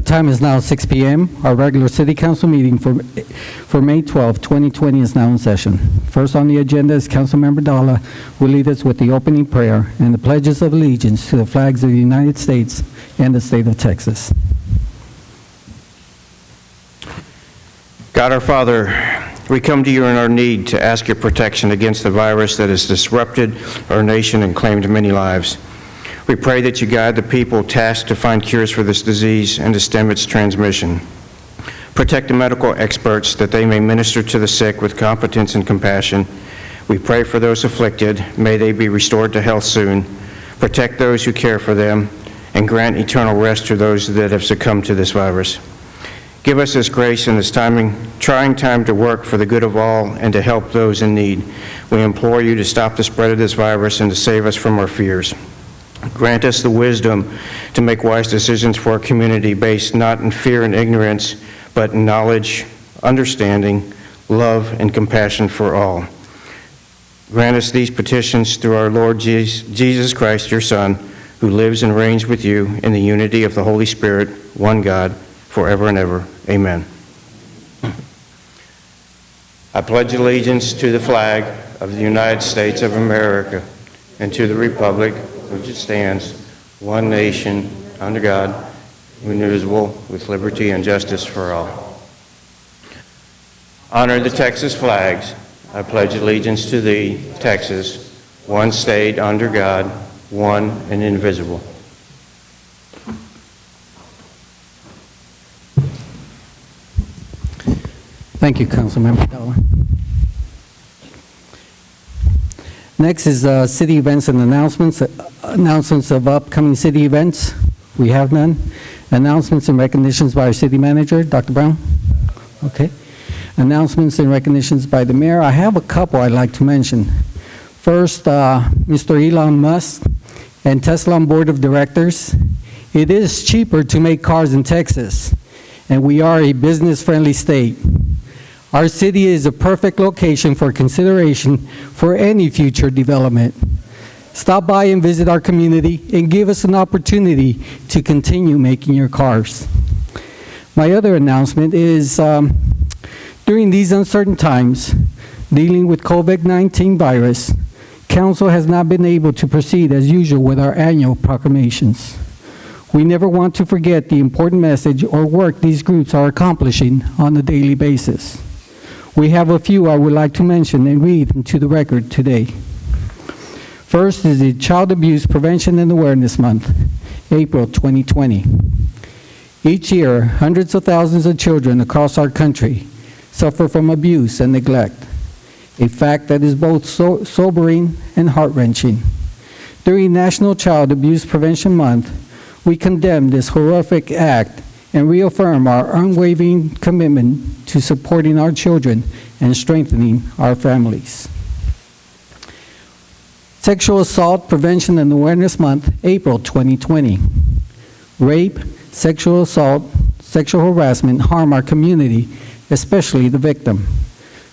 time is now 6 p.m. Our regular City Council meeting for May 12, 2020 is now in session. First on the agenda is Councilmember Dalla, who will lead us with the opening prayer and the pledges of allegiance to the flags of the United States and the state of Texas. God our Father, we come to you in our need to ask your protection against the virus that has disrupted our nation and claimed many lives. We pray that you guide the people tasked to find cures for this disease and to stem its transmission. Protect the medical experts that they may minister to the sick with competence and compassion. We pray for those afflicted. May they be restored to health soon. Protect those who care for them and grant eternal rest to those that have succumbed to this virus. Give us this grace in this trying time to work for the good of all and to help those in need. We implore you to stop the spread of this virus and to save us from our fears. Grant us the wisdom to make wise decisions for our community based not in fear and ignorance, but in knowledge, understanding, love, and compassion for all. Grant us these petitions through our Lord Jesus Christ, your Son, who lives and reigns with you in the unity of the Holy Spirit, one God, forever and ever. Amen. I pledge allegiance to the flag of the United States of America and to the republic which it stands, one nation, under God, indivisible, with liberty and justice for all. Honor the Texas flags. I pledge allegiance to thee, Texas, one state, under God, one and indivisible. Thank you, Councilmember Dalla. Next is city events and announcements. Announcements of upcoming city events. We have none. Announcements and recognitions by our city manager, Dr. Brown. Okay. Announcements and recognitions by the mayor. I have a couple I'd like to mention. First, Mr. Elon Musk and Tesla board of directors. It is cheaper to make cars in Texas, and we are a business-friendly state. Our city is a perfect location for consideration for any future development. Stop by and visit our community and give us an opportunity to continue making your cars. My other announcement is during these uncertain times, dealing with COVID-19 virus, Council has not been able to proceed as usual with our annual proclamations. We never want to forget the important message or work these groups are accomplishing on a daily basis. We have a few I would like to mention and read into the record today. First is the Child Abuse Prevention and Awareness Month, April 2020. Each year, hundreds of thousands of children across our country suffer from abuse and neglect, a fact that is both sobering and heart-wrenching. During National Child Abuse Prevention Month, we condemn this horrific act and reaffirm our unwavering commitment to supporting our children and strengthening our families. Sexual Assault Prevention and Awareness Month, April 2020. Rape, sexual assault, sexual harassment harm our community, especially the victim.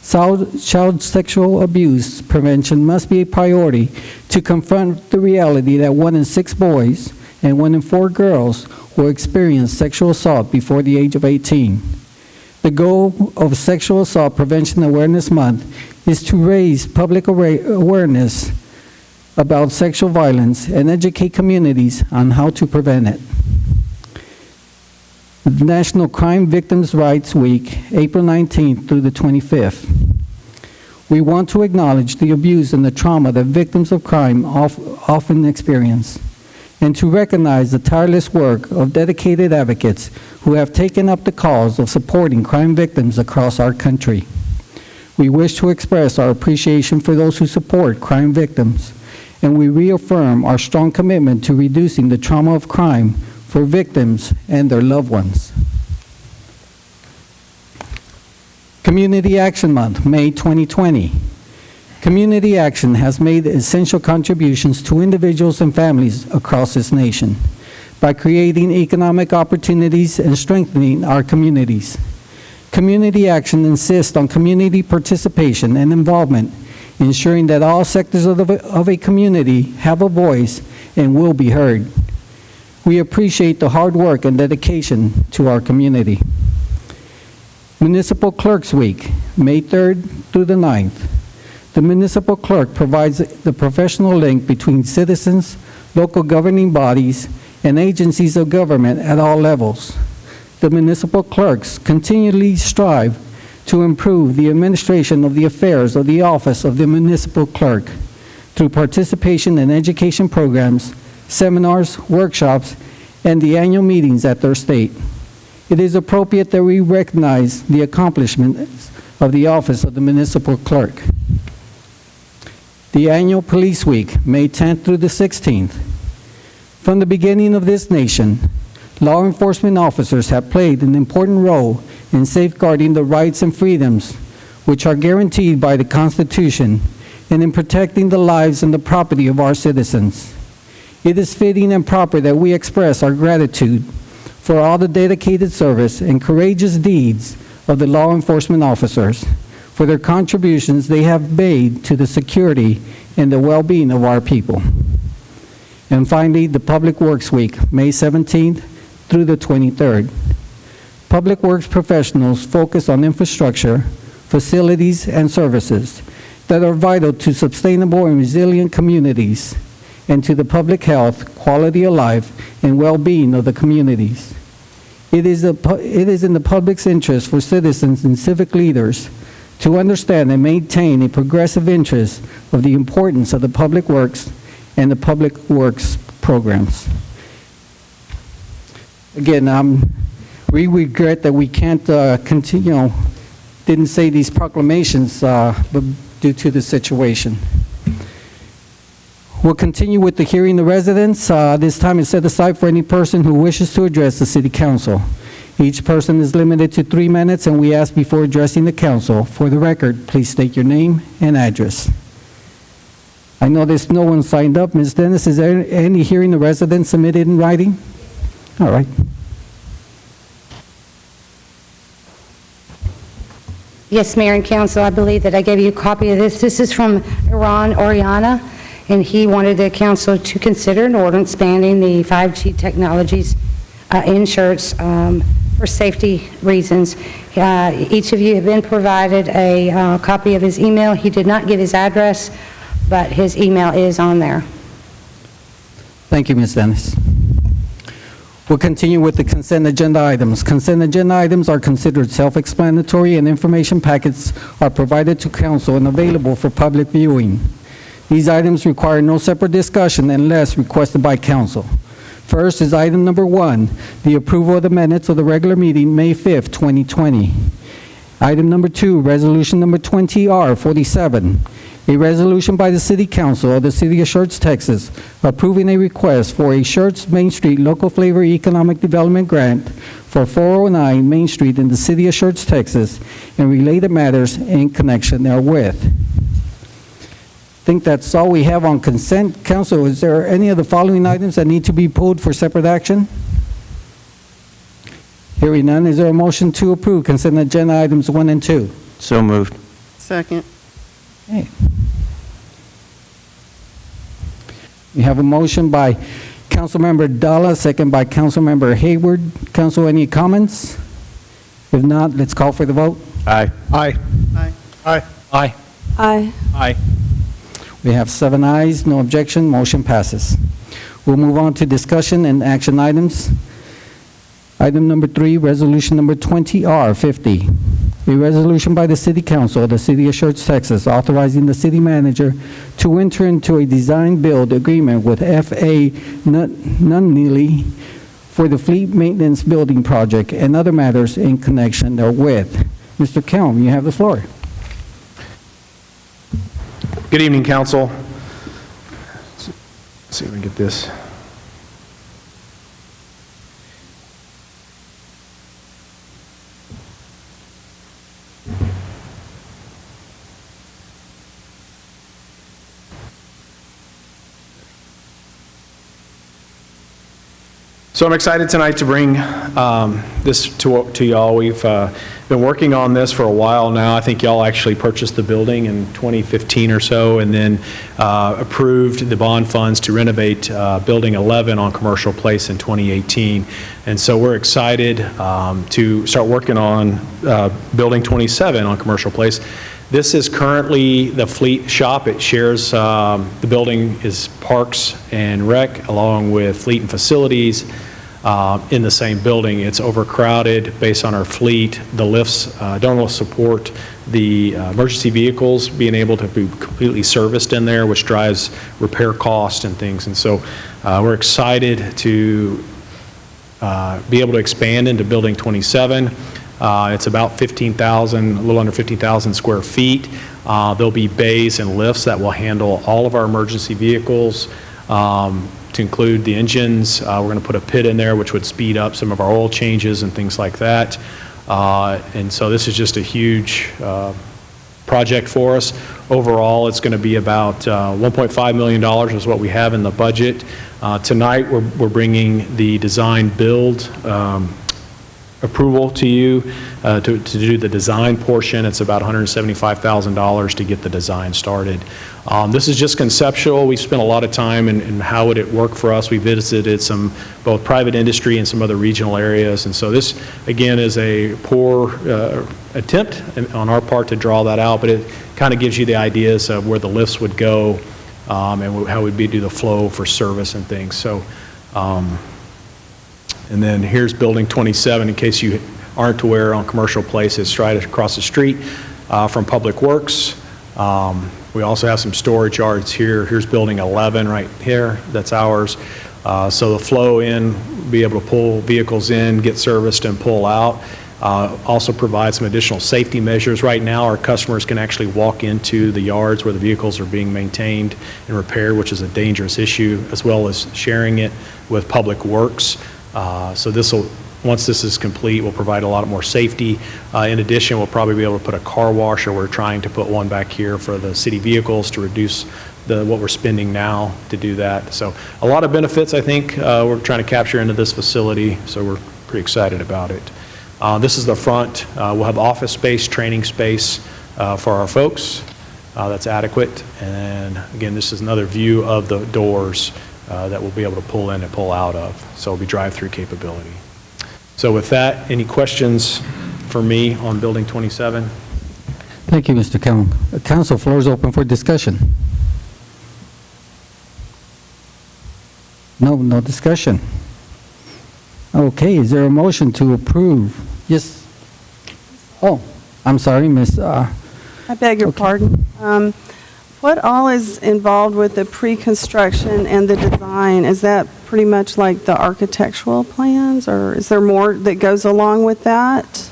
Child sexual abuse prevention must be a priority to confront the reality that 1 in 6 boys and 1 in 4 girls will experience sexual assault before the age of 18. The goal of Sexual Assault Prevention Awareness Month is to raise public awareness about sexual violence and educate communities on how to prevent it. National Crime Victims' Rights Week, April 19th through the 25th. We want to acknowledge the abuse and the trauma that victims of crime often experience, and to recognize the tireless work of dedicated advocates who have taken up the cause of supporting crime victims across our country. We wish to express our appreciation for those who support crime victims, and we reaffirm our strong commitment to reducing the trauma of crime for victims and their loved ones. Community Action Month, May 2020. Community action has made essential contributions to individuals and families across this nation by creating economic opportunities and strengthening our communities. Community action insists on community participation and involvement, ensuring that all sectors of a community have a voice and will be heard. We appreciate the hard work and dedication to our community. Municipal Clerks Week, May 3rd through the 9th. The municipal clerk provides the professional link between citizens, local governing bodies, and agencies of government at all levels. The municipal clerks continually strive to improve the administration of the affairs of the office of the municipal clerk through participation in education programs, seminars, workshops, and the annual meetings at their state. It is appropriate that we recognize the accomplishments of the office of the municipal clerk. The annual Police Week, May 10th through the 16th. From the beginning of this nation, law enforcement officers have played an important role in safeguarding the rights and freedoms which are guaranteed by the Constitution and in protecting the lives and the property of our citizens. It is fitting and proper that we express our gratitude for all the dedicated service and courageous deeds of the law enforcement officers, for their contributions they have made to the security and the well-being of our people. And finally, the Public Works Week, May 17th through the 23rd. Public Works professionals focus on infrastructure, facilities, and services that are vital to sustainable and resilient communities and to the public health, quality of life, and well-being of the communities. It is in the public's interest for citizens and civic leaders to understand and maintain a progressive interest of the importance of the public works and the public works programs. Again, we regret that we can't continue, didn't say these proclamations but due to the situation. We'll continue with the hearing the residents. This time is set aside for any person who wishes to address the City Council. Each person is limited to 3 minutes, and we ask before addressing the council, for the record, please state your name and address. I know there's no one signed up. Ms. Dennis, is there any hearing the residents submitted in writing? All right. Yes, Mayor and Council, I believe that I gave you a copy of this. This is from Iran Oriana, and he wanted the council to consider an ordinance banning the 5G technologies in Schertz for safety reasons. Each of you have been provided a copy of his email. He did not give his address, but his email is on there. Thank you, Ms. Dennis. We'll continue with the consent agenda items. Consent agenda items are considered self-explanatory, and information packets are provided to council and available for public viewing. These items require no separate discussion unless requested by council. First is item number 1, the approval of the minutes of the regular meeting, May 5th, 2020. Item number 2, resolution number 20R47, a resolution by the City Council of the City of Schertz, Texas, approving a request for a Schertz Main Street Local Flavor Economic Development Grant for 409 Main Street in the City of Schertz, Texas, and related matters in connection therewith. I think that's all we have on consent. Council, is there any of the following items that need to be pulled for separate action? Hearing none, is there a motion to approve consent agenda items 1 and 2? So moved. Second. Okay. We have a motion by Councilmember Dalla, second by Councilmember Hayward. Council, any comments? If not, let's call for the vote. Aye. Aye. Aye. Aye. Aye. Aye. Aye. We have 7 ayes, no objection, motion passes. We'll move on to discussion and action items. Item number 3, resolution number 20R50, a resolution by the City Council of the City of Schertz, Texas, authorizing the city manager to enter into a design-build agreement with F.A. Nunnally for the Fleet Maintenance Building Project and other matters in connection therewith. Mr. Kelm, you have the floor. Good evening, council. Let's see if we can get this. So I'm excited tonight to bring this to y'all. We've been been working on this for a while now. I think y'all actually purchased the building in 2015 or so, and then approved the bond funds to renovate Building 11 on Commercial Place in 2018. And so we're excited to start working on Building 27 on Commercial Place. This is currently the fleet shop. It shares, the building is Parks and Rec along with Fleet and Facilities in the same building. It's overcrowded based on our fleet. The lifts don't support the emergency vehicles being able to be completely serviced in there, which drives repair costs and things. And so we're excited to be able to expand into Building 27. It's about 15,000, a little under 15,000 square feet. There'll be bays and lifts that will handle all of our emergency vehicles, to include the engines. We're going to put a pit in there, which would speed up some of our oil changes and things like that. And so this is just a huge project for us. Overall, it's going to be about $1.5 million is what we have in the budget. Tonight, we're bringing the design build approval to you to do the design portion. It's about $175,000 to get the design started. This is just conceptual. We spent a lot of time in how would it work for us. We visited some both private industry and some other regional areas. And so this, again, is a poor attempt on our part to draw that out, but it kind of gives you the ideas of where the lifts would go and how we'd do the flow for service and things. So, and then here's Building 27, in case you aren't aware, on Commercial Place. It's right across the street from Public Works. We also have some storage yards here. Here's Building 11 right here. That's ours. So the flow in, be able to pull vehicles in, get serviced, and pull out. Also provide some additional safety measures. Right now, our customers can actually walk into the yards where the vehicles are being maintained and repaired, which is a dangerous issue, as well as sharing it with Public Works. So this will, once this is complete, will provide a lot more safety. In addition, we'll probably be able to put a car wash, or we're trying to put one back here for the city vehicles to reduce what we're spending now to do that. So a lot of benefits, I think, we're trying to capture into this facility, so we're pretty excited about it. This is the front. We'll have office space, training space for our folks. That's adequate. And again, this is another view of the doors that we'll be able to pull in and pull out of. So it'll be drive-through capability. So with that, any questions for me on Building 27? Thank you, Mr. Kellum. Council, floor is open for discussion. No discussion. Okay, is there a motion to approve? Yes. Oh, I'm sorry, Miss. I beg your pardon. What all is involved with the pre-construction and the design? Is that pretty much like the architectural plans, or is there more that goes along with that?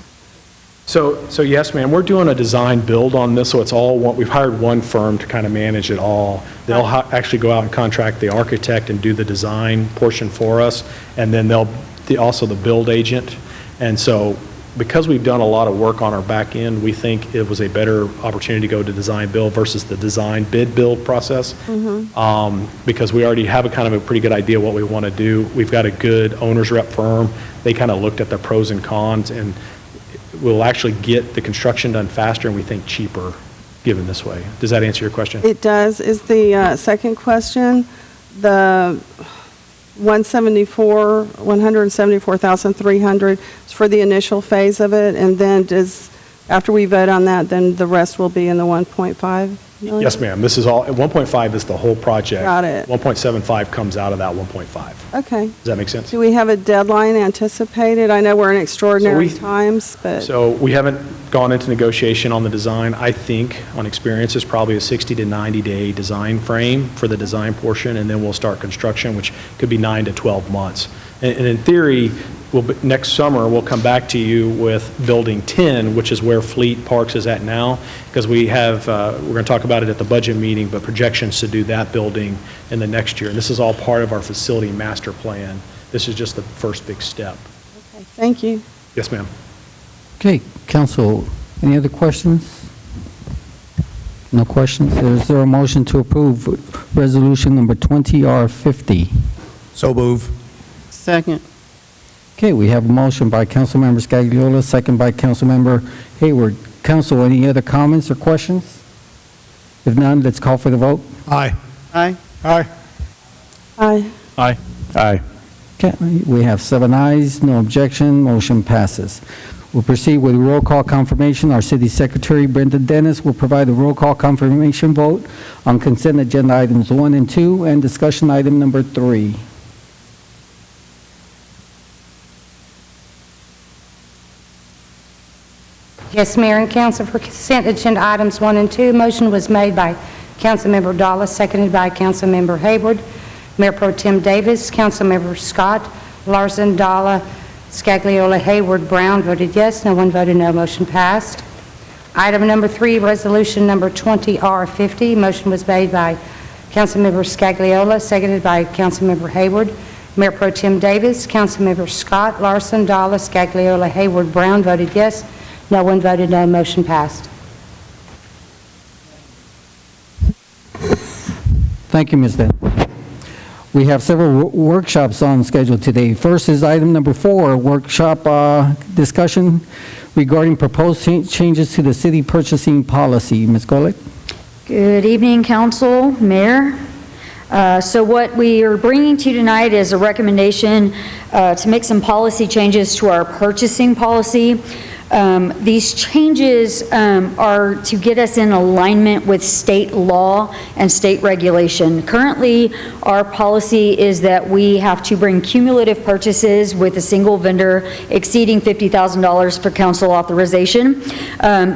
So yes, ma'am, we're doing a design build on this, so it's all one. We've hired one firm to kind of manage it all. They'll actually go out and contract the architect and do the design portion for us, and then they'll also the build agent. And so because we've done a lot of work on our back end, we think it was a better opportunity to go to design build versus the design bid build process. Because we already have a kind of a pretty good idea what we want to do. We've got a good owner's rep firm. They kind of looked at the pros and cons, and we'll actually get the construction done faster and we think cheaper given this way. Does that answer your question? It does. Is the second question, the 174,300 is for the initial phase of it, and then after we vote on that, then the rest will be in the 1.5 million? Yes, ma'am. This is all, 1.5 is the whole project. Got it. 1.75 comes out of that 1.5. Okay. Does that make sense? Do we have a deadline anticipated? I know we're in extraordinary times, but... So we haven't gone into negotiation on the design. I think, on experience, it's probably a 60 to 90-day design frame for the design portion, and then we'll start construction, which could be 9 to 12 months. And in theory, next summer, we'll come back to you with Building 10, which is where Fleet Parks is at now, because we have, we're going to talk about it at the budget meeting, but projections to do that building in the next year. And this is all part of our facility master plan. This is just the first big step. Okay, thank you. Yes, ma'am. Okay, council, any other questions? No questions? Is there a motion to approve resolution number 20R50? So move. Second. Okay, we have a motion by Councilmember Scagliola, second by Councilmember Hayward. Council, any other comments or questions? If none, let's call for the vote. Aye. Aye. Aye. Aye. Aye. Aye. Okay, we have 7 ayes, no objection, motion passes. We'll proceed with roll call confirmation. Our City Secretary, Brenda Dennis, will provide a roll call confirmation vote on consent agenda items 1 and 2 and discussion item number 3. Yes, Mayor and Council, for consent agenda items 1 and 2, motion was made by Councilmember Dalla, seconded by Councilmember Hayward. Mayor Pro Tem Davis, Councilmember Scott, Larson, Dalla, Scagliola, Hayward, Brown voted yes, no one voted no, motion passed. Item number 3, resolution number 20R50, motion was made by Councilmember Scagliola, seconded by Councilmember Hayward. Mayor Pro Tem Davis, Councilmember Scott, Larson, Dalla, Scagliola, Hayward, Brown voted yes, no one voted no, motion passed. Thank you, Ms. Dennis. We have several workshops on schedule today. First is item number 4, workshop discussion regarding proposed changes to the city purchasing policy. Ms. Golick? Good evening, Council, Mayor. So what we are bringing to you tonight is a recommendation to make some policy changes to our purchasing policy. These changes are to get us in alignment with state law and state regulation. Currently, our policy is that we have to bring cumulative purchases with a single vendor exceeding $50,000 for council authorization.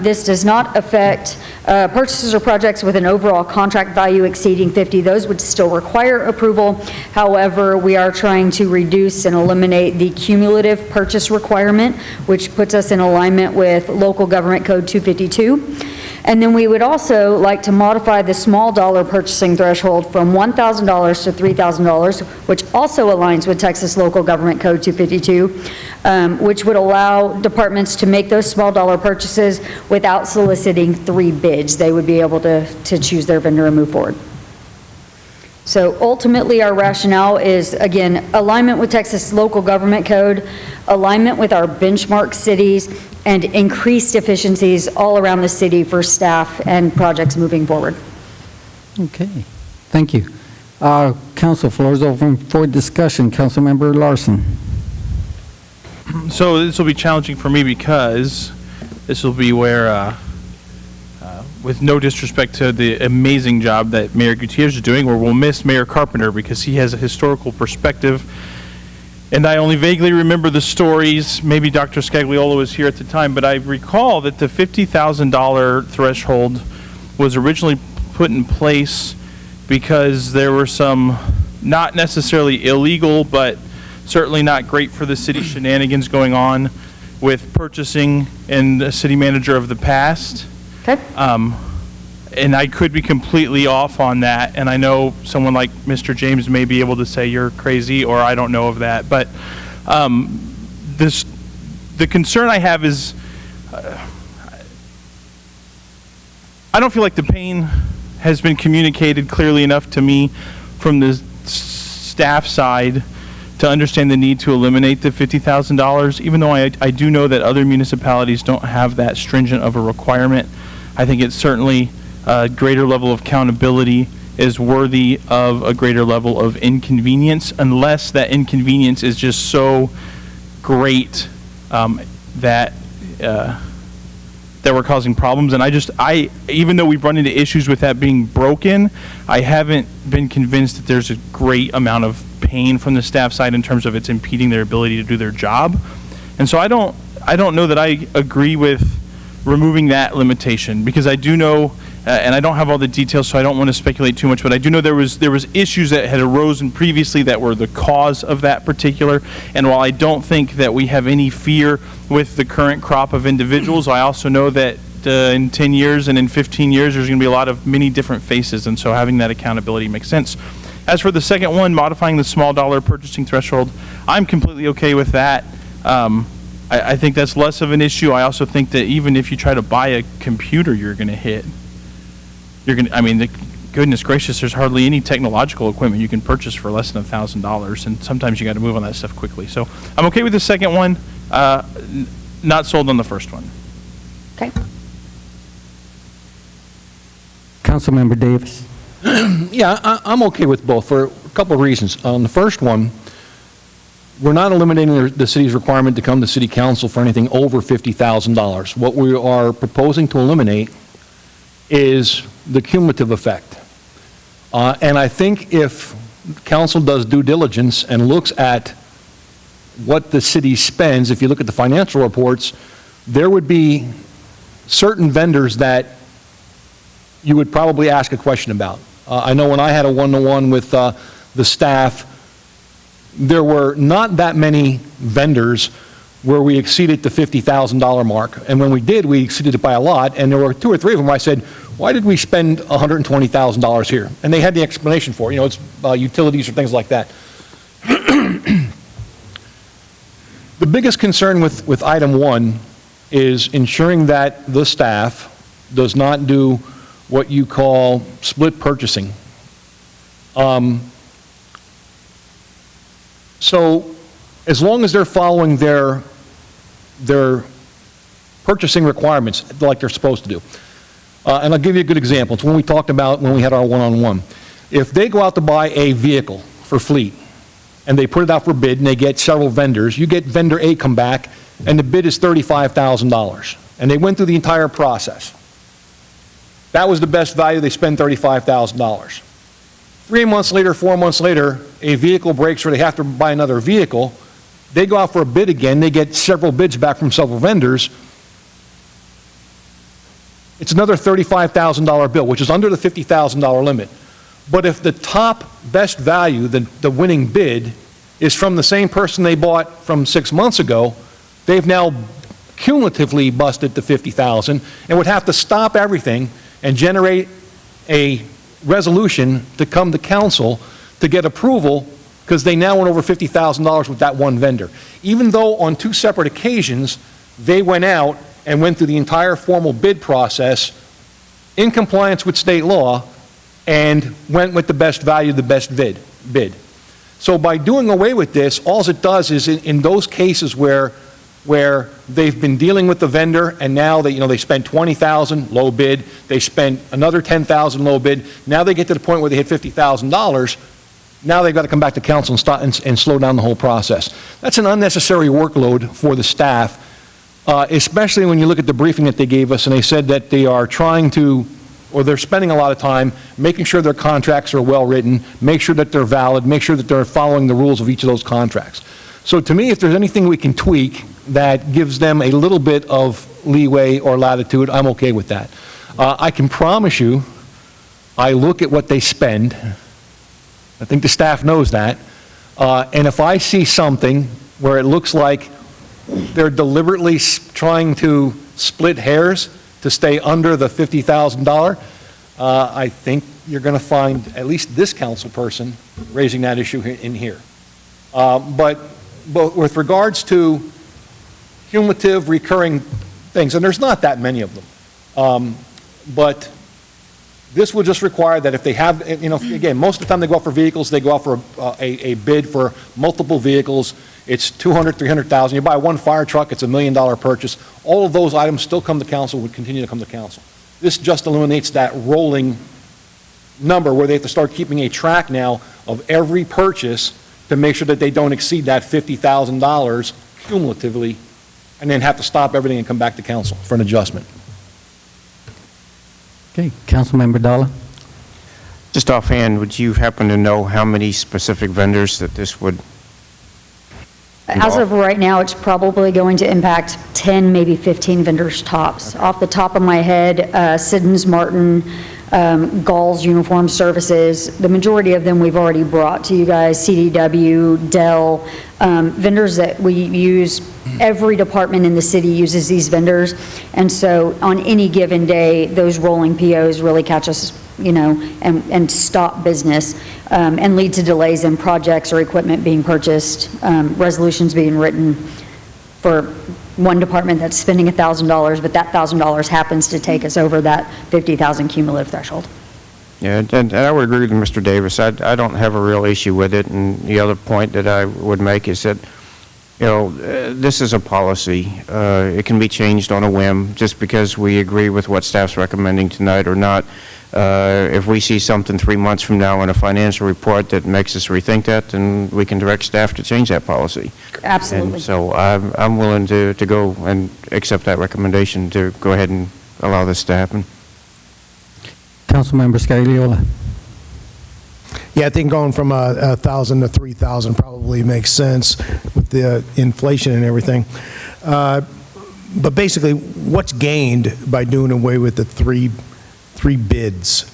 This does not affect purchases or projects with an overall contract value exceeding 50. Those would still require approval. However, we are trying to reduce and eliminate the cumulative purchase requirement, which puts us in alignment with Local Government Code 252. And then we would also like to modify the small dollar purchasing threshold from $1,000 to $3,000, which also aligns with Texas Local Government Code 252, which would allow departments to make those small dollar purchases without soliciting 3 bids. They would be able to choose their vendor and move forward. So ultimately, our rationale is, again, alignment with Texas Local Government Code, alignment with our benchmark cities, and increased efficiencies all around the city for staff and projects moving forward. Okay, thank you. Council, floor is open for discussion. Councilmember Larson. So this will be challenging for me because this will be where, with no disrespect to the amazing job that Mayor Gutierrez is doing, where we'll miss Mayor Carpenter because he has a historical perspective. And I only vaguely remember the stories. Maybe Dr. Scagliola was here at the time, but I recall that the $50,000 threshold was originally put in place because there were some not necessarily illegal, but certainly not great for the city shenanigans going on with purchasing and the city manager of the past. Okay? And I could be completely off on that, and I know someone like Mr. James may be able to say you're crazy, or I don't know of that, but the concern I have is I don't feel like the pain has been communicated clearly enough to me from the staff side to understand the need to eliminate the $50,000, even though I do know that other municipalities don't have that stringent of a requirement. I think it's certainly a greater level of accountability is worthy of a greater level of inconvenience, unless that inconvenience is just so great that we're causing problems. And even though we've run into issues with that being broken, I haven't been convinced that there's a great amount of pain from the staff side in terms of it's impeding their ability to do their job. And so I don't know that I agree with removing that limitation, because I do know, and I don't have all the details, so I don't want to speculate too much, but I do know there was issues that had arisen previously that were the cause of that particular. And while I don't think that we have any fear with the current crop of individuals, I also know that in 10 years and in 15 years, there's going to be a lot of many different faces, and so having that accountability makes sense. As for the second one, modifying the small dollar purchasing threshold, I'm completely okay with that. I think that's less of an issue. I also think that even if you try to buy a computer, you're going to hit. goodness gracious, there's hardly any technological equipment you can purchase for less than $1,000, and sometimes you got to move on that stuff quickly. So I'm okay with the second one, not sold on the first one. Okay. Councilmember Davis. Yeah, I'm okay with both for a couple of reasons. On the first one, we're not eliminating the city's requirement to come to city council for anything over $50,000. What we are proposing to eliminate is the cumulative effect. And I think if council does due diligence and looks at what the city spends, if you look at the financial reports, there would be certain vendors that you would probably ask a question about. I know when I had a one-to-one with the staff, there were not that many vendors where we exceeded the $50,000 mark. And when we did, we exceeded it by a lot. And there were 2 or 3 of them where I said, why did we spend $120,000 here? And they had the explanation for it. You know, it's utilities or things like that. The biggest concern with item 1 is ensuring that the staff does not do what you call split purchasing. So as long as they're following their purchasing requirements like they're supposed to do. And I'll give you a good example. It's when we talked about when we had our one-on-one. If they go out to buy a vehicle for fleet and they put it out for bid and they get several vendors, you get vendor A come back and the bid is $35,000. And they went through the entire process. That was the best value. They spend $35,000. 3 months later, 4 months later, a vehicle breaks or they have to buy another vehicle. They go out for a bid again. They get several bids back from several vendors. It's another $35,000 bill, which is under the $50,000 limit. But if the top best value, the winning bid, is from the same person they bought from 6 months ago, they've now cumulatively busted the $50,000 and would have to stop everything and generate a resolution to come to council to get approval because they now went over $50,000 with that one vendor. Even though on 2 separate occasions, they went out and went through the entire formal bid process in compliance with state law and went with the best value, the best bid. So by doing away with this, all it does is in those cases where they've been dealing with the vendor and now they spent $20,000 low bid, they spent another $10,000 low bid, now they get to the point where they hit $50,000, now they've got to come back to council and slow down the whole process. That's an unnecessary workload for the staff, especially when you look at the briefing that they gave us and they said that they are trying to, or they're spending a lot of time making sure their contracts are well written, make sure that they're valid, make sure that they're following the rules of each of those contracts. So to me, if there's anything we can tweak that gives them a little bit of leeway or latitude, I'm okay with that. I can promise you, I look at what they spend. I think the staff knows that. And if I see something where it looks like they're deliberately trying to split hairs to stay under the $50,000, I think you're going to find at least this council person raising that issue in here. But with regards to cumulative recurring things, and there's not that many of them, but this will just require that if they have, again, most of the time they go out for vehicles, they go out for a bid for multiple vehicles. It's $200,000, $300,000. You buy one fire truck, it's $1 million purchase. All of those items still come to council, would continue to come to council. This just eliminates that rolling number where they have to start keeping a track now of every purchase to make sure that they don't exceed that $50,000 cumulatively and then have to stop everything and come back to council for an adjustment. Okay, Councilmember Dalla. Just offhand, would you happen to know how many specific vendors that this would As of right now, it's probably going to impact 10, maybe 15 vendors tops. Off the top of my head, Siddons, Martin, Gall's Uniform Services, the majority of them we've already brought to you guys, CDW, Dell, vendors that we use. Every department in the city uses these vendors, and so on any given day, those rolling POs really catch us, and stop business, and lead to delays in projects or equipment being purchased, resolutions being written for one department that's spending $1,000, but that $1,000 happens to take us over that $50,000 cumulative threshold. Yeah, and I would agree with Mr. Davis. I don't have a real issue with it, and the other point that I would make is that, this is a policy. It can be changed on a whim just because we agree with what staff's recommending tonight or not. If we see something 3 months from now in a financial report that makes us rethink that, then we can direct staff to change that policy. Absolutely. And so I'm willing to go and accept that recommendation to go ahead and allow this to happen. Councilmember Scagliola. Yeah, I think going from 1,000 to 3,000 probably makes sense with the inflation and everything. But basically, what's gained by doing away with the three bids?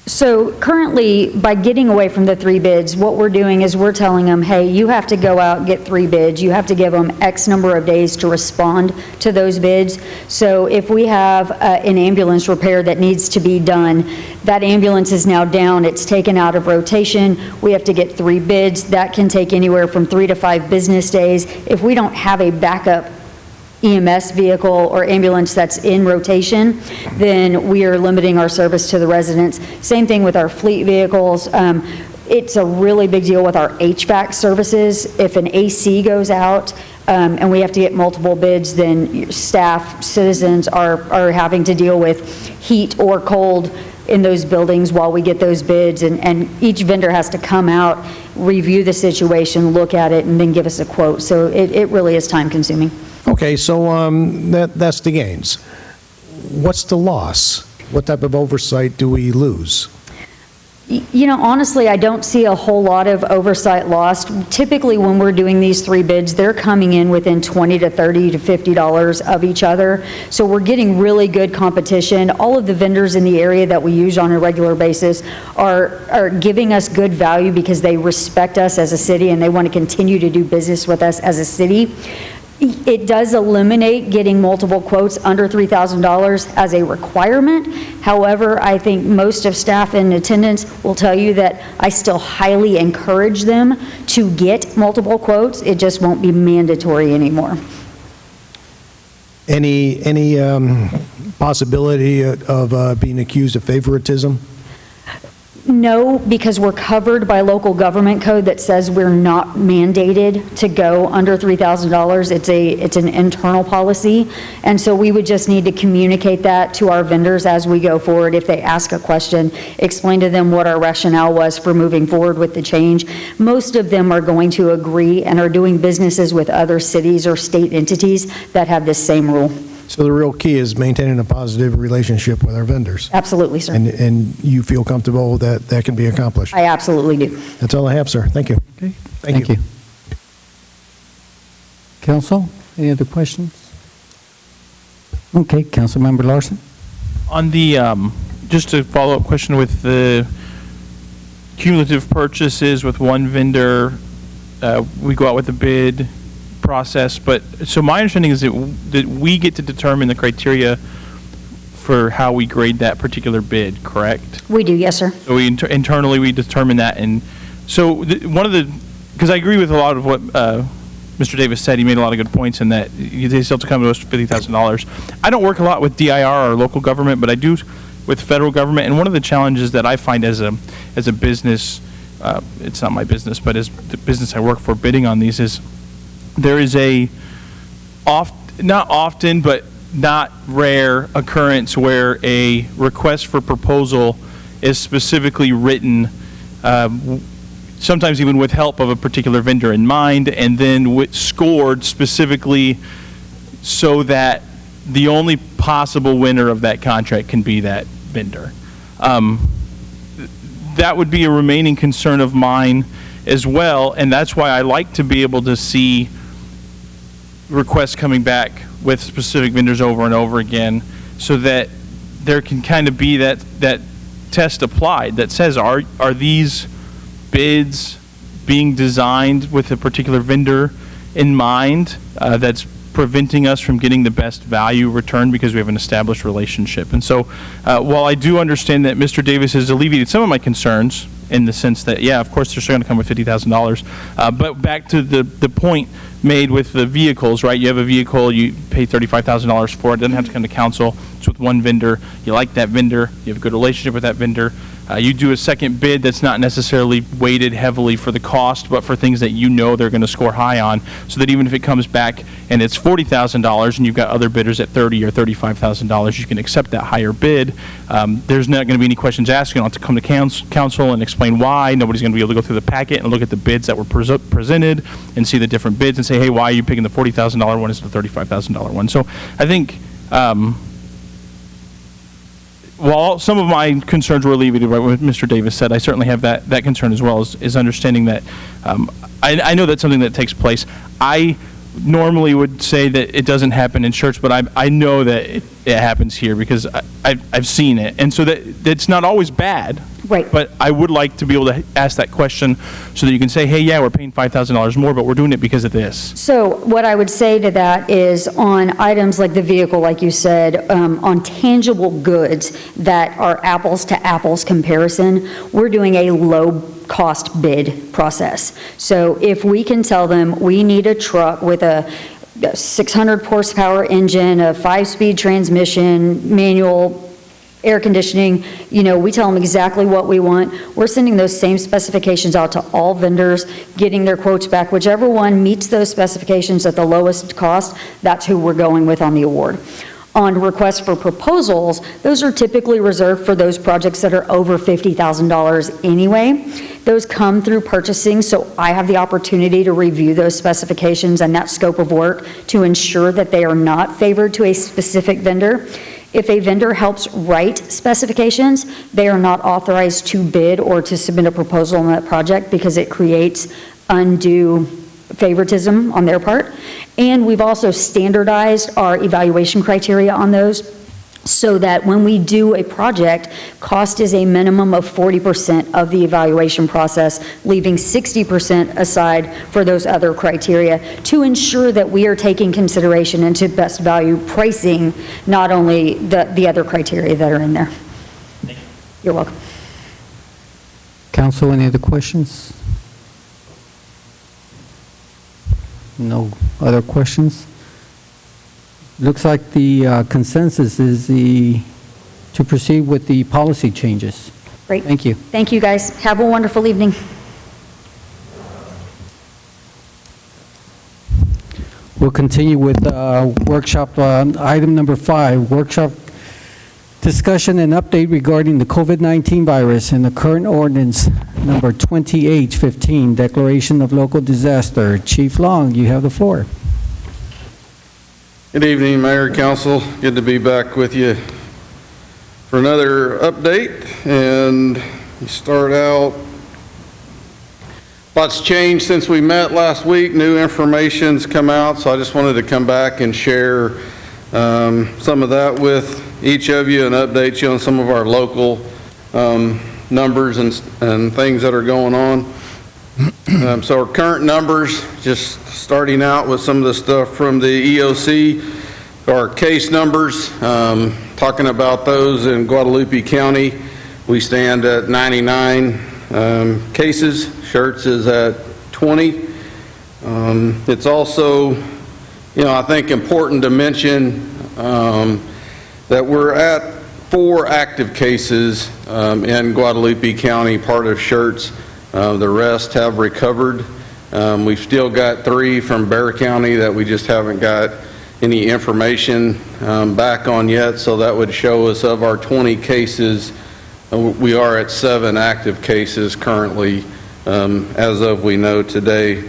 So currently, by getting away from the 3 bids, what we're doing is we're telling them, hey, you have to go out and get 3 bids. You have to give them X number of days to respond to those bids. So if we have an ambulance repair that needs to be done, that ambulance is now down, it's taken out of rotation, we have to get 3 bids. That can take anywhere from 3 to 5 business days. If we don't have a backup EMS vehicle or ambulance that's in rotation, then we are limiting our service to the residents. Same thing with our fleet vehicles. It's a really big deal with our HVAC services. If an AC goes out and we have to get multiple bids, then staff, citizens are having to deal with heat or cold in those buildings while we get those bids, and each vendor has to come out, review the situation, look at it, and then give us a quote. So it really is time consuming. Okay, so that's the gains. What's the loss? What type of oversight do we lose? Honestly, I don't see a whole lot of oversight lost. Typically, when we're doing these 3 bids, they're coming in within $20 to $30 to $50 of each other. So we're getting really good competition. All of the vendors in the area that we use on a regular basis are giving us good value because they respect us as a city and they want to continue to do business with us as a city. It does eliminate getting multiple quotes under $3,000 as a requirement. However, I think most of staff in attendance will tell you that I still highly encourage them to get multiple quotes. It just won't be mandatory anymore. Any possibility of being accused of favoritism? No, because we're covered by local government code that says we're not mandated to go under $3,000. It's an internal policy, and so we would just need to communicate that to our vendors as we go forward. If they ask a question, explain to them what our rationale was for moving forward with the change. Most of them are going to agree and are doing businesses with other cities or state entities that have this same rule. So the real key is maintaining a positive relationship with our vendors. Absolutely, sir. And you feel comfortable that that can be accomplished? I absolutely do. That's all I have, sir. Thank you. Okay. Thank you. Council, any other questions? Okay, Councilmember Larson. On the, just a follow-up question with the cumulative purchases with one vendor, we go out with a bid process, but so my understanding is that we get to determine the criteria for how we grade that particular bid, correct? We do, yes, sir. So we internally we determine that, and so because I agree with a lot of what Mr. Davis said. He made a lot of good points in that they still have to come to us for $50,000. I don't work a lot with DIR or local government, but I do with federal government, and one of the challenges that I find as a business, it's not my business, but as the business I work for bidding on these is there is not often, but not rare occurrence where a request for proposal is specifically written, sometimes even with help of a particular vendor in mind, and then scored specifically so that the only possible winner of that contract can be that vendor. That would be a remaining concern of mine as well, and that's why I like to be able to see requests coming back with specific vendors over and over again, so that there can kind of be that test applied that says, are these bids being designed with a particular vendor in mind that's preventing us from getting the best value return because we have an established relationship. And so while I do understand that Mr. Davis has alleviated some of my concerns in the sense that, yeah, of course they're still going to come with $50,000, but back to the point made with the vehicles, right? You have a vehicle, you pay $35,000 for it, it doesn't have to come to council. It's with one vendor. You like that vendor. You have a good relationship with that vendor. You do a second bid that's not necessarily weighted heavily for the cost, but for things that you know they're going to score high on, so that even if it comes back and it's $40,000 and you've got other bidders at $30,000 or $35,000, you can accept that higher bid. There's not going to be any questions asked. You don't have to come to council and explain why. Nobody's going to be able to go through the packet and look at the bids that were presented and see the different bids and say, hey, why are you picking the $40,000 one instead of the $35,000 one? So I think while some of my concerns were alleviated by what Mr. Davis said, I certainly have that concern as well, is understanding that I know that's something that takes place. I normally would say that it doesn't happen in Schertz, but I know that it happens here because I've seen it. And so that it's not always bad. Right. But I would like to be able to ask that question so that you can say, hey, yeah, we're paying $5,000 more, but we're doing it because of this. So what I would say to that is on items like the vehicle, like you said, on tangible goods that are apples to apples comparison, we're doing a low cost bid process. So if we can tell them we need a truck with a 600 horsepower engine, a 5-speed transmission, manual, air conditioning, we tell them exactly what we want. We're sending those same specifications out to all vendors, getting their quotes back. Whichever one meets those specifications at the lowest cost, that's who we're going with on the award. On requests for proposals, those are typically reserved for those projects that are over $50,000 anyway. Those come through purchasing, so I have the opportunity to review those specifications and that scope of work to ensure that they are not favored to a specific vendor. If a vendor helps write specifications, they are not authorized to bid or to submit a proposal on that project because it creates undue favoritism on their part. And we've also standardized our evaluation criteria on those so that when we do a project, cost is a minimum of 40% of the evaluation process, leaving 60% aside for those other criteria to ensure that we are taking consideration into best value pricing, not only the other criteria that are in there. You're welcome. Council, any other questions? No other questions? Looks like the consensus is to proceed with the policy changes. Great. Thank you. Thank you, guys. Have a wonderful evening. We'll continue with workshop item number 5, workshop discussion and update regarding the COVID-19 virus and the current ordinance number 20H15, declaration of local disaster. Chief Long, you have the floor. Good evening, Mayor, Council. Good to be back with you for another update. And we start out, lots changed since we met last week. New information's come out, so I just wanted to come back and share some of that with each of you and update you on some of our local numbers and things that are going on. So our current numbers, just starting out with some of the stuff from the EOC, our case numbers, talking about those in Guadalupe County, we stand at 99 cases. Schertz is at 20. It's also, I think important to mention that we're at 4 active cases in Guadalupe County, part of Schertz. The rest have recovered. We've still got 3 from Bexar County that we just haven't got any information back on yet, so that would show us of our 20 cases, we are at 7 active cases currently as of we know today.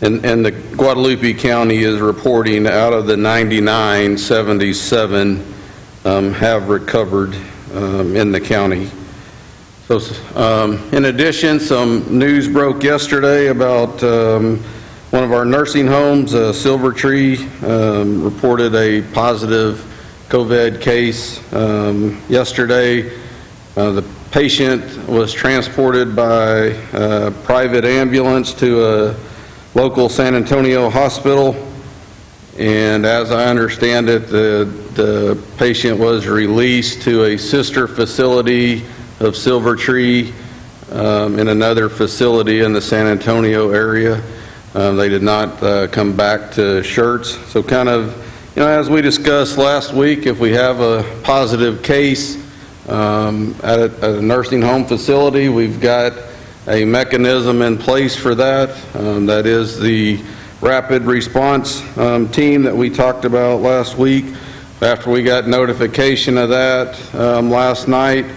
And the Guadalupe County is reporting out of the 99, 77 have recovered in the county. So, in addition, some news broke yesterday about one of our nursing homes, Silver Tree, reported a positive COVID case yesterday. The patient was transported by a private ambulance to a local San Antonio hospital, and as I understand it, the patient was released to a sister facility of Silver Tree in another facility in the San Antonio area. They did not come back to Schertz. So kind of, as we discussed last week, if we have a positive case at a nursing home facility, we've got a mechanism in place for that. That is the rapid response team that we talked about last week. After we got notification of that last night,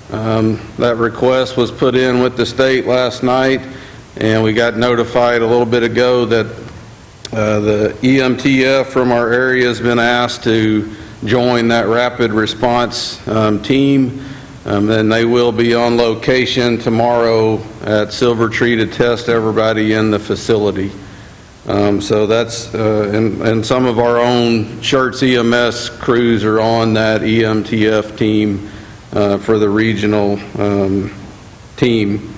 that request was put in with the state last night, and we got notified a little bit ago that the EMTF from our area has been asked to join that rapid response team. And they will be on location tomorrow at Silver Tree to test everybody in the facility. So that's, and some of our own Schertz EMS crews are on that EMTF team for the regional team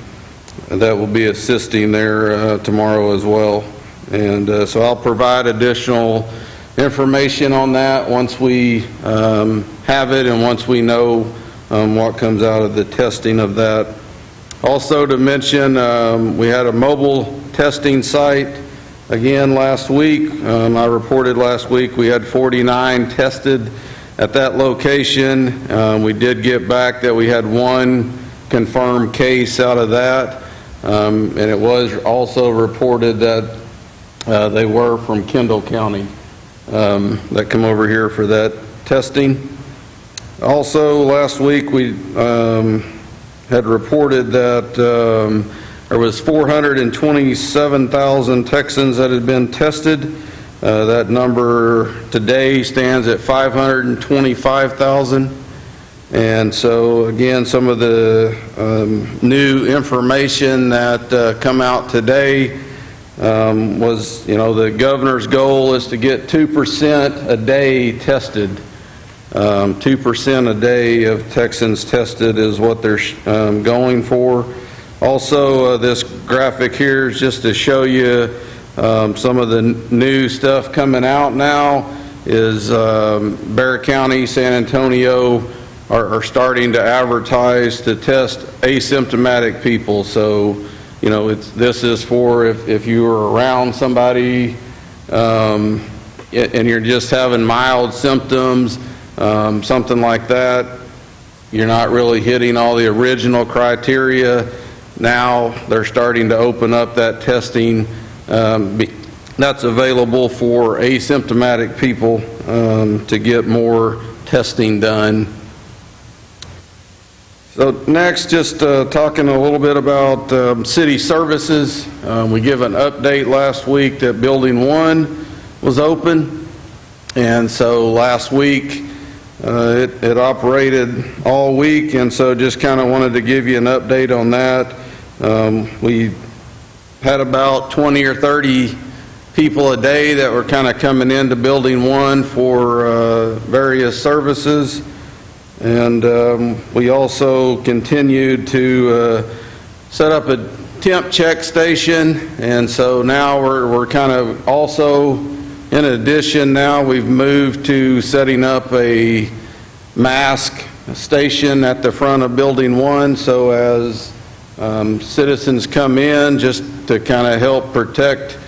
that will be assisting there tomorrow as well. And so I'll provide additional information on that once we have it and once we know what comes out of the testing of that. Also to mention, we had a mobile testing site again last week. I reported last week we had 49 tested at that location. We did get back that we had one confirmed case out of that. And it was also reported that they were from Kendall County that come over here for that testing. Also, last week we had reported that there was 427,000 Texans that had been tested. That number today stands at 525,000. And so, again, some of the new information that come out today was, the governor's goal is to get 2% a day tested. 2% a day of Texans tested is what they're going for. Also, this graphic here is just to show you some of the new stuff coming out now is Bexar County, San Antonio are starting to advertise to test asymptomatic people. So, this is for if you were around somebody and you're just having mild symptoms, something like that, you're not really hitting all the original criteria. Now they're starting to open up that testing that's available for asymptomatic people to get more testing done. So next, just talking a little bit about city services. We gave an update last week that Building 1 was open, and so last week it operated all week, and so just kind of wanted to give you an update on that. We had about 20 or 30 people a day that were kind of coming into Building 1 for various services. And we also continued to set up a temp check station, and so now we're kind of also, in addition, now we've moved to setting up a mask station at the front of Building 1, so as citizens come in, just to kind of help protect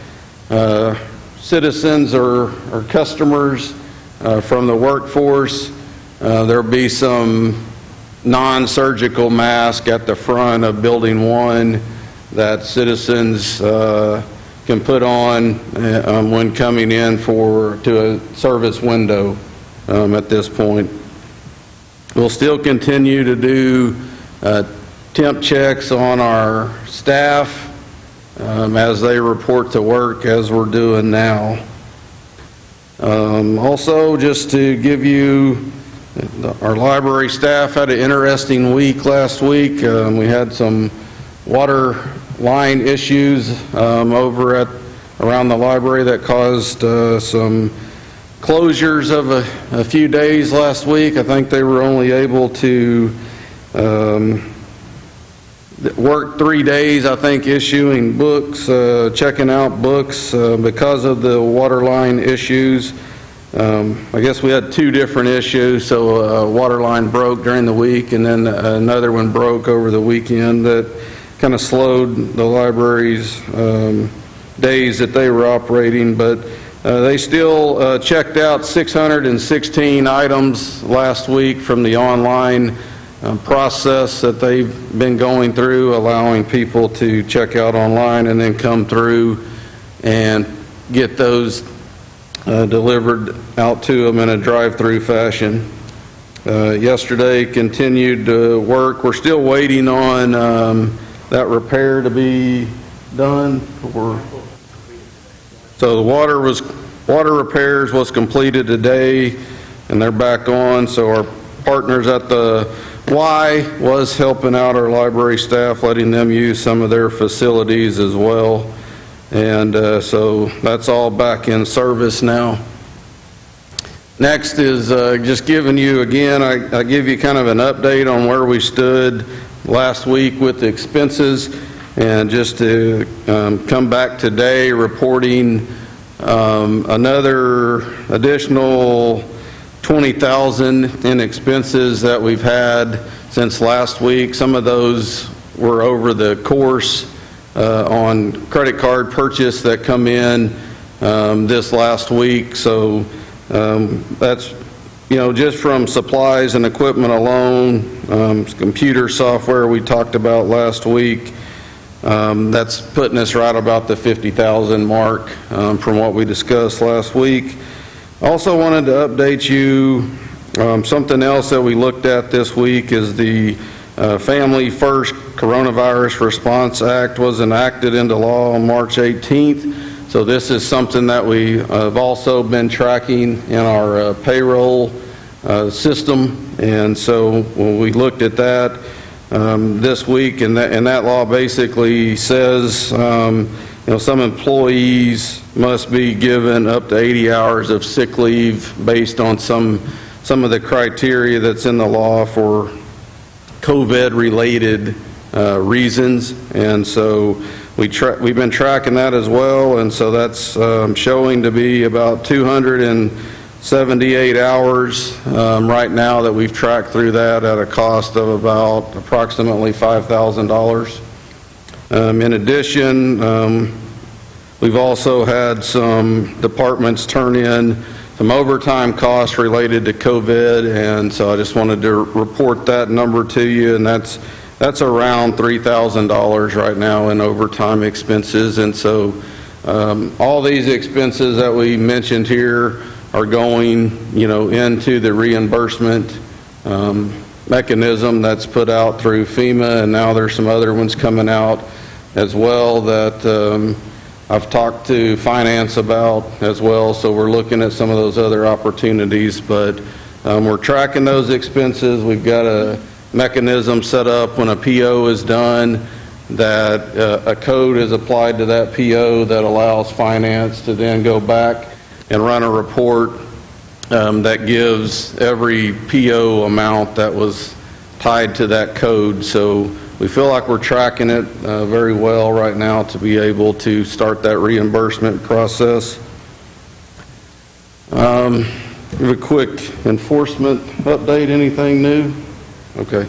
citizens or customers from the workforce. There'll be some non-surgical mask at the front of Building 1 that citizens can put on when coming in to a service window at this point. We'll still continue to do temp checks on our staff as they report to work, as we're doing now. Also, just to give you, our library staff had an interesting week last week. We had some water line issues over around the library that caused some closures of a few days last week. I think they were only able to work 3 days, I think, issuing books, checking out books because of the water line issues. I guess we had 2 different issues. So a water line broke during the week, and then another one broke over the weekend that kind of slowed the library's days that they were operating, but they still checked out 616 items last week from the online process that they've been going through, allowing people to check out online and then come through and get those delivered out to them in a drive-through fashion. Yesterday continued work. We're still waiting on that repair to be done. So the water repairs was completed today, and they're back on. So our partners at the Y was helping out our library staff, letting them use some of their facilities as well. And so that's all back in service now. Next is just giving you, again, I give you kind of an update on where we stood last week with the expenses, and just to come back today reporting another additional $20,000 in expenses that we've had since last week. Some of those were over the course on credit card purchase that come in this last week. So that's, just from supplies and equipment alone, computer software we talked about last week. That's putting us right about the $50,000 mark from what we discussed last week. Also wanted to update you, something else that we looked at this week is the Family First Coronavirus Response Act was enacted into law on March 18th. So this is something that we have also been tracking in our payroll system. And so when we looked at that this week, and that law basically says, some employees must be given up to 80 hours of sick leave based on some of the criteria that's in the law for COVID-related reasons. And so we've been tracking that as well, and so that's showing to be about 278 hours right now that we've tracked through that at a cost of about approximately $5,000. In addition, we've also had some departments turn in some overtime costs related to COVID, and so I just wanted to report that number to you, and that's around $3,000 right now in overtime expenses. And so all these expenses that we mentioned here are going, into the reimbursement mechanism that's put out through FEMA, and now there's some other ones coming out as well that I've talked to finance about as well. So we're looking at some of those other opportunities, but we're tracking those expenses. We've got a mechanism set up when a PO is done that a code is applied to that PO that allows finance to then go back and run a report that gives every PO amount that was tied to that code. So we feel like we're tracking it very well right now to be able to start that reimbursement process. Give a quick enforcement update. Anything new? Okay.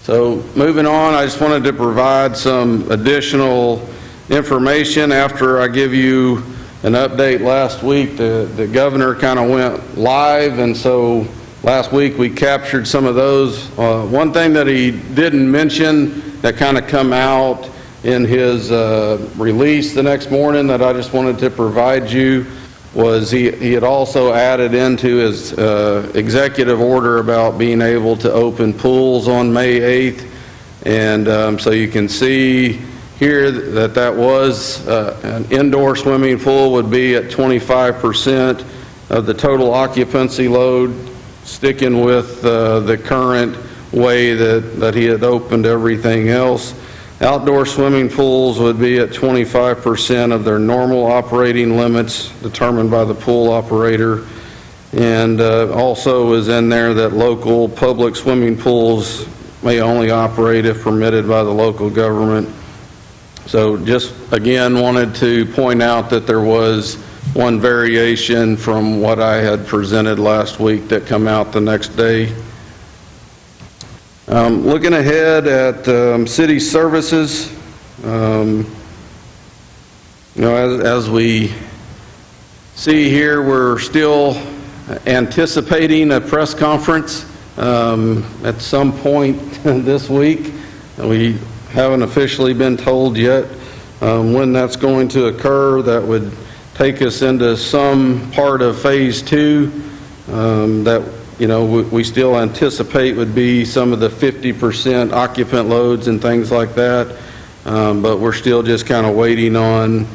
So moving on, I just wanted to provide some additional information after I give you an update last week. The governor kind of went live, and so last week we captured some of those. One thing that he didn't mention that kind of come out in his release the next morning that I just wanted to provide you was he had also added into his executive order about being able to open pools on May 8th. And so you can see here that was an indoor swimming pool would be at 25% of the total occupancy load, sticking with the current way that he had opened everything else. Outdoor swimming pools would be at 25% of their normal operating limits determined by the pool operator. And also is in there that local public swimming pools may only operate if permitted by the local government. So just again wanted to point out that there was one variation from what I had presented last week that come out the next day. Looking ahead at city services, as we see here, we're still anticipating a press conference at some point this week. We haven't officially been told yet when that's going to occur. That would take us into some part of phase 2 that we still anticipate would be some of the 50% occupant loads and things like that. But we're still just kind of waiting on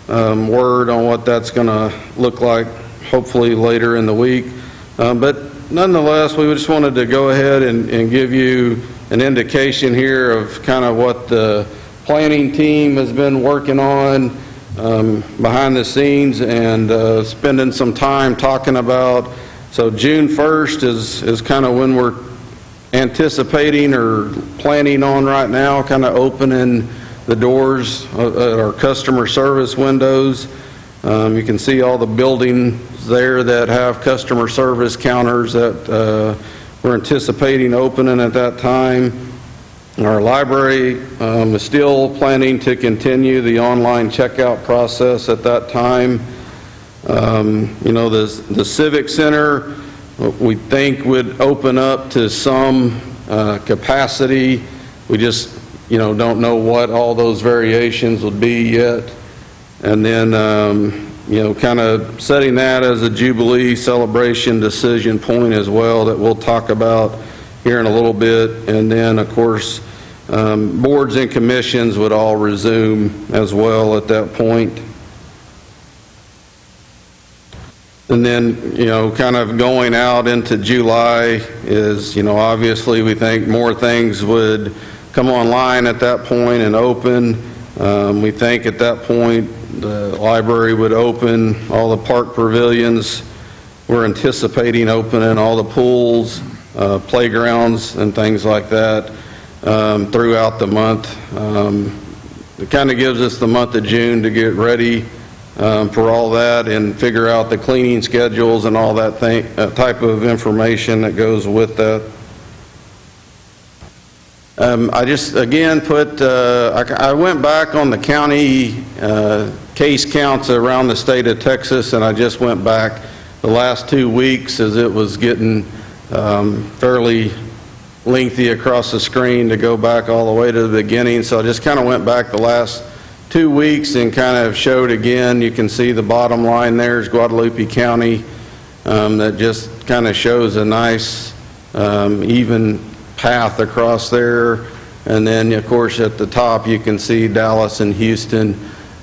word on what that's going to look like, hopefully later in the week. But nonetheless, we just wanted to go ahead and give you an indication here of kind of what the planning team has been working on behind the scenes and spending some time talking about. So June 1st is kind of when we're anticipating or planning on right now, kind of opening the doors at our customer service windows. You can see all the buildings there that have customer service counters that we're anticipating opening at that time. Our library is still planning to continue the online checkout process at that time. The Civic Center, we think would open up to some capacity. We just, don't know what all those variations would be yet. And then, kind of setting that as a Jubilee celebration decision point as well that we'll talk about here in a little bit. And then, of course, boards and commissions would all resume as well at that point. And then, kind of going out into July is, obviously we think more things would come online at that point and open. We think at that point the library would open, all the park pavilions. We're anticipating opening all the pools, playgrounds, and things like that throughout the month. It kind of gives us the month of June to get ready for all that and figure out the cleaning schedules and all that type of information that goes with that. I just, again, I went back on the county case counts around the state of Texas, and I just went back the last 2 weeks as it was getting fairly lengthy across the screen to go back all the way to the beginning. So I just kind of went back the last 2 weeks and kind of showed again. You can see the bottom line there is Guadalupe County. That just kind of shows a nice even path across there. And then, of course, at the top you can see Dallas and Houston.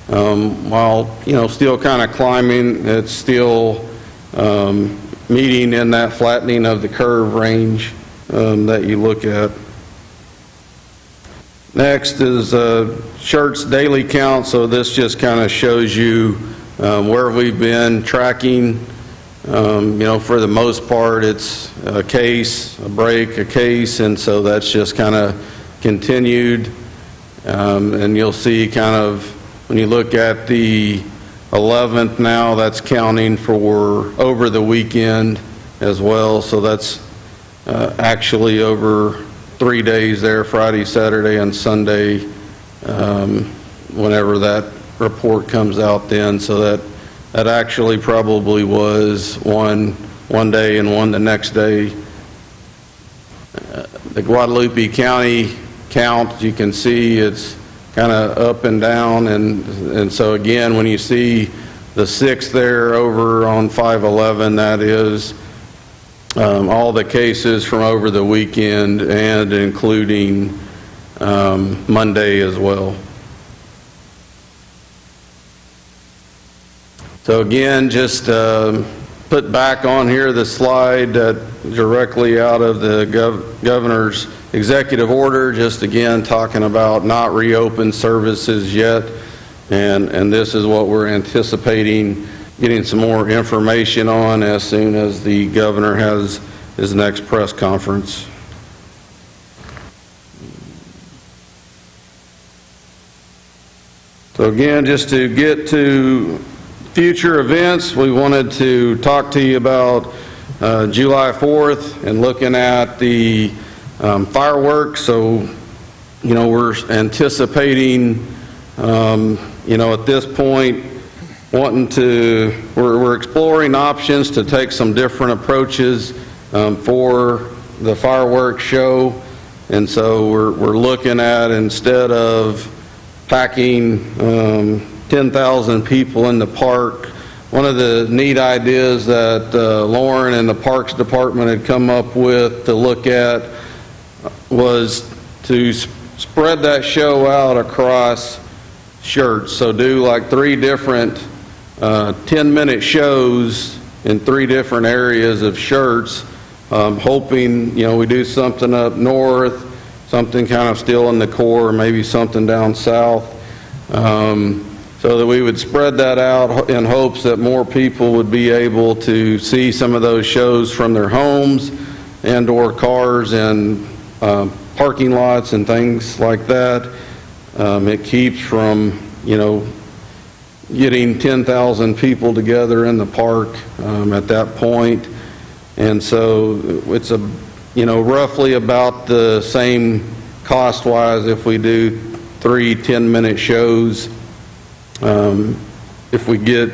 While, still kind of climbing, it's still meeting in that flattening of the curve range that you look at. Next is Schertz daily count. So this just kind of shows you where we've been tracking. For the most part, it's a case, a break, a case, and so that's just kind of continued. And you'll see kind of when you look at the 11th now, that's counting for over the weekend as well. So that's actually over 3 days there, Friday, Saturday, and Sunday, whenever that report comes out then. So that actually probably was one day and one the next day. The Guadalupe County count, you can see it's kind of up and down, and so again, when you see the 6th there over on 511, that is all the cases from over the weekend and including Monday as well. So again, just put back on here the slide directly out of the governor's executive order, just again talking about not reopened services yet, and this is what we're anticipating getting some more information on as soon as the governor has his next press conference. So again, just to get to future events, we wanted to talk to you about July 4th and looking at the fireworks. So, we're anticipating at this point, we're exploring options to take some different approaches for the fireworks show. And so we're looking at, instead of packing 10,000 people in the park, one of the neat ideas that Lauren and the Parks Department had come up with to look at was to spread that show out across Schertz. So do like 3 different 10-minute shows in 3 different areas of Schertz, hoping, we do something up north, something kind of still in the core, maybe something down south, so that we would spread that out in hopes that more people would be able to see some of those shows from their homes and or cars and parking lots and things like that. It keeps from, getting 10,000 people together in the park at that point. And so it's roughly about the same cost-wise if we do 3 10-minute shows, if we get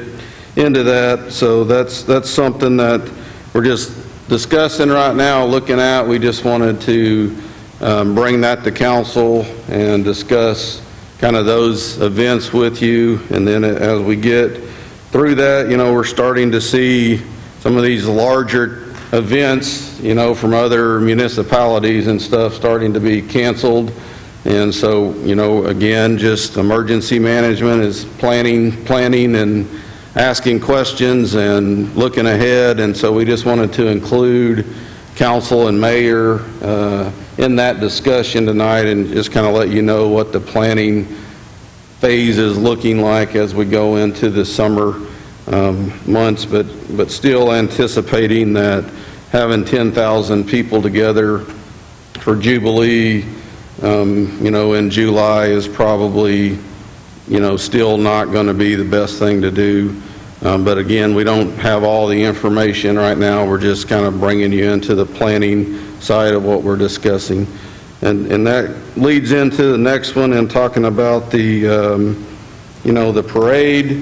into that. So that's something that we're just discussing right now, looking at. We just wanted to bring that to council and discuss kind of those events with you. And then as we get through that, we're starting to see some of these larger events, from other municipalities and stuff starting to be canceled. And so, again, just emergency management is planning and asking questions and looking ahead. And so we just wanted to include council and mayor in that discussion tonight and just kind of let you know what the planning phase is looking like as we go into the summer months, but still anticipating that having 10,000 people together for Jubilee, in July is probably, still not going to be the best thing to do. But again, we don't have all the information right now. We're just kind of bringing you into the planning side of what we're discussing. And that leads into the next one and talking about the, the parade.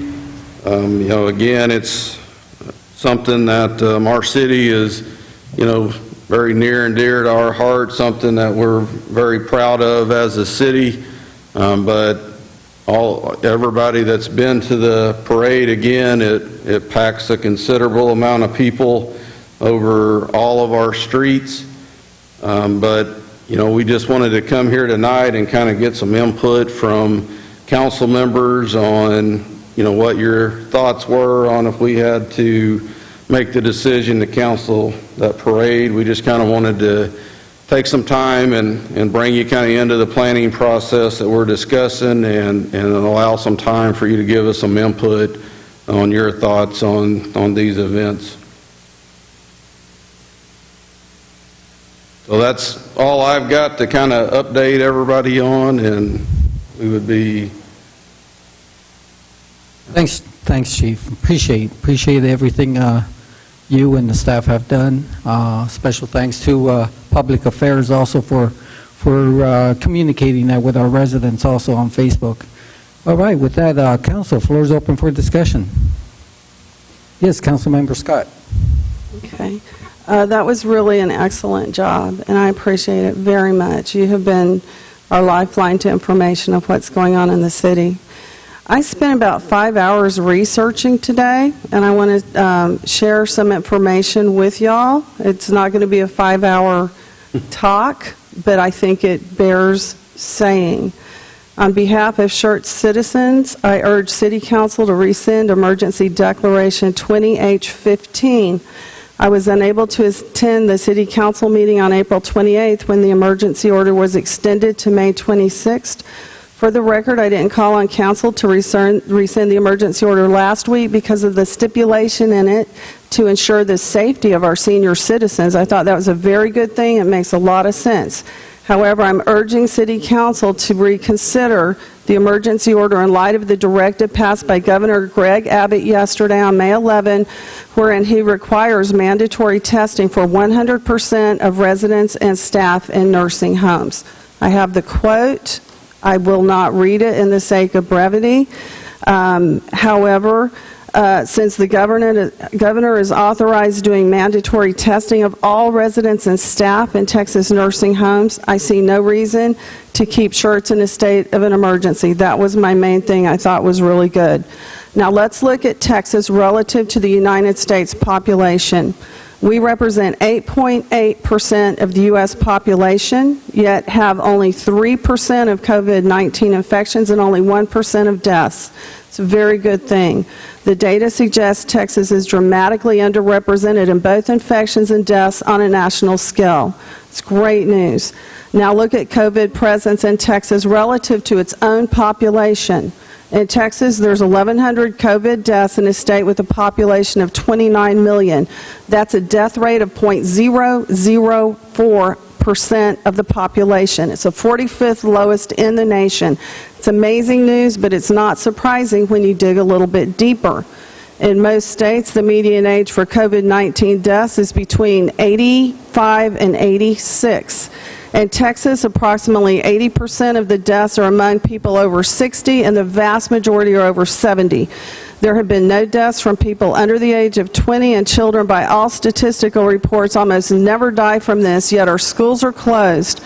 Again, it's something that our city is, very near and dear to our heart, something that we're very proud of as a city. But everybody that's been to the parade, again, it packs a considerable amount of people over all of our streets. But we just wanted to come here tonight and kind of get some input from council members on, what your thoughts were on if we had to make the decision to cancel that parade. We just kind of wanted to take some time and bring you kind of into the planning process that we're discussing and allow some time for you to give us some input on your thoughts on these events. So that's all I've got to kind of update everybody on, and we would be... Thanks, Chief. Appreciate everything you and the staff have done. Special thanks to Public Affairs also for communicating that with our residents also on Facebook. All right, with that, council, floor is open for discussion. Yes, Councilmember Scott. Okay. That was really an excellent job, and I appreciate it very much. You have been our lifeline to information of what's going on in the city. I spent about 5 hours researching today, and I want to share some information with y'all. It's not going to be a 5-hour talk, but I think it bears saying. On behalf of Schertz citizens, I urge City Council to rescind Emergency Declaration 20H15. I was unable to attend the City Council meeting on April 28th when the emergency order was extended to May 26th. For the record, I didn't call on council to rescind the emergency order last week because of the stipulation in it to ensure the safety of our senior citizens. I thought that was a very good thing. It makes a lot of sense. However, I'm urging City Council to reconsider the emergency order in light of the directive passed by Governor Greg Abbott yesterday on May 11, wherein he requires mandatory testing for 100% of residents and staff in nursing homes. I have the quote. I will not read it in the sake of brevity, However, since the governor is authorized doing mandatory testing of all residents and staff in Texas nursing homes, I see no reason to keep Schertz in a state of an emergency. That was my main thing I thought was really good. Now let's look at Texas relative to the United States population. We represent 8.8% of the U.S. population, yet have only 3% of COVID-19 infections and only 1% of deaths. It's a very good thing. The data suggests Texas is dramatically underrepresented in both infections and deaths on a national scale. It's great news. Now look at COVID presence in Texas relative to its own population. In Texas, there's 1,100 COVID deaths in a state with a population of 29 million. That's a death rate of 0.004% of the population. It's the 45th lowest in the nation. It's amazing news, but it's not surprising when you dig a little bit deeper. In most states, the median age for COVID-19 deaths is between 85 and 86. In Texas, approximately 80% of the deaths are among people over 60, and the vast majority are over 70. There have been no deaths from people under the age of 20, and children, by all statistical reports, almost never die from this, yet our schools are closed.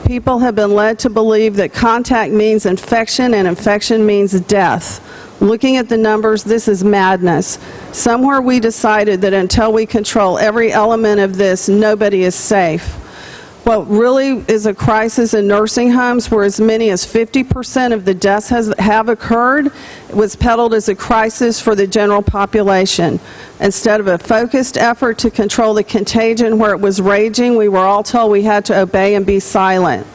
People have been led to believe that contact means infection, and infection means death. Looking at the numbers, this is madness. Somewhere we decided that until we control every element of this, nobody is safe. What really is a crisis in nursing homes, where as many as 50% of the deaths have occurred, was peddled as a crisis for the general population. Instead of a focused effort to control the contagion where it was raging, we were all told we had to obey and be silent.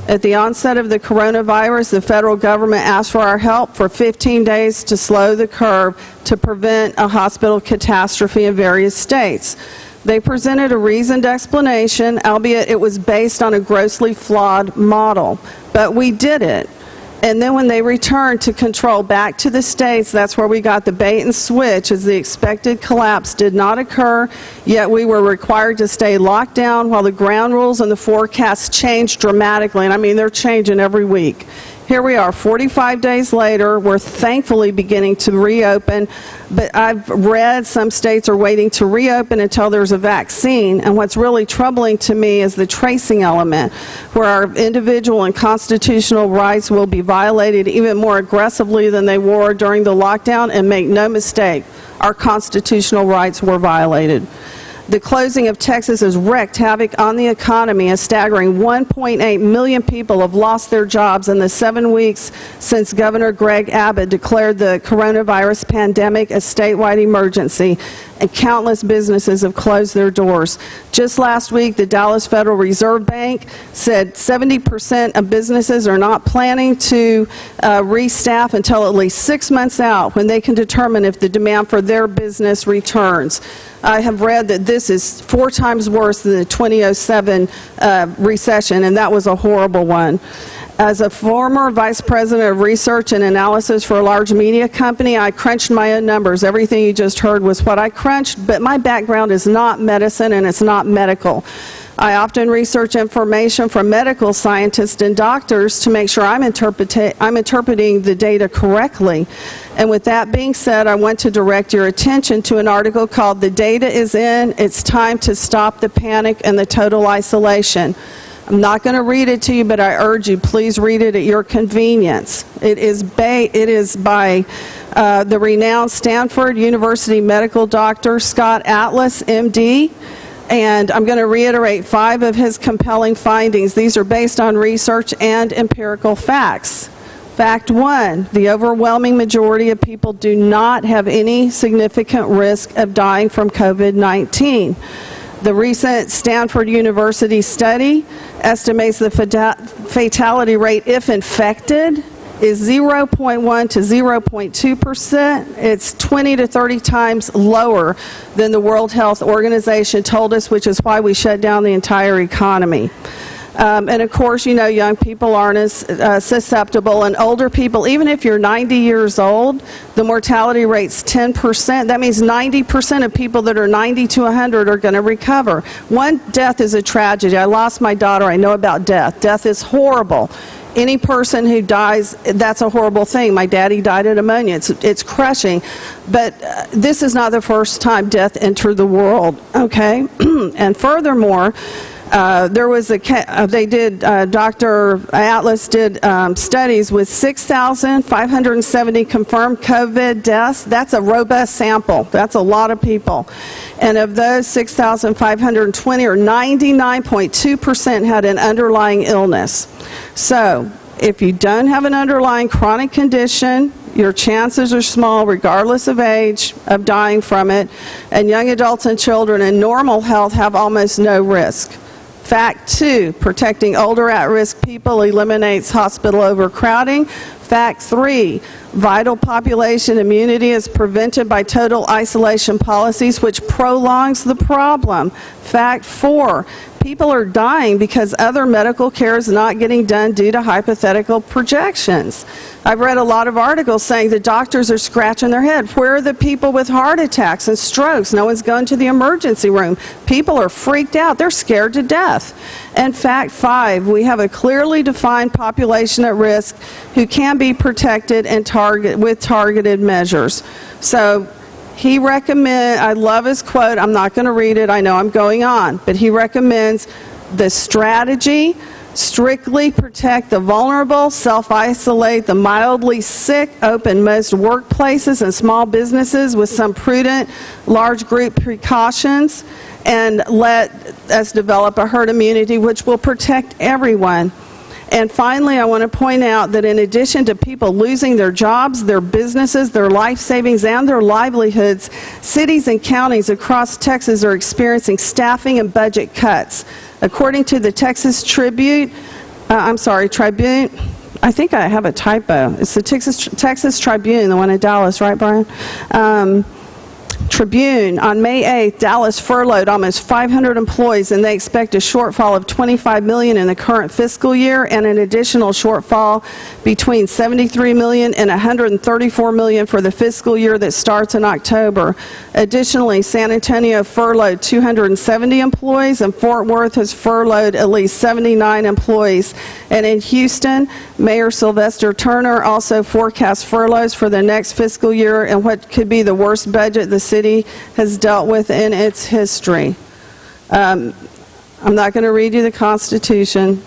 At the onset of the coronavirus, the federal government asked for our help for 15 days to slow the curve to prevent a hospital catastrophe in various states. They presented a reasoned explanation, albeit it was based on a grossly flawed model. But we did it. And then when they returned to control back to the states, that's where we got the bait and switch, as the expected collapse did not occur, yet we were required to stay locked down while the ground rules and the forecasts changed dramatically. And I mean, they're changing every week. Here we are, 45 days later. We're thankfully beginning to reopen, but I've read some states are waiting to reopen until there's a vaccine. And what's really troubling to me is the tracing element, where our individual and constitutional rights will be violated even more aggressively than they were during the lockdown. And make no mistake, our constitutional rights were violated. The closing of Texas has wreaked havoc on the economy. A staggering 1.8 million people have lost their jobs in the 7 weeks since Governor Greg Abbott declared the coronavirus pandemic a statewide emergency, and countless businesses have closed their doors. Just last week, the Dallas Federal Reserve Bank said 70% of businesses are not planning to restaff until at least 6 months out, when they can determine if the demand for their business returns. I have read that this is 4 times worse than the 2007 recession, and that was a horrible one. As a former vice president of research and analysis for a large media company, I crunched my own numbers. Everything you just heard was what I crunched, but my background is not medicine and it's not medical. I often research information from medical scientists and doctors to make sure I'm interpreting the data correctly. And with that being said, I want to direct your attention to an article called "The Data is In, It's Time to Stop the Panic and the Total Isolation." I'm not going to read it to you, but I urge you, please read it at your convenience. It is by the renowned Stanford University medical doctor Scott Atlas, MD. And I'm going to reiterate 5 of his compelling findings. These are based on research and empirical facts. Fact 1, the overwhelming majority of people do not have any significant risk of dying from COVID-19. The recent Stanford University study estimates the fatality rate, if infected, is 0.1 to 0.2%. It's 20 to 30 times lower than the World Health Organization told us, which is why we shut down the entire economy. And of course, you know, young people aren't as susceptible, and older people, even if you're 90 years old, the mortality rate's 10%. That means 90% of people that are 90 to 100 are going to recover. One death is a tragedy. I lost my daughter. I know about death. Death is horrible. Any person who dies, that's a horrible thing. My daddy died of pneumonia. It's crushing. But this is not the first time death entered the world, okay? And furthermore, Dr. Atlas did studies with 6,570 confirmed COVID deaths. That's a robust sample. That's a lot of people. And of those 6,520, or 99.2%, had an underlying illness. So if you don't have an underlying chronic condition, your chances are small, regardless of age, of dying from it. And young adults and children in normal health have almost no risk. Fact 2, protecting older at-risk people eliminates hospital overcrowding. Fact 3, vital population immunity is prevented by total isolation policies, which prolongs the problem. Fact 4, people are dying because other medical care is not getting done due to hypothetical projections. I've read a lot of articles saying the doctors are scratching their head. Where are the people with heart attacks and strokes? No one's going to the emergency room. People are freaked out. They're scared to death. And fact 5, we have a clearly defined population at risk who can be protected and with targeted measures. So he recommends, I love his quote, I'm not going to read it, I know I'm going on, but he recommends the strategy: strictly protect the vulnerable, self-isolate the mildly sick, open most workplaces and small businesses with some prudent large group precautions, and let us develop a herd immunity which will protect everyone. And finally, I want to point out that in addition to people losing their jobs, their businesses, their life savings, and their livelihoods, cities and counties across Texas are experiencing staffing and budget cuts. According to the Texas Tribune, I think I have a typo. It's the Texas Tribune, the one in Dallas, right, Brian? Tribune, on May 8th, Dallas furloughed almost 500 employees, and they expect a shortfall of $25 million in the current fiscal year and an additional shortfall between $73 million and $134 million for the fiscal year that starts in October. Additionally, San Antonio furloughed 270 employees, and Fort Worth has furloughed at least 79 employees. And in Houston, Mayor Sylvester Turner also forecasts furloughs for the next fiscal year and what could be the worst budget the city has dealt with in its history. I'm not going to read you the Constitution.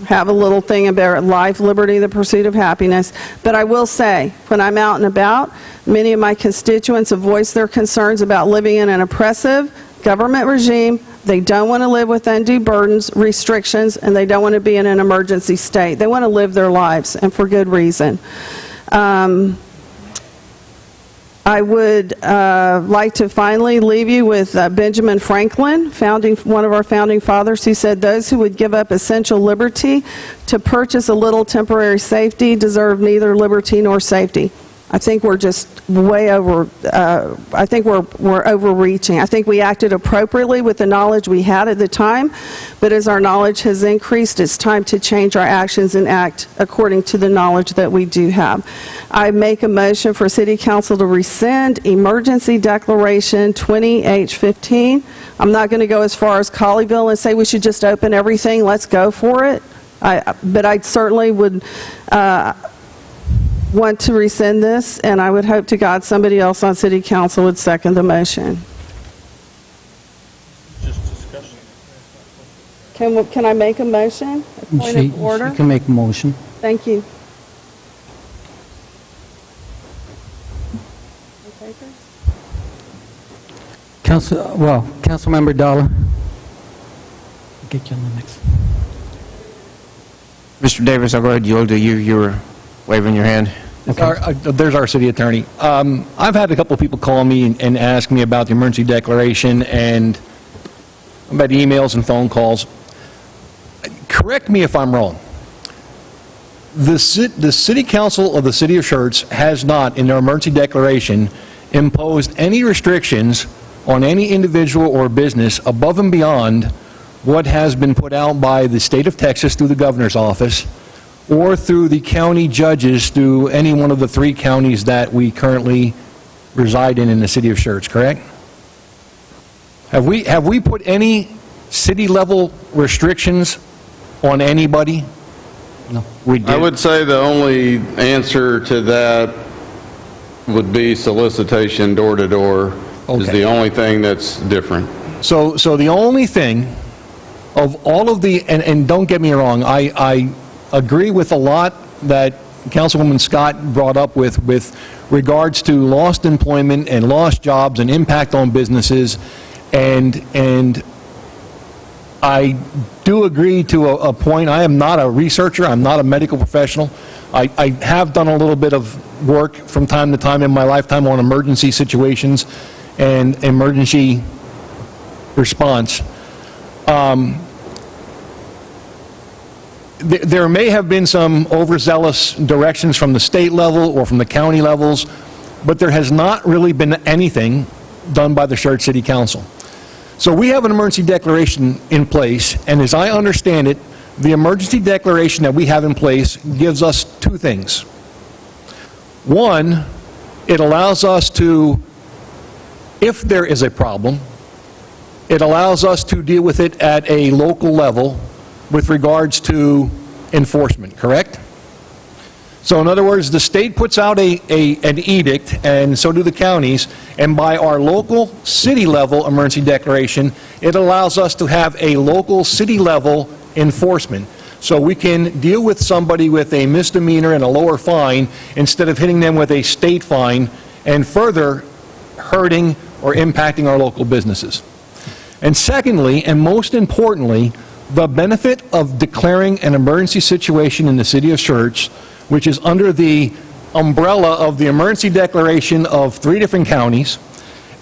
Have a little thing about life, liberty, the pursuit of happiness. But I will say, when I'm out and about, many of my constituents have voiced their concerns about living in an oppressive government regime. They don't want to live with undue burdens, restrictions, and they don't want to be in an emergency state. They want to live their lives, and for good reason. I would like to finally leave you with Benjamin Franklin, one of our founding fathers, who said, "Those who would give up essential liberty to purchase a little temporary safety deserve neither liberty nor safety." I think we're just way over, I think we're overreaching. I think we acted appropriately with the knowledge we had at the time, but as our knowledge has increased, it's time to change our actions and act according to the knowledge that we do have. I make a motion for City Council to rescind Emergency Declaration 20H15. I'm not going to go as far as Colleyville and say we should just open everything, let's go for it. But I certainly would want to rescind this, and I would hope to God somebody else on City Council would second the motion. Can I make a motion? A point of order? You can make a motion. Thank you. Councilmember Dollar. I'll get you on the next. Mr. Davis, I'll go ahead. You'll do you. You were waving your hand. Okay. There's our city attorney. I've had a couple of people call me and ask me about the emergency declaration and about emails and phone calls. Correct me if I'm wrong. The city council of the city of Schertz has not, in their emergency declaration, imposed any restrictions on any individual or business above and beyond what has been put out by the state of Texas through the governor's office or through the county judges through any one of the 3 counties that we currently reside in the city of Schertz, correct? Have we put any city-level restrictions on anybody? No. We did. I would say the only answer to that would be solicitation door to door is Okay. the only thing that's different. So the only thing of all of the, and don't get me wrong, I agree with a lot that Councilwoman Scott brought up with regards to lost employment and lost jobs and impact on businesses, and I do agree to a point. I am not a researcher. I'm not a medical professional. I have done a little bit of work from time to time in my lifetime on emergency situations and emergency response. There may have been some overzealous directions from the state level or from the county levels, but there has not really been anything done by the Schertz City Council. So we have an emergency declaration in place, and as I understand it, the emergency declaration that we have in place gives us 2 things. One, it allows us to, if there is a problem, it allows us to deal with it at a local level with regards to enforcement, correct? So in other words, the state puts out an edict, and so do the counties, and by our local city-level emergency declaration, it allows us to have a local city-level enforcement. So we can deal with somebody with a misdemeanor and a lower fine instead of hitting them with a state fine and further hurting or impacting our local businesses. And secondly, and most importantly, the benefit of declaring an emergency situation in the city of Schertz, which is under the umbrella of the emergency declaration of 3 different counties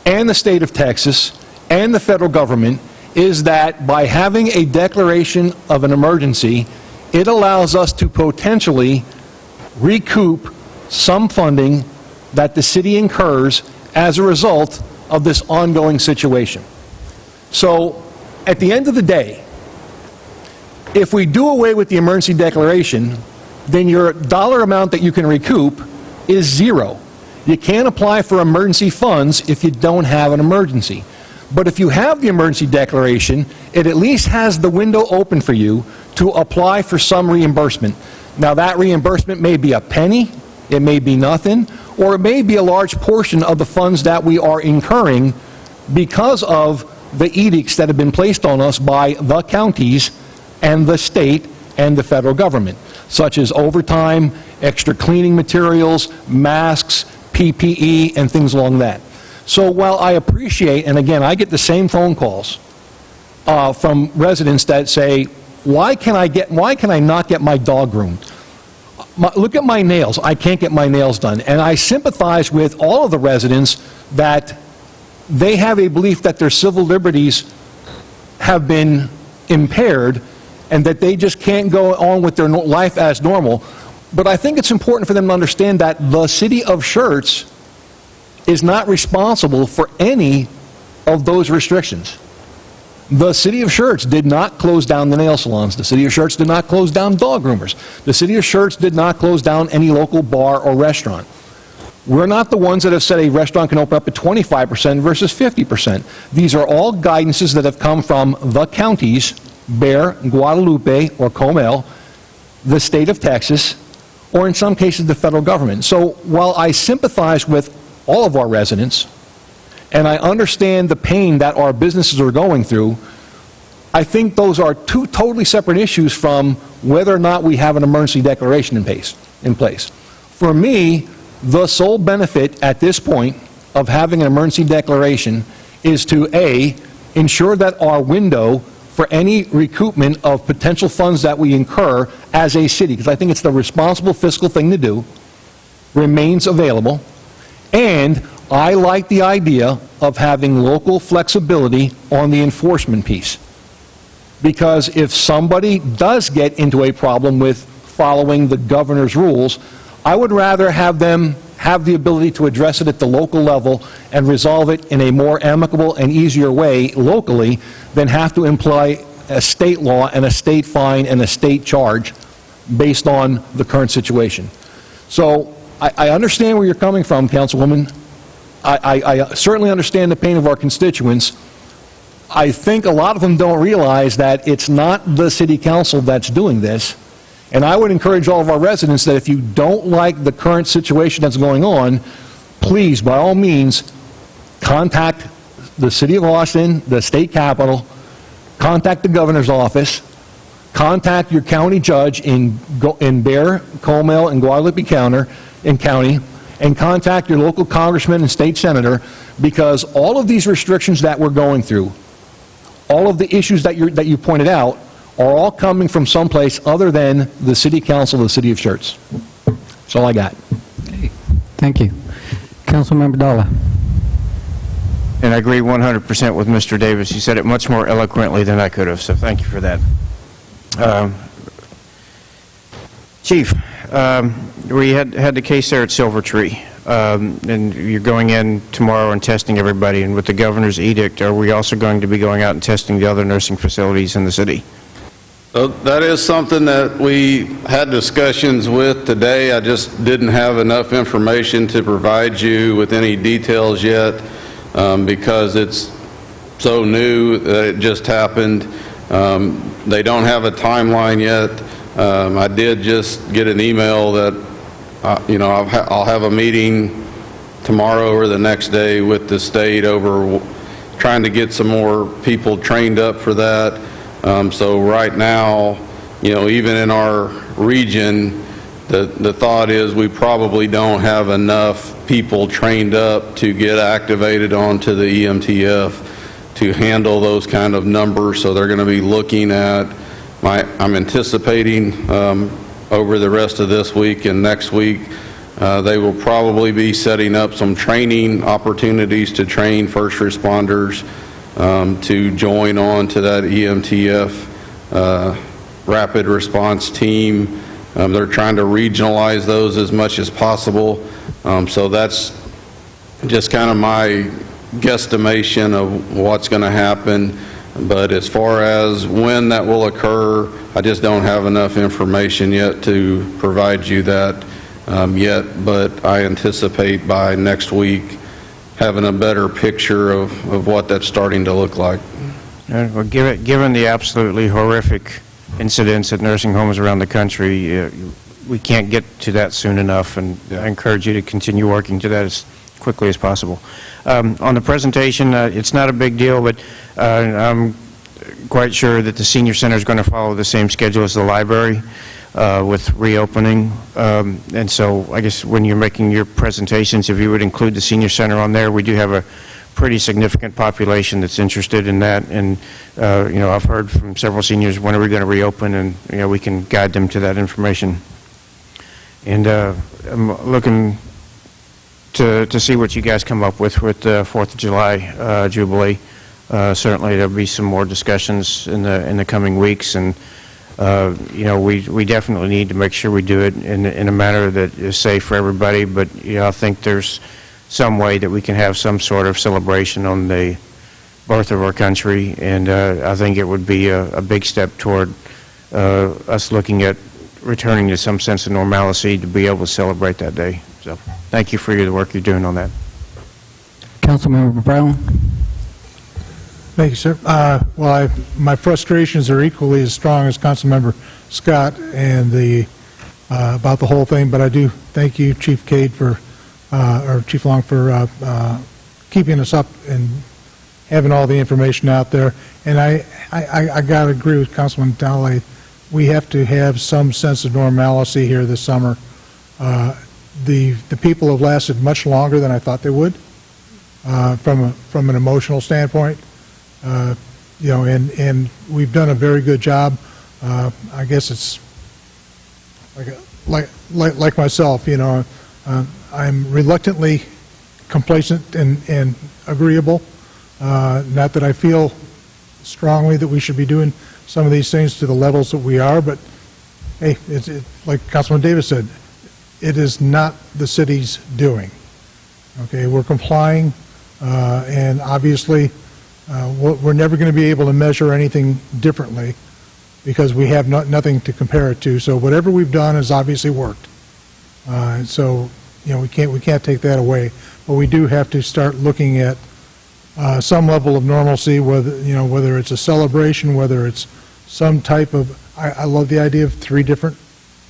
and the state of Texas and the federal government, is that by having a declaration of an emergency, it allows us to potentially recoup some funding that the city incurs as a result of this ongoing situation. So, at the end of the day, if we do away with the emergency declaration, then your dollar amount that you can recoup is 0. You can't apply for emergency funds if you don't have an emergency. But if you have the emergency declaration, it at least has the window open for you to apply for some reimbursement. Now that reimbursement may be a penny, it may be nothing, or it may be a large portion of the funds that we are incurring because of the edicts that have been placed on us by the counties and the state and the federal government, such as overtime, extra cleaning materials, masks, PPE, and things along that. So while I appreciate, and again, I get the same phone calls from residents that say, why can I not get my dog groomed? Look at my nails. I can't get my nails done. And I sympathize with all of the residents that they have a belief that their civil liberties have been impaired and that they just can't go on with their life as normal. But I think it's important for them to understand that the city of Schertz is not responsible for any of those restrictions. The city of Schertz did not close down the nail salons. The city of Schertz did not close down dog groomers. The city of Schertz did not close down any local bar or restaurant. We're not the ones that have said a restaurant can open up at 25% versus 50%. These are all guidances that have come from the counties, Bexar, Guadalupe, or Comel, the state of Texas, or in some cases the federal government. So while I sympathize with all of our residents, and I understand the pain that our businesses are going through, I think those are 2 totally separate issues from whether or not we have an emergency declaration in place. For me, the sole benefit at this point of having an emergency declaration is to A, ensure that our window for any recoupment of potential funds that we incur as a city, because I think it's the responsible fiscal thing to do, remains available. And I like the idea of having local flexibility on the enforcement piece. Because if somebody does get into a problem with following the governor's rules, I would rather have them have the ability to address it at the local level and resolve it in a more amicable and easier way locally than have to employ a state law and a state fine and a state charge based on the current situation. So I understand where you're coming from, Councilwoman. I certainly understand the pain of our constituents. I think a lot of them don't realize that it's not the city council that's doing this. And I would encourage all of our residents that if you don't like the current situation that's going on, please, by all means, contact the city of Austin, the state capitol, contact the governor's office, contact your county judge in Bexar, Comal, and Guadalupe County, and contact your local congressman and state senator, because all of these restrictions that we're going through, all of the issues that you pointed out, are all coming from someplace other than the city council of the city of Schertz. That's all I got. Thank you. Councilmember Dalla. And I agree 100% with Mr. Davis. He said it much more eloquently than I could have, so thank you for that. Chief, we had the case there at Silver Tree, and you're going in tomorrow and testing everybody, and with the governor's edict, are we also going to be going out and testing the other nursing facilities in the city? That is something that we had discussions with today. I just didn't have enough information to provide you with any details yet, because it's so new that it just happened. They don't have a timeline yet. I did just get an email that, I'll have a meeting tomorrow or the next day with the state over trying to get some more people trained up for that. So right now, even in our region, the thought is we probably don't have enough people trained up to get activated onto the EMTF to handle those kind of numbers. So they're going to be looking at, I'm anticipating over the rest of this week and next week, they will probably be setting up some training opportunities to train first responders to join on to that EMTF rapid response team. They're trying to regionalize those as much as possible. So that's just kind of my guesstimation of what's going to happen. But as far as when that will occur, I just don't have enough information yet to provide you that yet. But I anticipate by next week having a better picture of what that's starting to look like. Well, given the absolutely horrific incidents at nursing homes around the country, we can't get to that soon enough, and I encourage you to continue working to that as quickly as possible. On the presentation, it's not a big deal, but I'm quite sure that the senior center is going to follow the same schedule as the library with reopening. And so I guess when you're making your presentations, if you would include the senior center on there, we do have a pretty significant population that's interested in that. And, I've heard from several seniors, when are we going to reopen? And, we can guide them to that information. And I'm looking to see what you guys come up with the 4th of July Jubilee. Certainly there'll be some more discussions in the coming weeks, and we definitely need to make sure we do it in a manner that is safe for everybody. But I think there's some way that we can have some sort of celebration on the birth of our country, and I think it would be a big step toward us looking at returning to some sense of normalcy to be able to celebrate that day. So thank you for the work you're doing on that. Councilmember Brown. Thank you, sir. My frustrations are equally as strong as Councilmember Scott and about the whole thing, but I do thank you, Chief Cade, or Chief Long, for keeping us up and having all the information out there. And I got to agree with Councilman Dowley. We have to have some sense of normalcy here this summer. The people have lasted much longer than I thought they would, from an emotional standpoint. And we've done a very good job. I guess it's like myself, I'm reluctantly complacent and agreeable. Not that I feel strongly that we should be doing some of these things to the levels that we are, but hey, like Councilman Davis said, it is not the city's doing. Okay, we're complying, and obviously We're never going to be able to measure anything differently because we have nothing to compare it to. So whatever we've done has obviously worked. So, we can't take that away. But we do have to start looking at some level of normalcy, whether it's a celebration, whether it's some type of, I love the idea of 3 different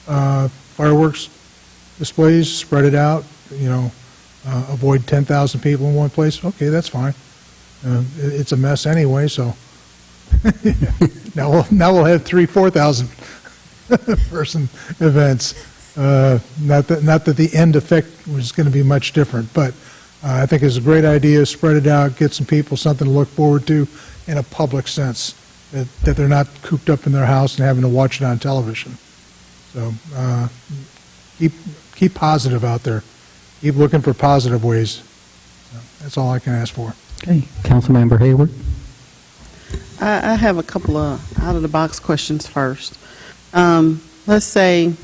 fireworks displays, spread it out, avoid 10,000 people in one place. Okay, that's fine. It's a mess anyway, so now we'll have 4,000 person events. Not that the end effect was going to be much different, but I think it's a great idea. Spread it out, get some people something to look forward to in a public sense, that they're not cooped up in their house and having to watch it on television. So keep positive out there. Keep looking for positive ways. So that's all I can ask for. Okay, Councilmember Hayward. I have a couple of out-of-the-box questions first. Let's say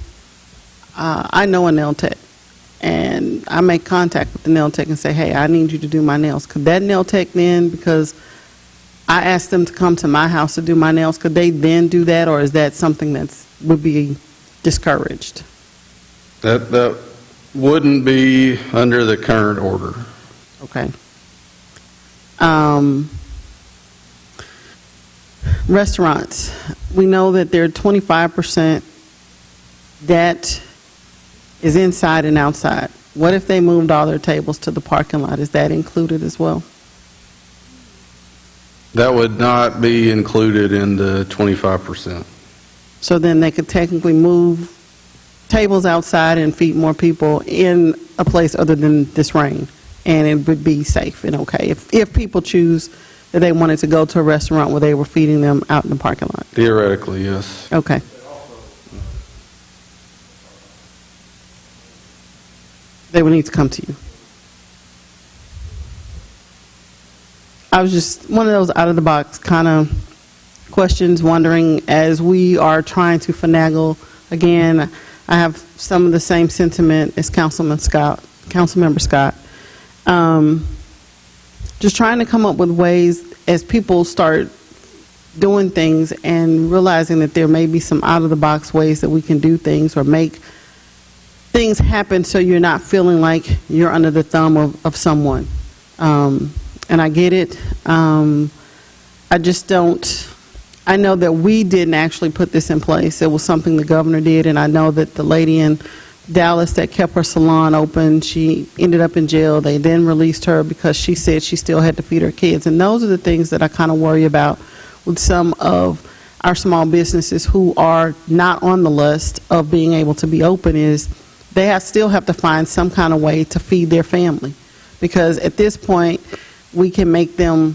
I know a nail tech, and I make contact with the nail tech and say, hey, I need you to do my nails. Could that nail tech then, because I asked them to come to my house to do my nails, could they then do that, or is that something that would be discouraged? That wouldn't be under the current order. Okay. Restaurants. We know that there are 25% that is inside and outside. What if they moved all their tables to the parking lot? Is that included as well? That would not be included in the 25%. So then they could technically move tables outside and feed more people in a place other than this rain, and it would be safe and okay if people choose that they wanted to go to a restaurant where they were feeding them out in the parking lot. Theoretically, yes. Okay. They would need to come to you. I was just one of those out-of-the-box kind of questions, wondering as we are trying to finagle. Again, I have some of the same sentiment as Councilmember Scott. Just trying to come up with ways as people start doing things and realizing that there may be some out-of-the-box ways that we can do things or make things happen so you're not feeling like you're under the thumb of someone. And I get it. I just don't. I know that we didn't actually put this in place. It was something the governor did, and I know that the lady in Dallas that kept her salon open, she ended up in jail. They then released her because she said she still had to feed her kids. And those are the things that I kind of worry about with some of our small businesses who are not on the list of being able to be open, is they still have to find some kind of way to feed their family. Because at this point, we can make them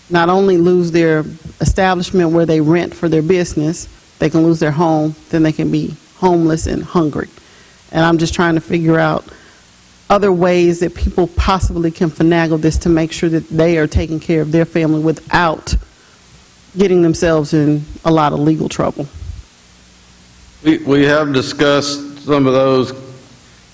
not only lose their establishment where they rent for their business, they can lose their home, then they can be homeless and hungry. And I'm just trying to figure out other ways that people possibly can finagle this to make sure that they are taking care of their family without getting themselves in a lot of legal trouble. We have discussed some of those,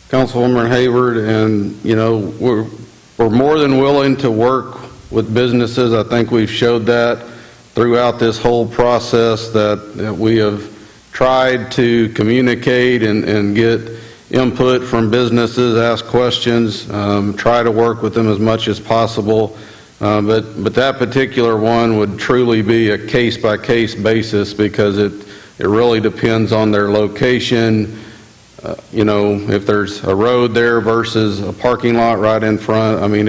Councilwoman Hayward, and we're more than willing to work with businesses. I think we've showed that throughout this whole process, that we have tried to communicate and get input from businesses, ask questions, try to work with them as much as possible. But that particular one would truly be a case-by-case basis, because it really depends on their location. If there's a road there versus a parking lot right in front, I mean,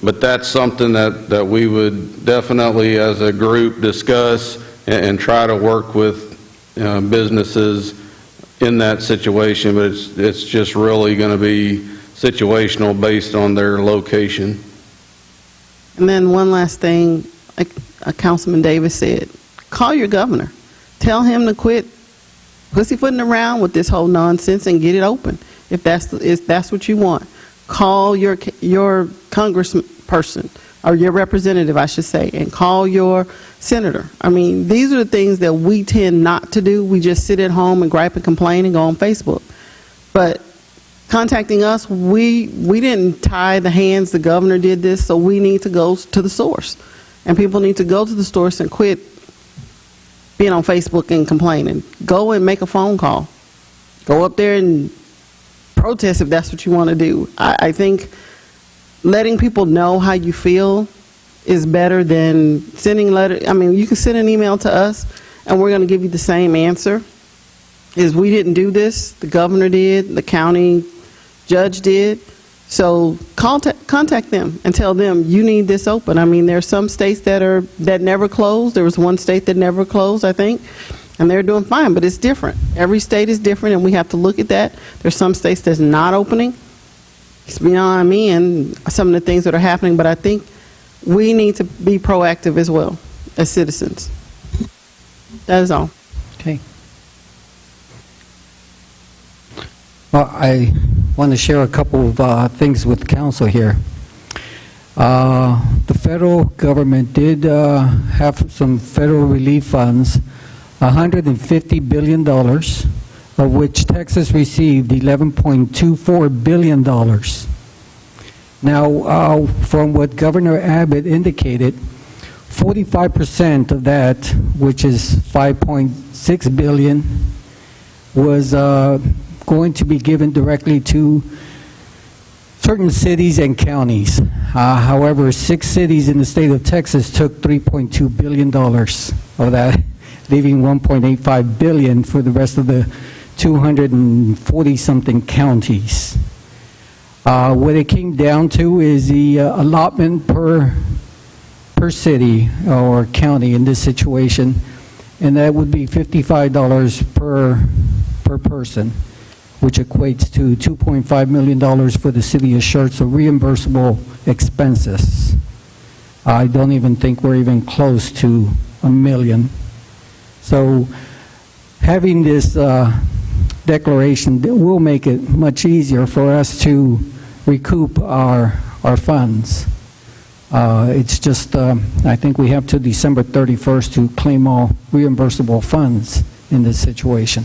but that's something that we would definitely as a group discuss and try to work with businesses in that situation, but it's just really going to be situational based on their location. And then one last thing, like Councilman Davis said, call your governor. Tell him to quit pussyfooting around with this whole nonsense and get it open. If that's what you want, call your congressperson, or your representative, I should say, and call your senator. I mean, these are the things that we tend not to do. We just sit at home and gripe and complain and go on Facebook. But contacting us, we didn't tie the hands. The governor did this, so we need to go to the source. And people need to go to the source and quit being on Facebook and complaining. Go and make a phone call. Go up there and protest if that's what you want to do. I think letting people know how you feel is better than sending letters. I mean, you can send an email to us, and we're going to give you the same answer. Is we didn't do this. The governor did. The county judge did. So contact them and tell them you need this open. I mean, there are some states that never closed. There was one state that never closed, I think, and they're doing fine, but it's different. Every state is different, and we have to look at that. There's some states that's not opening. It's beyond me and some of the things that are happening, but I think we need to be proactive as well as citizens. That is all. Okay. Well, I want to share a couple of things with council here. The federal government did have some federal relief funds, $150 billion, of which Texas received $11.24 billion. Now, from what Governor Abbott indicated, 45% of that, which is $5.6 billion, was going to be given directly to certain cities and counties. However, 6 cities in the state of Texas took $3.2 billion of that, leaving $1.85 billion for the rest of the 240-something counties. What it came down to is the allotment per city or county in this situation, and that would be $55 per person, which equates to $2.5 million for the city of Schertz of reimbursable expenses. I don't even think we're even close to $1 million. So having this declaration will make it much easier for us to recoup our funds. It's just, I think we have to December 31st to claim all reimbursable funds in this situation.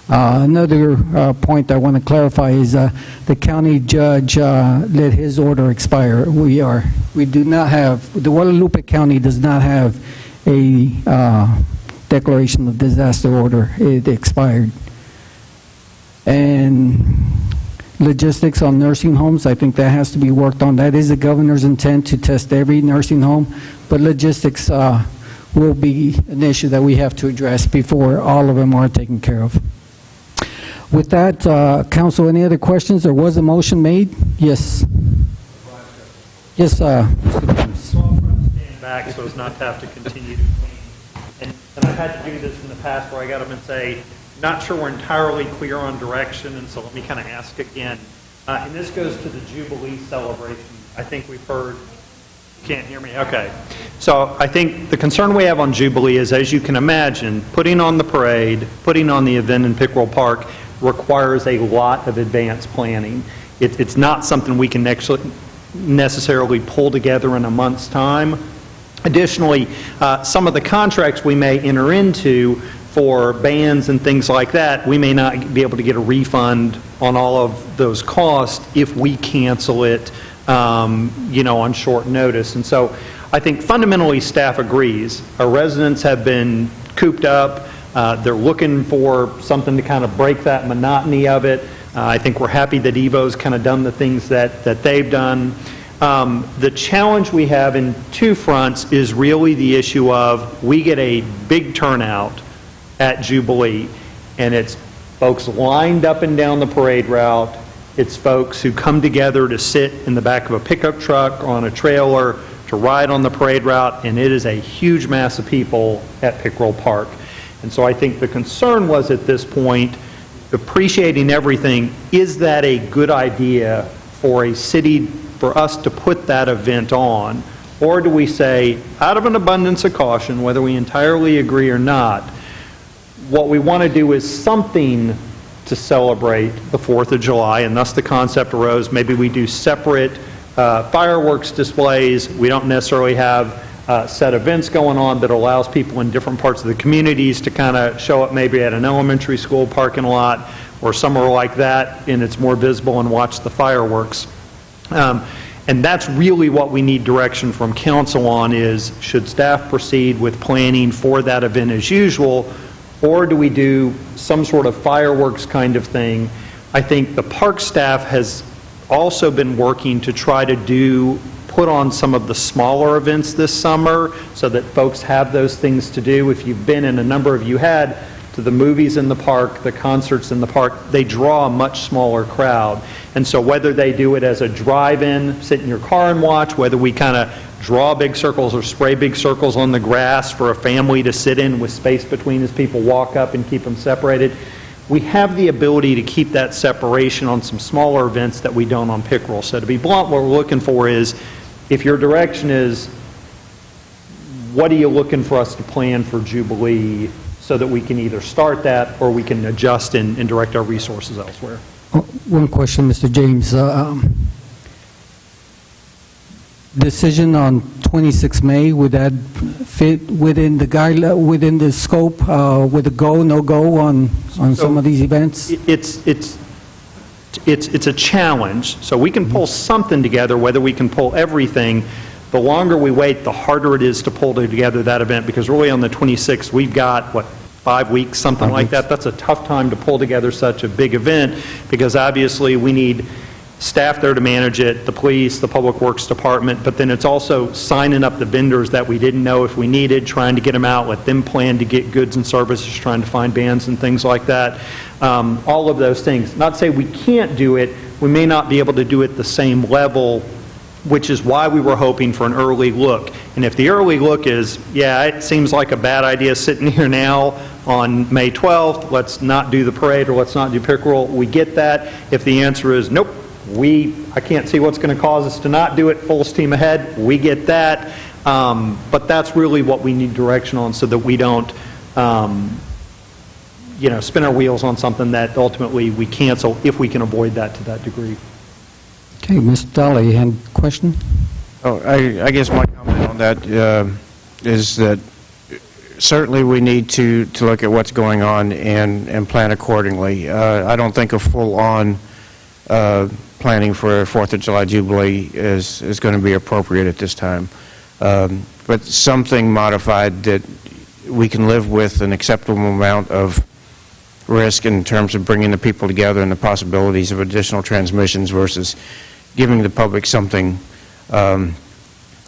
Another point I want to clarify is the county judge let his order expire. We do not have, the Guadalupe County does not have a declaration of disaster order. It expired. And logistics on nursing homes, I think that has to be worked on. That is the governor's intent, to test every nursing home, but logistics will be an issue that we have to address before all of them are taken care of. With that, council, any other questions? There was a motion made? Yes. Yes, So I'm trying to stand back so as not to have to continue to clean. And I've had to do this in the past where I got up and say, not sure we're entirely clear on direction, and so let me kind of ask again. And this goes to the Jubilee celebration. I think we've heard, you can't hear me? Okay. So I think the concern we have on Jubilee is, as you can imagine, putting on the parade, putting on the event in Pickerel Park requires a lot of advanced planning. It's not something we can necessarily pull together in a month's time. Additionally, some of the contracts we may enter into for bands and things like that, we may not be able to get a refund on all of those costs if we cancel it, on short notice. And so I think fundamentally staff agrees. Our residents have been cooped up. They're looking for something to kind of break that monotony of it. I think we're happy that EVO's kind of done the things that they've done. The challenge we have in two fronts is really the issue of we get a big turnout at Jubilee, and it's folks lined up and down the parade route. It's folks who come together to sit in the back of a pickup truck or on a trailer to ride on the parade route, and it is a huge mass of people at Pickerel Park. And so I think the concern was at this point, appreciating everything, is that a good idea for a city, for us to put that event on? Or do we say, out of an abundance of caution, whether we entirely agree or not, what we want to do is something to celebrate the 4th of July, and thus the concept arose, maybe we do separate fireworks displays. We don't necessarily have set events going on that allows people in different parts of the communities to kind of show up maybe at an elementary school parking lot. or somewhere like that, and it's more visible, and watch the fireworks. And that's really what we need direction from council on is, should staff proceed with planning for that event as usual, or do we do some sort of fireworks kind of thing? I think the park staff has also been working to try to put on some of the smaller events this summer so that folks have those things to do. If you've been, and a number of you had, to the movies in the park, the concerts in the park, they draw a much smaller crowd. And so whether they do it as a drive-in, sit in your car and watch, whether we kind of draw big circles or spray big circles on the grass for a family to sit in with space between as people walk up and keep them separated, we have the ability to keep that separation on some smaller events that we don't on pickerel. So to be blunt, what we're looking for is, if your direction is, what are you looking for us to plan for Jubilee, so that we can either start that or we can adjust and direct our resources elsewhere. One question, Mr. James. Decision on 26 May, would that fit within the within the scope, with a go, no go on some of these events? It's a challenge. So we can pull something together. Whether we can pull everything, the longer we wait, the harder it is to pull together that event, because really on the 26th, we've got, 5 weeks, something like that. That's a tough time to pull together such a big event, because obviously we need staff there to manage it, the police, the Public Works Department, but then it's also signing up the vendors that we didn't know if we needed, trying to get them out, let them plan to get goods and services, trying to find bands and things like that. All of those things. Not to say we can't do it, we may not be able to do it the same level, which is why we were hoping for an early look. And if the early look is, yeah, it seems like a bad idea sitting here now on May 12th, let's not do the parade or let's not do pickerel, we get that. If the answer is, nope, I can't see what's going to cause us to not do it, full steam ahead, we get that. But that's really what we need direction on, so that we don't spin our wheels on something that ultimately we cancel, if we can avoid that to that degree. Okay, Mr. Dolly, you had a question? I guess my comment on that is that certainly we need to look at what's going on and plan accordingly. I don't think a full-on planning for 4th of July Jubilee is going to be appropriate at this time. But something modified that we can live with an acceptable amount of risk in terms of bringing the people together and the possibilities of additional transmissions versus giving the public something. And,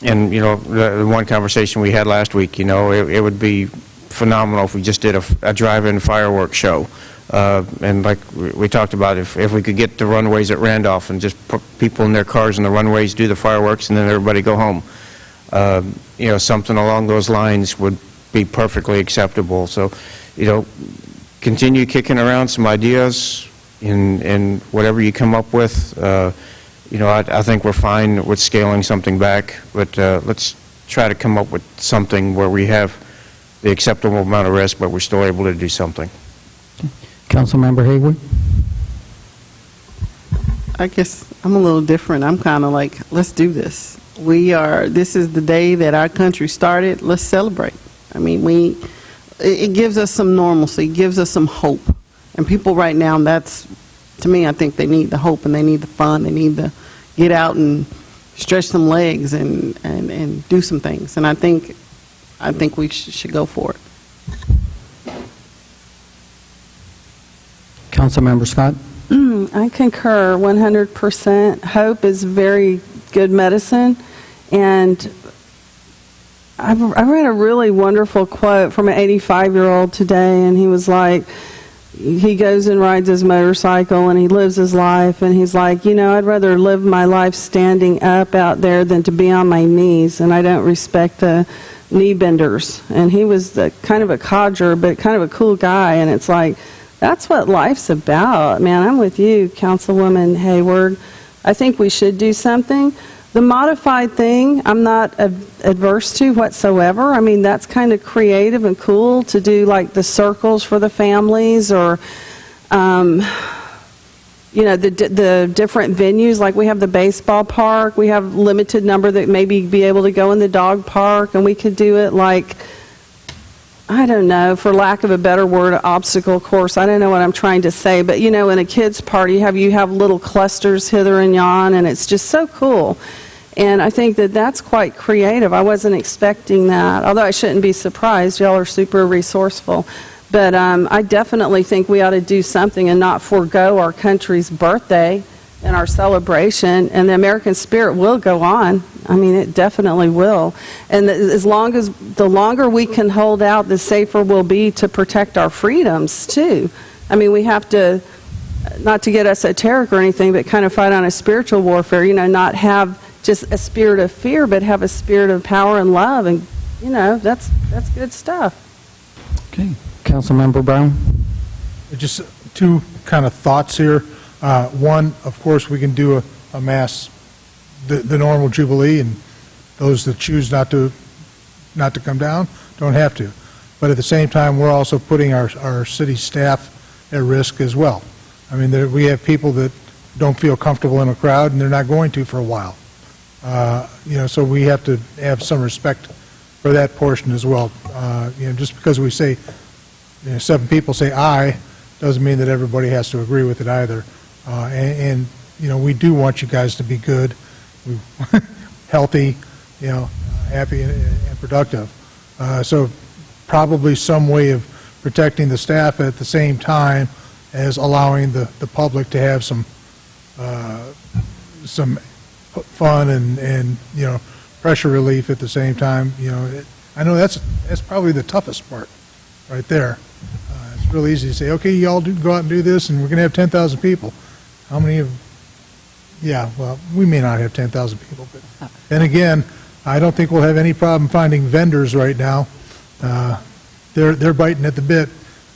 the one conversation we had last week, it would be phenomenal if we just did a drive-in fireworks show. And like we talked about, if we could get the runways at Randolph and just put people in their cars in the runways, do the fireworks, and then everybody go home. Something along those lines would be perfectly acceptable. So, continue kicking around some ideas in whatever you come up with. I think we're fine with scaling something back, but let's try to come up with something where we have the acceptable amount of risk, but we're still able to do something. Councilmember Hayward? I guess I'm a little different. I'm kind of like, let's do this. This is the day that our country started. Let's celebrate. I mean, it gives us some normalcy, it gives us some hope. And people right now, to me, I think they need the hope and they need the fun. They need to get out and stretch some legs and do some things. And I think we should go for it. Councilmember Scott? I concur 100%. Hope is very good medicine. And I read a really wonderful quote from an 85-year-old today, and he was like, he goes and rides his motorcycle and he lives his life, and he's like, I'd rather live my life standing up out there than to be on my knees, and I don't respect the knee benders. And he was kind of a codger, but kind of a cool guy, and it's like, that's what life's about. Man, I'm with you, Councilwoman Hayward. I think we should do something. The modified thing, I'm not adverse to whatsoever. I mean, that's kind of creative and cool to do, like the circles for the families, or, the different venues. Like we have the baseball park. We have limited number that maybe be able to go in the dog park, and we could do it like I don't know, for lack of a better word, obstacle course. I don't know what I'm trying to say, but you know, in a kids' party, you have little clusters hither and yon, and it's just so cool. And I think that that's quite creative. I wasn't expecting that, although I shouldn't be surprised. Y'all are super resourceful. But I definitely think we ought to do something and not forego our country's birthday and our celebration, and the American spirit will go on. I mean, it definitely will. And the longer we can hold out, the safer we'll be to protect our freedoms, too. I mean, we have to, not to get esoteric or anything, but kind of fight on a spiritual warfare, you know, not have just a spirit of fear, but have a spirit of power and love. And, you know, that's good stuff. Okay. Councilmember Brown? Just two kind of thoughts here. One, of course, we can do a mass, the normal Jubilee, and those that choose not to come down don't have to. But at the same time, we're also putting our city staff at risk as well. I mean, we have people that don't feel comfortable in a crowd, and they're not going to for a while. You know, so we have to have some respect for that portion as well. You know, just because we say, you know, 7 people say aye, doesn't mean that everybody has to agree with it either. And you know, we do want you guys to be good, healthy, you know, happy and productive. So probably some way of protecting the staff at the same time as allowing the public to have some fun and you know, pressure relief at the same time. You know, I know that's probably the toughest part right there. It's real easy to say, okay, you all go out and do this, and we're going to have 10,000 people. How many of, yeah, well, we may not have 10,000 people, but then again, I don't think we'll have any problem finding vendors right now. They're biting at the bit.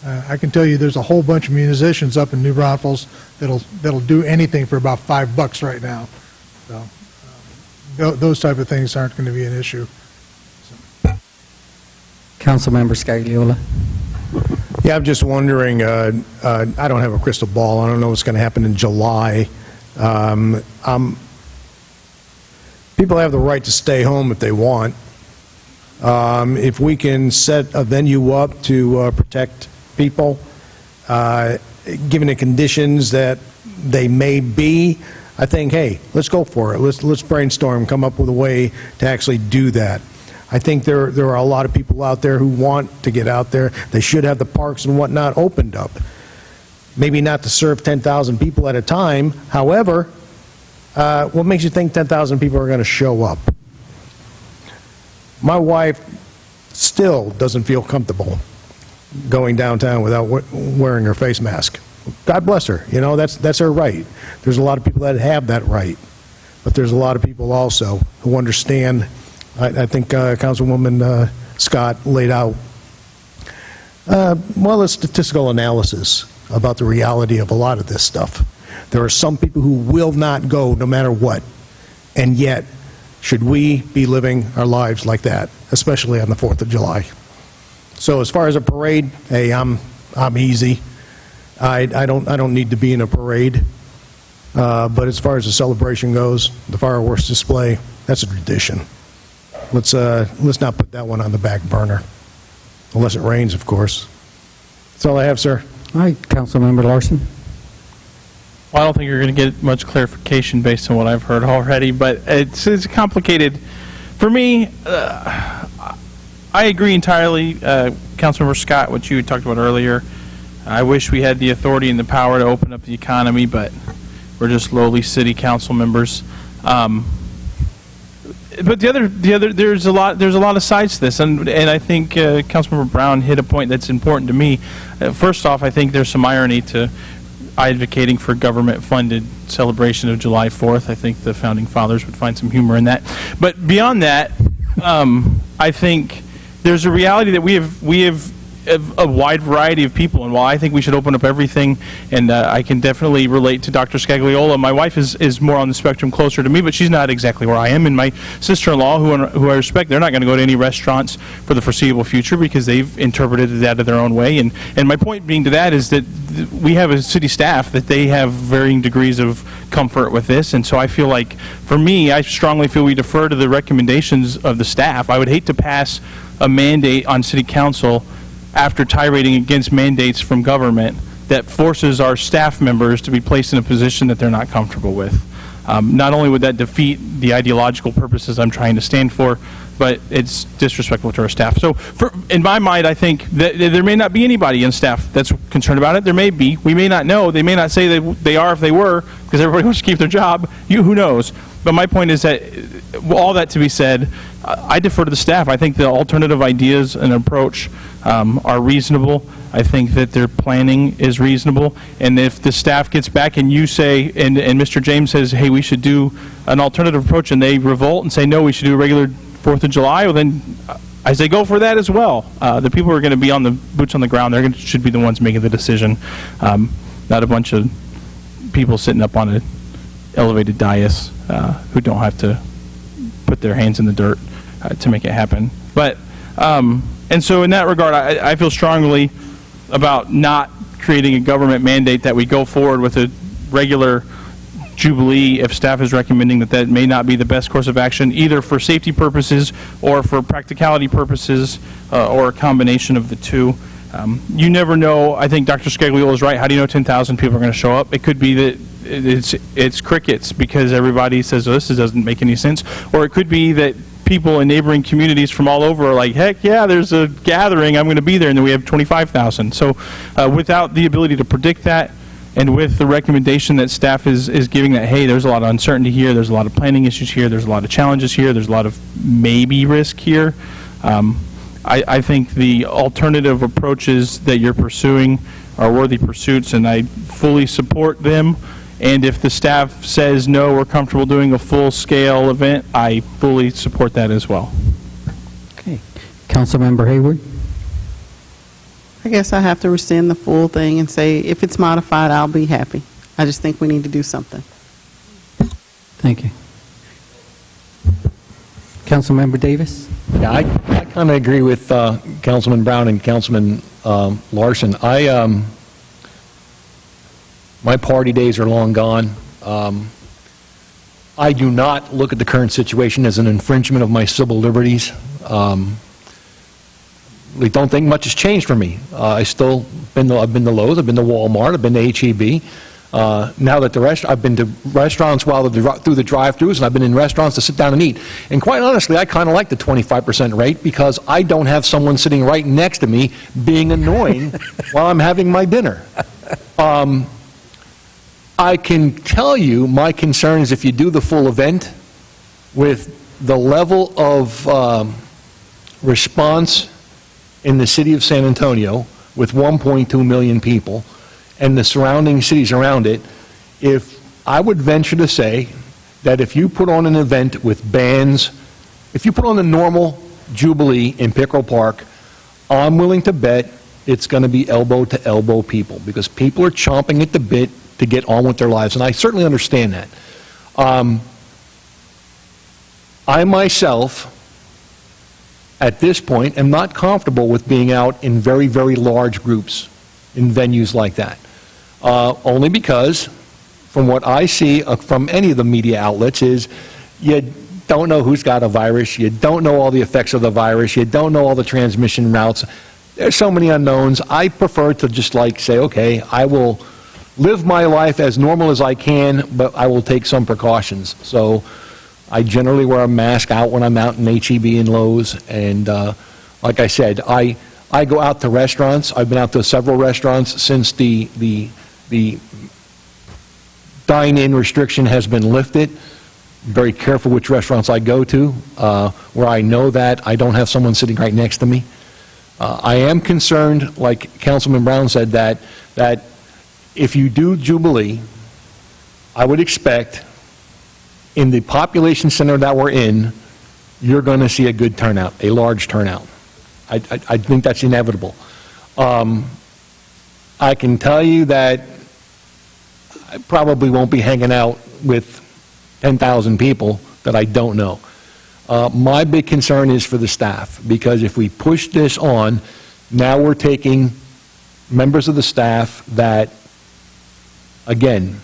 I can tell you there's a whole bunch of musicians up in New Braunfels that'll do anything for about $5 right now. So those type of things aren't going to be an issue. Councilmember Scagliola? Yeah, I'm just wondering, I don't have a crystal ball. I don't know what's going to happen in July. People have the right to stay home if they want. If we can set a venue up to protect people, given the conditions that they may be, I think, hey, let's go for it. Let's brainstorm, come up with a way to actually do that. I think there are a lot of people out there who want to get out there. They should have the parks and whatnot opened up. Maybe not to serve 10,000 people at a time. However, what makes you think 10,000 people are going to show up? My wife still doesn't feel comfortable going downtown without wearing her face mask. God bless her. You know, that's her right. There's a lot of people that have that right. But there's a lot of people also who understand. I think Councilwoman Scott laid out, well, a statistical analysis about the reality of a lot of this stuff. There are some people who will not go no matter what, and yet, should we be living our lives like that, especially on the 4th of July? So as far as a parade, hey, I'm easy. I don't need to be in a parade. But as far as the celebration goes, the fireworks display, that's a tradition. Let's not put that one on the back burner, unless it rains, of course. That's all I have, sir. All right, Councilmember Larson. Well, I don't think you're going to get much clarification based on what I've heard already, but it's complicated. For me, I agree entirely, Councilmember Scott, what you had talked about earlier. I wish we had the authority and the power to open up the economy, but we're just lowly city council members. But the other, there's a lot of sides to this, and I think Councilmember Brown hit a point that's important to me. First off, I think there's some irony to advocating for government-funded celebration of July 4th. I think the Founding Fathers would find some humor in that. But beyond that, I think there's a reality that we have a wide variety of people, and while I think we should open up everything, and I can definitely relate to Dr. Scagliola, my wife is more on the spectrum closer to me, but she's not exactly where I am, and my sister-in-law, who I respect, they're not going to go to any restaurants for the foreseeable future because they've interpreted that their own way, and my point being to that is that we have a city staff that they have varying degrees of comfort with this, and so I feel like, for me, I strongly feel we defer to the recommendations of the staff. I would hate to pass a mandate on city council after tirading against mandates from government that forces our staff members to be placed in a position that they're not comfortable with. Not only would that defeat the ideological purposes I'm trying to stand for, but it's disrespectful to our staff. So in my mind, I think that there may not be anybody in staff that's concerned about it. There may be. We may not know. They may not say they are if they were, because everybody wants to keep their job. Who knows? But my point is that, all that to be said, I defer to the staff. I think the alternative ideas and approach are reasonable. I think that their planning is reasonable. And if the staff gets back and you say, and Mr. James says, hey, we should do an alternative approach, and they revolt and say, no, we should do a regular 4th of July, well then, I say go for that as well. The people who are going to be on the boots on the ground, should be the ones making the decision, not a bunch of people sitting up on an elevated dais who don't have to put their hands in the dirt to make it happen. But, and so in that regard, I feel strongly about not creating a government mandate that we go forward with a regular Jubilee if staff is recommending that may not be the best course of action, either for safety purposes or for practicality purposes, or a combination of the two. You never know. I think Dr. Scagliola is right. How do you know 10,000 people are going to show up? It could be that it's crickets because everybody says, oh, this doesn't make any sense. Or it could be that people in neighboring communities from all over are like, heck yeah, there's a gathering, I'm going to be there, and then we have 25,000. So without the ability to predict that, and with the recommendation that staff is giving that, hey, there's a lot of uncertainty here, there's a lot of planning issues here, there's a lot of challenges here, there's a lot of maybe risk here, I think the alternative approaches that you're pursuing are worthy pursuits, and I fully support them. And if the staff says, no, we're comfortable doing a full-scale event, I fully support that as well. Okay. Councilmember Hayward? I guess I have to rescind the full thing and say, if it's modified, I'll be happy. I just think we need to do something. Thank you. Councilmember Davis? Yeah, I kind of agree with Councilman Brown and Councilman Larson. My party days are long gone. I do not look at the current situation as an infringement of my civil liberties. I don't think much has changed for me. I've been to Lowe's, I've been to Walmart, I've been to H-E-B. Now that I've been to restaurants through the drive-thrus, and I've been in restaurants to sit down and eat. And quite honestly, I kind of like the 25% rate because I don't have someone sitting right next to me being annoying while I'm having my dinner. I can tell you my concern is if you do the full event with the level of response in the city of San Antonio with 1.2 million people and the surrounding cities around it, I would venture to say that if you put on an event with bands, if you put on the normal Jubilee in Pickerel Park, I'm willing to bet it's going to be elbow-to-elbow people because people are chomping at the bit to get on with their lives, and I certainly understand that. I myself, at this point, am not comfortable with being out in very, very large groups in venues like that. Only because, from what I see from any of the media outlets, is you don't know who's got a virus, you don't know all the effects of the virus, you don't know all the transmission routes. There's so many unknowns. I prefer to just say, okay, I will live my life as normal as I can, but I will take some precautions. So I generally wear a mask out when I'm out in H-E-B and Lowe's, and like I said, I go out to restaurants. I've been out to several restaurants since the dine-in restriction has been lifted. I'm very careful which restaurants I go to, where I know that I don't have someone sitting right next to me. I am concerned, like Councilman Brown said, that if you do Jubilee, I would expect in the population center that we're in, you're going to see a good turnout, a large turnout. I think that's inevitable. I can tell you that I probably won't be hanging out with 10,000 people that I don't know. My big concern is for the staff, because if we push this on, now we're taking members of the staff that, again,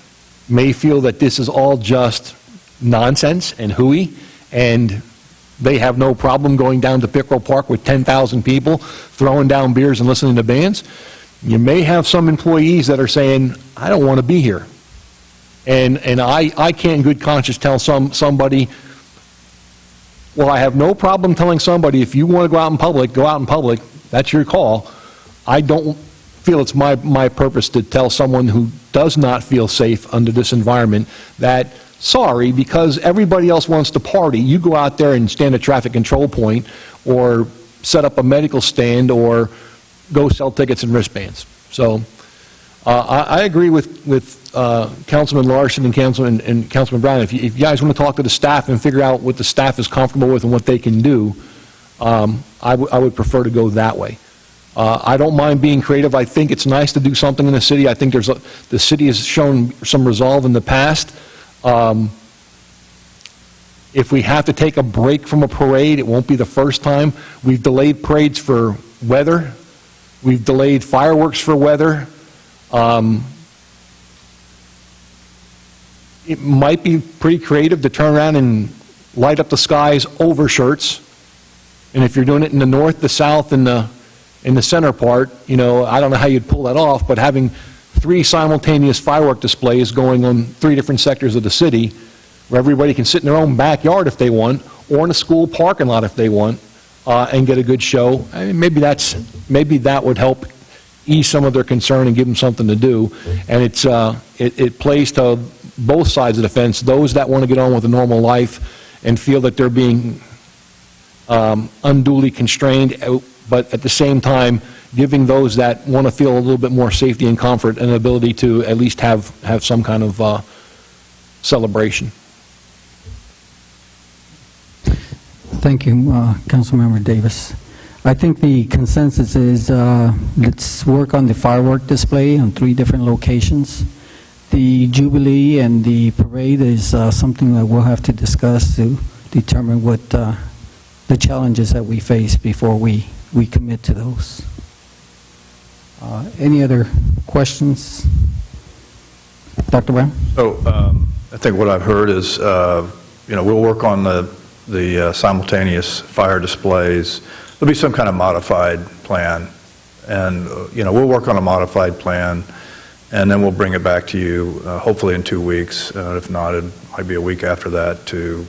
may feel that this is all just nonsense and hooey, and They have no problem going down to Pickerel Park with 10,000 people, throwing down beers and listening to bands. You may have some employees that are saying, I don't want to be here. And I can't in good conscience tell somebody, well, I have no problem telling somebody, if you want to go out in public, go out in public. That's your call. I don't feel it's my purpose to tell someone who does not feel safe under this environment that, sorry, because everybody else wants to party, you go out there and stand at a traffic control point or set up a medical stand or go sell tickets and wristbands. So I agree with Councilman Larson and Councilman Brown. If you guys want to talk to the staff and figure out what the staff is comfortable with and what they can do, I would prefer to go that way. I don't mind being creative. I think it's nice to do something in the city. I think the city has shown some resolve in the past. If we have to take a break from a parade, it won't be the first time. We've delayed parades for weather. We've delayed fireworks for weather. It might be pretty creative to turn around and light up the skies over Schertz. And if you're doing it in the north, the south, and in the center part, I don't know how you'd pull that off, but having 3 simultaneous firework displays going on 3 different sectors of the city, where everybody can sit in their own backyard if they want, or in a school parking lot if they want, and get a good show. I mean, maybe that would help ease some of their concern and give them something to do. And it plays to both sides of the fence, those that want to get on with a normal life and feel that they're being unduly constrained, but at the same time giving those that want to feel a little bit more safety and comfort and ability to at least have some kind of celebration. Thank you, Councilmember Davis. I think the consensus is let's work on the firework display on 3 different locations. The Jubilee and the parade is something that we'll have to discuss to determine what the challenges that we face before we commit to those. Any other questions? Dr. Brown? So I think what I've heard is, we'll work on the simultaneous fire displays. There'll be some kind of modified plan, and we'll work on a modified plan, and then we'll bring it back to you hopefully in 2 weeks. If not, it might be a week after that to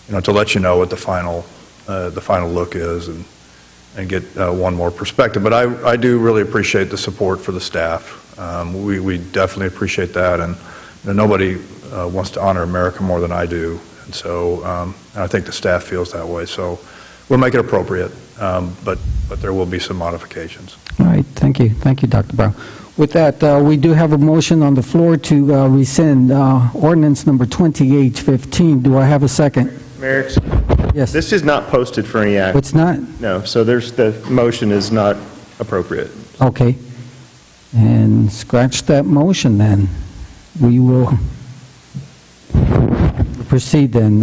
let you know what the final look is and get one more perspective. But I do really appreciate the support for the staff. We definitely appreciate that, and nobody wants to honor America more than I do, and so and I think the staff feels that way. So we'll make it appropriate, but there will be some modifications. All right, thank you, Dr. Brown. With that, we do have a motion on the floor to rescind ordinance number 20H15. Do I have a second? Mayor, Yes. this is not posted for any action. It's not? No, so the motion is not appropriate. Okay. And scratch that motion then. We will proceed then.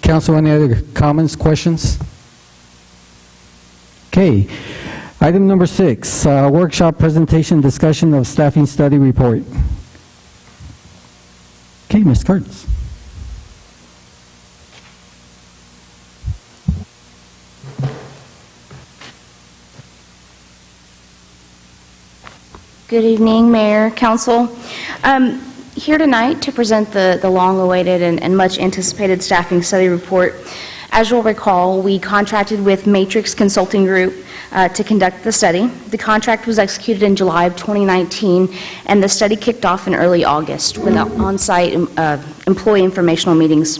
Council, any other comments, questions? Okay. Item number 6, workshop presentation, discussion of staffing study report. Okay, Ms. Schertz. Good evening, Mayor, Council. Here tonight to present the long-awaited and much-anticipated staffing study report. As you'll recall, we contracted with Matrix Consulting Group to conduct the study. The contract was executed in July of 2019, and the study kicked off in early August with on-site employee informational meetings.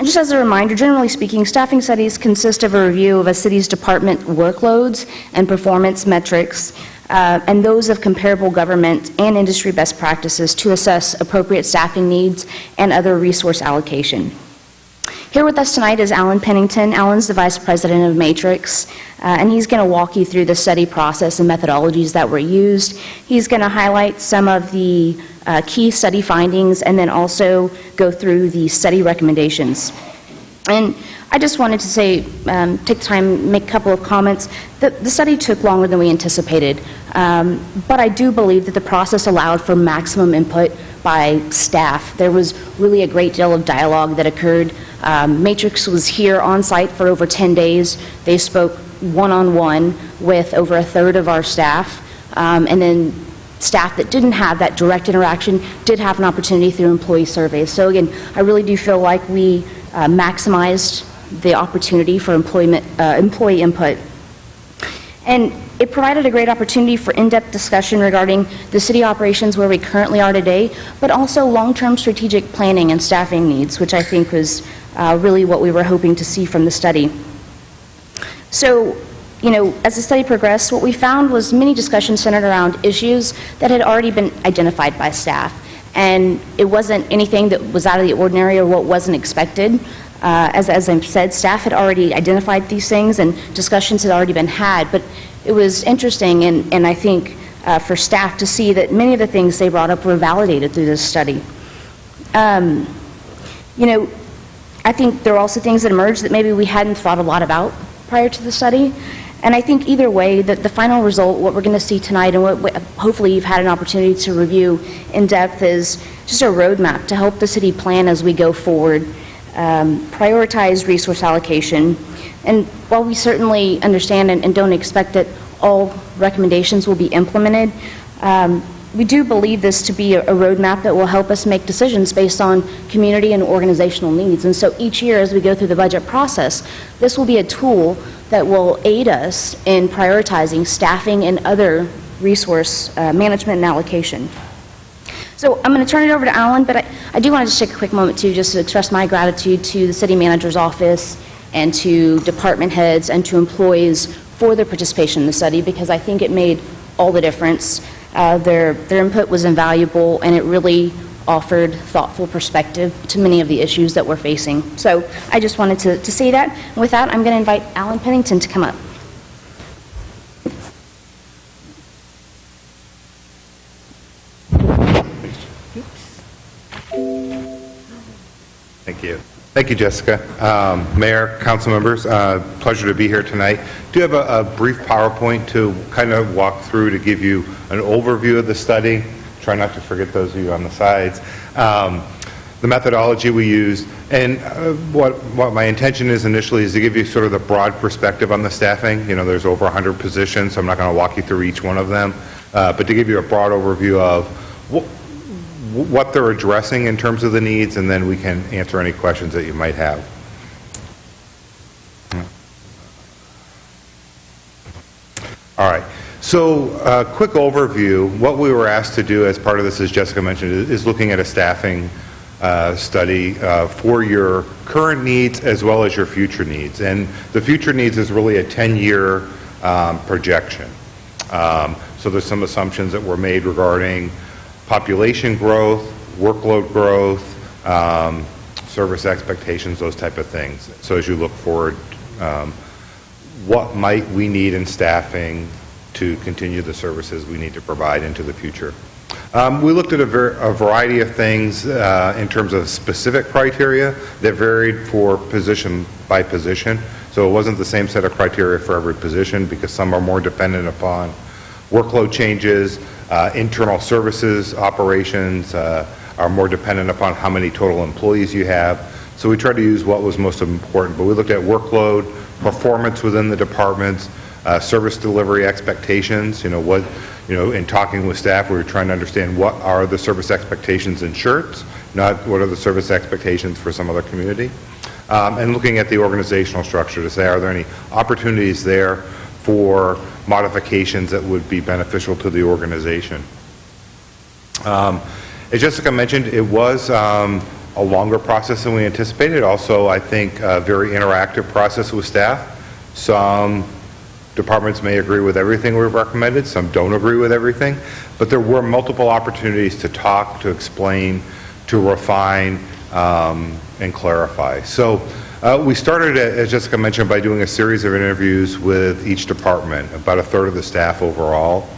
Just as a reminder, generally speaking, staffing studies consist of a review of a city's department workloads and performance metrics, and those of comparable government and industry best practices to assess appropriate staffing needs and other resource allocation. Here with us tonight is Alan Pennington. Alan's the Vice President of Matrix, and he's going to walk you through the study process and methodologies that were used. He's going to highlight some of the key study findings and then also go through the study recommendations. And I just wanted to say, take the time, make a couple of comments. The study took longer than we anticipated, but I do believe that the process allowed for maximum input by staff. There was really a great deal of dialogue that occurred Matrix was here on site for over 10 days. They spoke one-on-one with over a third of our staff, and then staff that didn't have that direct interaction did have an opportunity through employee surveys. So again, I really do feel like we maximized the opportunity for employee input. And it provided a great opportunity for in-depth discussion regarding the city operations where we currently are today, but also long-term strategic planning and staffing needs, which I think was really what we were hoping to see from the study. So, you know, as the study progressed, what we found was many discussions centered around issues that had already been identified by staff. And it wasn't anything that was out of the ordinary or what wasn't expected. As I said, staff had already identified these things and discussions had already been had. But it was interesting, and I think for staff to see that many of the things they brought up were validated through this study. You know, I think there were also things that emerged that maybe we hadn't thought a lot about prior to the study. And I think either way, that the final result, what we're going to see tonight, and what hopefully you've had an opportunity to review in depth, is just a roadmap to help the city plan as we go forward, prioritize resource allocation. And while we certainly understand and don't expect that all recommendations will be implemented, we do believe this to be a roadmap that will help us make decisions based on community and organizational needs. And so each year as we go through the budget process, this will be a tool that will aid us in prioritizing staffing and other resource management and allocation. So I'm going to turn it over to Alan, but I do want to just take a quick moment too, just to express my gratitude to the city manager's office and to department heads and to employees for their participation in the study, because I think it made all the difference. Their input was invaluable, and it really offered thoughtful perspective to many of the issues that we're facing. So I just wanted to say that. And with that, I'm going to invite Alan Pennington to come up. Thank you. Thank you, Jessica. Mayor, council members, pleasure to be here tonight. Do you have a brief PowerPoint to kind of walk through to give you an overview of the study? Try not to forget those of you on the sides. The methodology we used, and what my intention is initially is to give you sort of the broad perspective on the staffing. You know, there's over 100 positions, so I'm not going to walk you through each one of them, but to give you a broad overview of what they're addressing in terms of the needs, and then we can answer any questions that you might have. All right. So a quick overview. What we were asked to do as part of this, as Jessica mentioned, is looking at a staffing study for your current needs as well as your future needs. And the future needs is really a 10-year projection. So there's some assumptions that were made regarding population growth, workload growth, service expectations, those type of things. So as you look forward, what might we need in staffing to continue the services we need to provide into the future? We looked at a variety of things in terms of specific criteria that varied for position by position. So it wasn't the same set of criteria for every position, because some are more dependent upon workload changes. Internal services operations are more dependent upon how many total employees you have. So we tried to use what was most important, but we looked at workload, performance within the departments, service delivery expectations. In talking with staff, we were trying to understand what are the service expectations in Schertz, not what are the service expectations for some other community. And looking at the organizational structure to say, are there any opportunities there for modifications that would be beneficial to the organization? As Jessica mentioned, it was a longer process than we anticipated. Also, I think a very interactive process with staff. Some departments may agree with everything we've recommended, some don't agree with everything, but there were multiple opportunities to talk, to explain, to refine, and clarify. So we started, as Jessica mentioned, by doing a series of interviews with each department, about a third of the staff overall,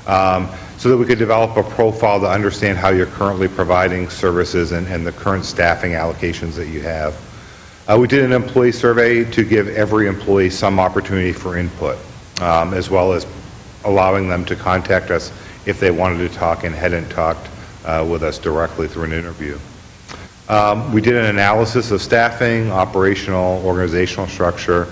so that we could develop a profile to understand how you're currently providing services and the current staffing allocations that you have. We did an employee survey to give every employee some opportunity for input, as well as allowing them to contact us if they wanted to talk and hadn't talked with us directly through an interview. We did an analysis of staffing, operational, organizational structure,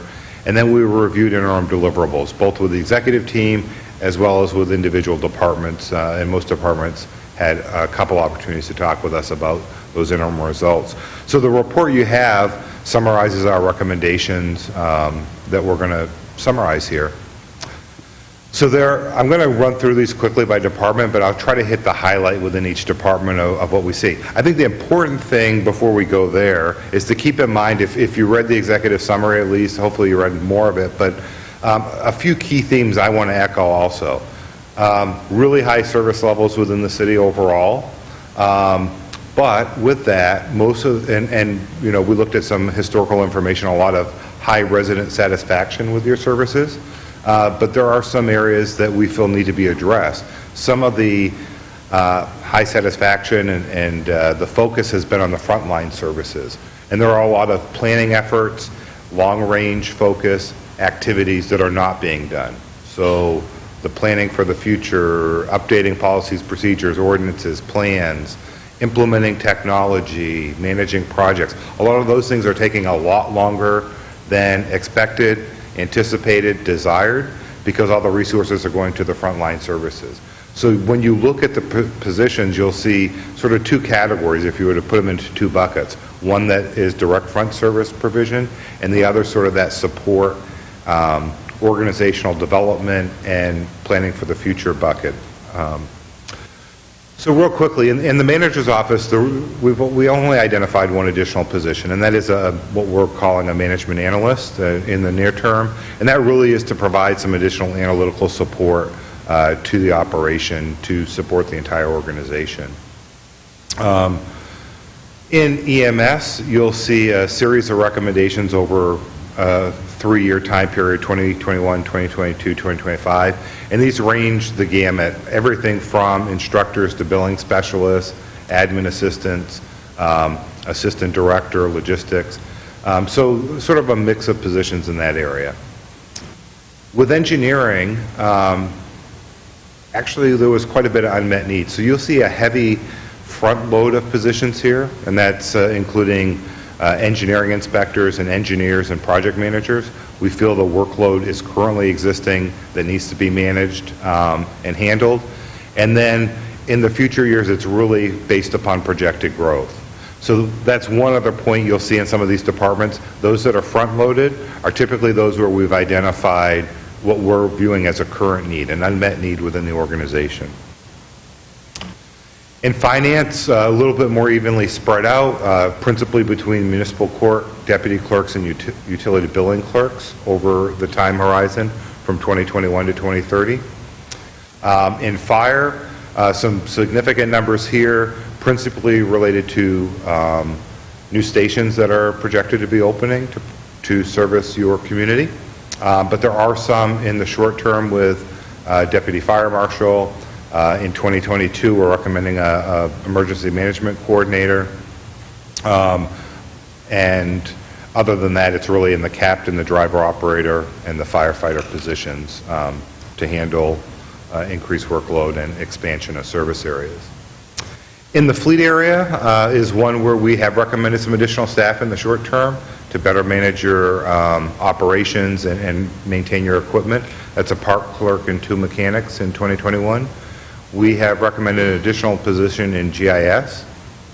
and then we reviewed interim deliverables, both with the executive team as well as with individual departments, and most departments had a couple opportunities to talk with us about those interim results. So the report you have summarizes our recommendations that we're going to summarize here. So I'm going to run through these quickly by department, but I'll try to hit the highlight within each department of what we see. I think the important thing before we go there is to keep in mind, if you read the executive summary at least, hopefully you read more of it, but a few key themes I want to echo also. Really high service levels within the city overall. But with that, we looked at some historical information, a lot of high resident satisfaction with your services. But there are some areas that we feel need to be addressed. Some of the high satisfaction and the focus has been on the frontline services. And there are a lot of planning efforts, long-range focus activities that are not being done. So the planning for the future, updating policies, procedures, ordinances, plans, implementing technology, managing projects, a lot of those things are taking a lot longer than expected, anticipated, desired, because all the resources are going to the frontline services. So when you look at the positions, you'll see sort of two categories if you were to put them into two buckets. One that is direct front service provision, and the other sort of that support, organizational development, and planning for the future bucket. So real quickly, in the manager's office, we only identified one additional position, and that is what we're calling a management analyst in the near term, and that really is to provide some additional analytical support to the operation to support the entire organization. In EMS, you'll see a series of recommendations over a 3-year time period, 2021, 2022, 2025, and these range the gamut, everything from instructors to billing specialists, admin assistants, assistant director, logistics, so sort of a mix of positions in that area. With engineering, actually there was quite a bit of unmet needs, so you'll see a heavy front load of positions here, and that's including engineering inspectors and engineers and project managers. We feel the workload is currently existing that needs to be managed and handled. And then in the future years, it's really based upon projected growth. So that's one other point you'll see in some of these departments. Those that are front-loaded are typically those where we've identified what we're viewing as a current need, an unmet need within the organization. In finance, a little bit more evenly spread out, principally between municipal court deputy clerks and utility billing clerks over the time horizon from 2021 to 2030. In fire, some significant numbers here, principally related to new stations that are projected to be opening to service your community. But there are some in the short term with deputy fire marshal. In 2022, we're recommending a emergency management coordinator. And other than that, it's really in the captain, the driver operator, and the firefighter positions to handle increased workload and expansion of service areas. In the fleet area is one where we have recommended some additional staff in the short term to better manage your operations and maintain your equipment. That's a park clerk and 2 mechanics in 2021. We have recommended an additional position in GIS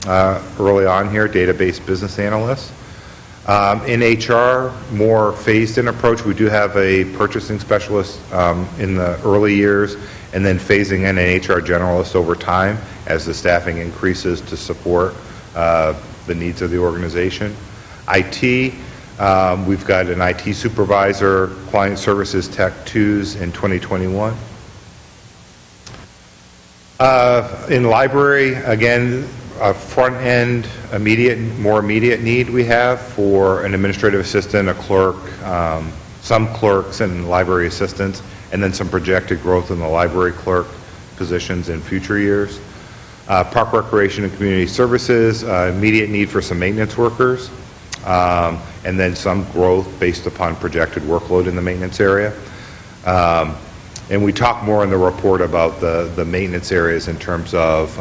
early on here, database business analyst. In HR, more phased-in approach. We do have a purchasing specialist in the early years, and then phasing in an HR generalist over time as the staffing increases to support the needs of the organization. IT, we've got an IT supervisor, client services tech 2s in 2021. In library, again, a front-end, more immediate need we have for an administrative assistant, a clerk, some clerks and library assistants, and then some projected growth in the library clerk positions in future years. Park recreation and community services, immediate need for some maintenance workers, and then some growth based upon projected workload in the maintenance area. And we talk more in the report about the maintenance areas in terms of,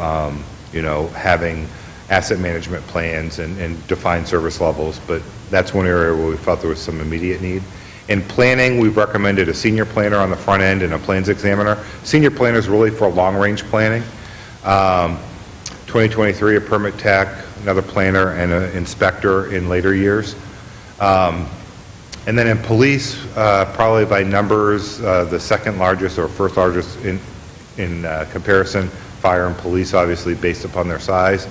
having asset management plans and define service levels, but that's one area where we felt there was some immediate need. In planning, we've recommended a senior planner on the front end and a plans examiner. Senior planner is really for long-range planning. 2023, a permit tech, another planner, and an inspector in later years. And then in police, probably by numbers, the second largest or first largest in comparison, fire and police, obviously based upon their size.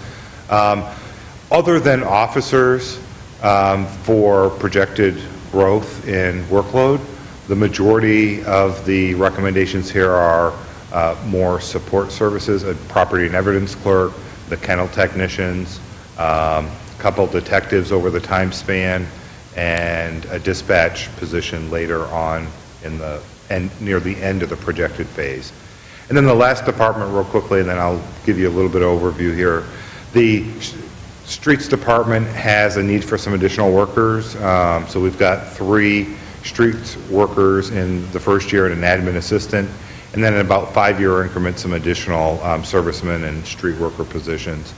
Other than officers, for projected growth in workload, the majority of the recommendations here are more support services, a property and evidence clerk, the kennel technicians, a couple detectives over the time span, and a dispatch position later on in the near the end of the projected phase. And then the last department, real quickly, and then I'll give you a little bit of overview here. The streets department has a need for some additional workers. So we've got 3 streets workers in the first year and an admin assistant, and then in about 5-year increments, some additional servicemen and street worker positions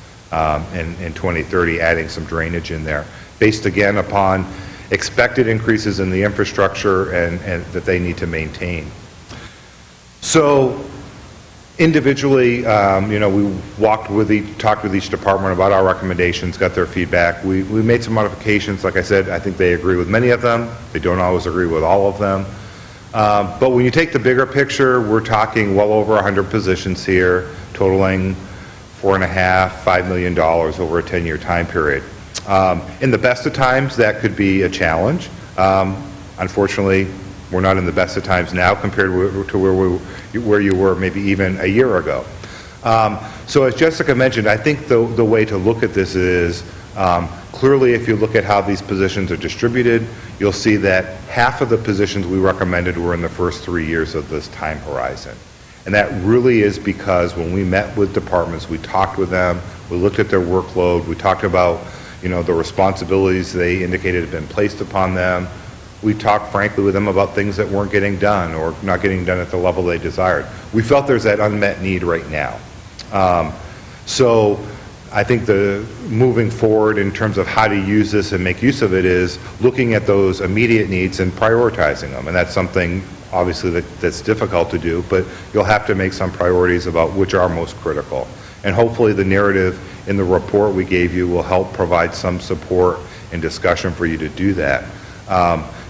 in 2030, adding some drainage in there, based again upon expected increases in the infrastructure and that they need to maintain. So individually, we talked with each department about our recommendations, got their feedback. We made some modifications. Like I said, I think they agree with many of them. They don't always agree with all of them. But when you take the bigger picture, we're talking well over 100 positions here, totaling $4.5–5 million over a 10-year time period. In the best of times, that could be a challenge. Unfortunately, we're not in the best of times now compared to where you were maybe even a year ago. So as Jessica mentioned, I think the way to look at this is clearly if you look at how these positions are distributed, you'll see that half of the positions we recommended were in the first 3 years of this time horizon. And that really is because when we met with departments, we talked with them, we looked at their workload, we talked about the responsibilities they indicated had been placed upon them. We talked frankly with them about things that weren't getting done or not getting done at the level they desired. We felt there's that unmet need right now. So I think the moving forward in terms of how to use this and make use of it is looking at those immediate needs and prioritizing them. And that's something obviously that's difficult to do, but you'll have to make some priorities about which are most critical. And hopefully the narrative in the report we gave you will help provide some support and discussion for you to do that.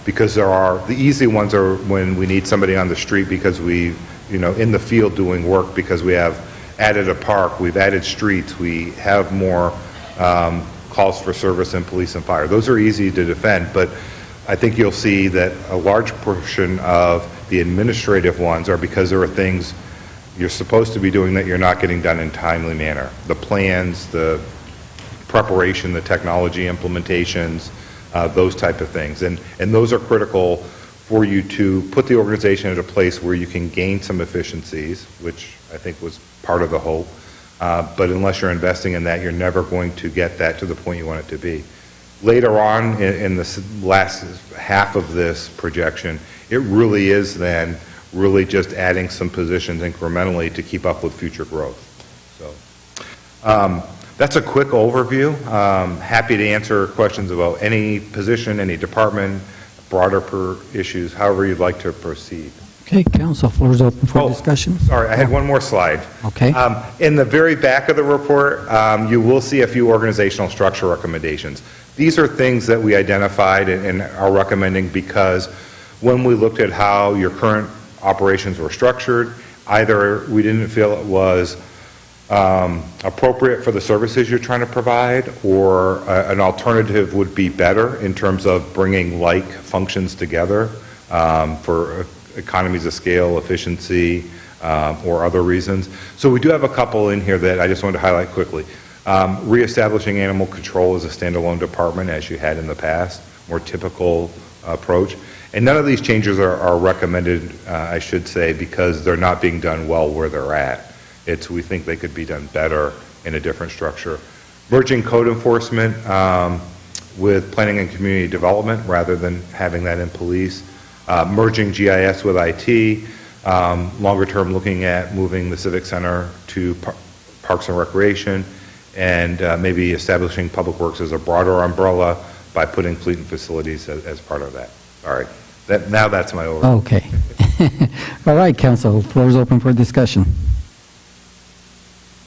Because the easy ones are when we need somebody on the street because in the field doing work because we have added a park, we've added streets, we have more calls for service in police and fire. Those are easy to defend, but I think you'll see that a large portion of the administrative ones are because there are things you're supposed to be doing that you're not getting done in a timely manner. The plans, the preparation, the technology implementations, those type of things. And those are critical for you to put the organization at a place where you can gain some efficiencies, which I think was part of the hope. But unless you're investing in that, you're never going to get that to the point you want it to be. Later on in the last half of this projection, it really is then really just adding some positions incrementally to keep up with future growth. So that's a quick overview. Happy to answer questions about any position, any department, broader issues, however you'd like to proceed. Okay, council, floor is open for discussion. Sorry, I had one more slide. Okay. In the very back of the report, you will see a few organizational structure recommendations. These are things that we identified and are recommending because when we looked at how your current operations were structured, either we didn't feel it was appropriate for the services you're trying to provide, or an alternative would be better in terms of bringing like functions together for economies of scale, efficiency, or other reasons. So we do have a couple in here that I just wanted to highlight quickly. Reestablishing animal control as a standalone department as you had in the past, more typical approach. And none of these changes are recommended, I should say, because they're not being done well where they're at. We think they could be done better in a different structure. Merging code enforcement with planning and community development rather than having that in police. Merging GIS with IT. Longer term looking at moving the Civic Center to Parks and Recreation. and maybe establishing Public Works as a broader umbrella by putting fleet and facilities as part of that. All right. Now that's my overview. Okay. All right, council, floor is open for discussion.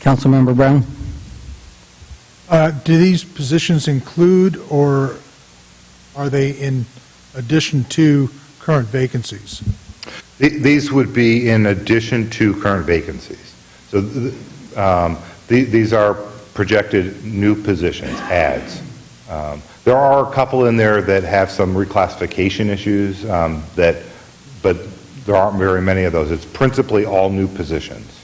Councilmember Brown? Do these positions include, or are they in addition to current vacancies? These would be in addition to current vacancies. So these are projected new positions, adds. There are a couple in there that have some reclassification issues, but there aren't very many of those. It's principally all new positions.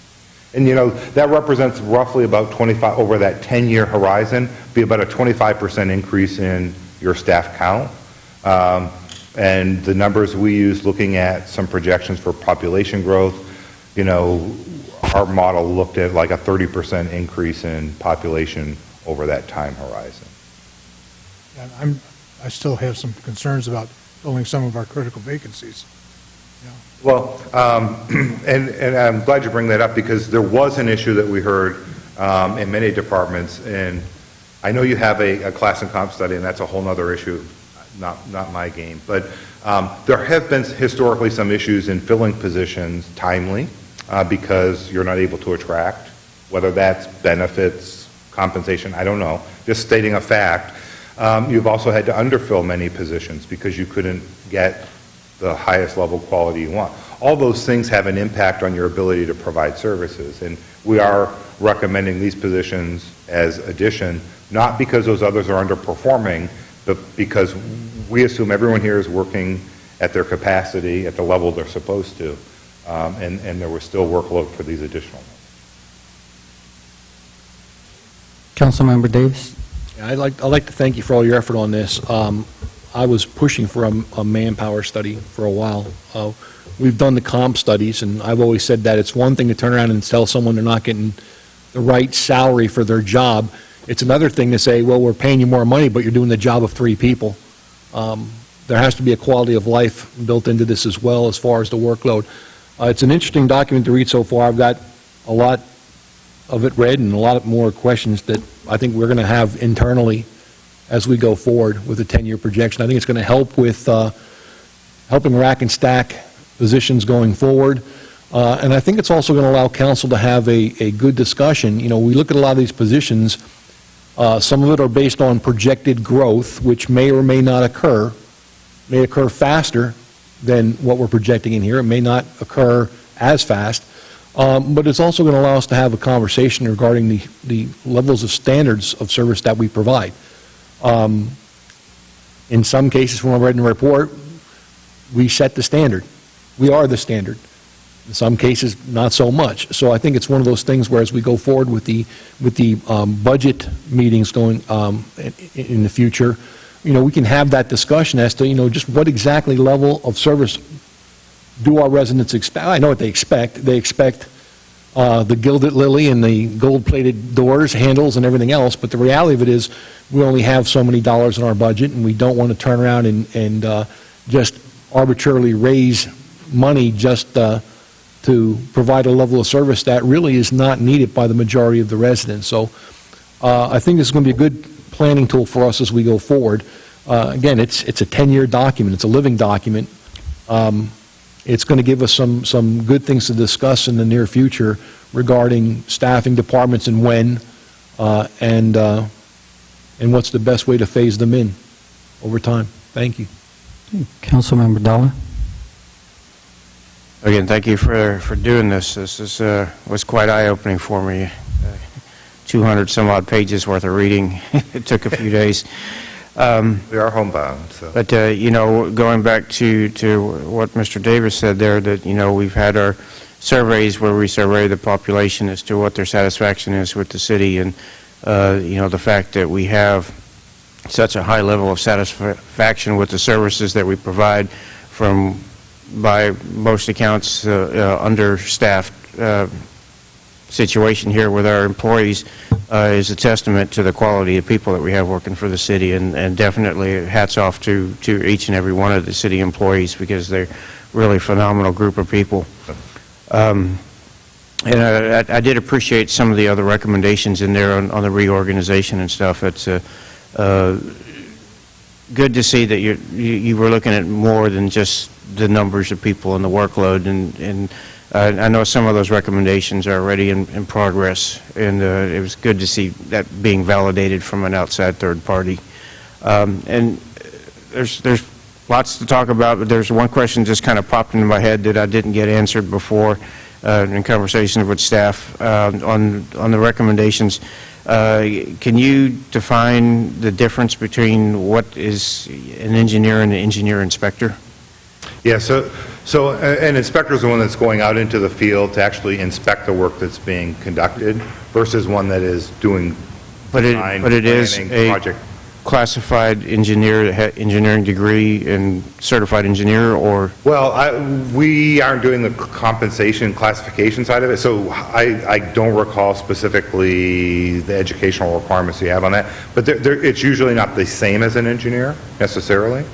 And you know, that represents roughly about 25, over that 10-year horizon, be about a 25% increase in your staff count. And the numbers we use looking at some projections for population growth, you know, our model looked at like a 30% increase in population over that time horizon. And I still have some concerns about filling some of our critical vacancies. Well, and I'm glad you bring that up, because there was an issue that we heard in many departments, and I know you have a class and comp study, and that's a whole other issue, not my game, but there have been historically some issues in filling positions timely because you're not able to attract, whether that's benefits, compensation, I don't know, just stating a fact. You've also had to underfill many positions because you couldn't get the highest level quality you want. All those things have an impact on your ability to provide services, and we are recommending these positions as addition, not because those others are underperforming, but because we assume everyone here is working at their capacity, at the level they're supposed to, and there was still workload for these additional ones. Councilmember Davis? Yeah, I'd like to thank you for all your effort on this. I was pushing for a manpower study for a while. We've done the comp studies, and I've always said that it's one thing to turn around and tell someone they're not getting the right salary for their job. It's another thing to say, well, we're paying you more money, but you're doing the job of 3 people. There has to be a quality of life built into this as well as far as the workload. It's an interesting document to read so far. I've got a lot of it read and a lot more questions that I think we're going to have internally as we go forward with a 10-year projection. I think it's going to help with helping rack and stack positions going forward. And I think it's also going to allow council to have a good discussion. You know, we look at a lot of these positions. Some of it are based on projected growth, which may or may not occur, may occur faster than what we're projecting in here. It may not occur as fast. But it's also going to allow us to have a conversation regarding the levels of standards of service that we provide. In some cases, from what I read in the report, we set the standard. We are the standard. In some cases, not so much. So I think it's one of those things where as we go forward with the budget meetings going in the future, you know, we can have that discussion as to, you know, just what exactly level of service do our residents expect. I know what they expect. They expect the gilded lily and the gold-plated doors, handles, and everything else, but the reality of it is we only have so many dollars in our budget, and we don't want to turn around and just arbitrarily raise money just to provide a level of service that really is not needed by the majority of the residents. So I think this is going to be a good planning tool for us as we go forward. Again, it's a 10-year document. It's a living document. It's going to give us some good things to discuss in the near future regarding staffing departments and when, and what's the best way to phase them in over time. Thank you. Councilmember Dollar? Again, thank you for doing this. This was quite eye-opening for me. 200 some odd pages worth of reading. It took a few days. We are homebound. So. But, you know, going back to what Mr. Davis said there, that, you know, we've had our surveys where we survey the population as to what their satisfaction is with the city, and, you know, the fact that we have such a high level of satisfaction with the services that we provide from, by most accounts, understaffed situation here with our employees is a testament to the quality of people that we have working for the city, and definitely hats off to each and every one of the city employees, because they're really a phenomenal group of people. And I did appreciate some of the other recommendations in there on the reorganization and stuff. It's good to see that you were looking at more than just the numbers of people and the workload. And I know some of those recommendations are already in progress, and it was good to see that being validated from an outside third party. And there's lots to talk about, but there's one question just kind of popped into my head that I didn't get answered before in conversations with staff on the recommendations. Can you define the difference between what is an engineer and an engineer inspector? Yeah, so an inspector is the one that's going out into the field to actually inspect the work that's being conducted versus one that is doing design, but it is planning, a project. classified engineer, engineering degree and certified engineer, or? Well, we aren't doing the compensation classification side of it, so I don't recall specifically the educational requirements you have on that, but it's usually not the same as an engineer necessarily,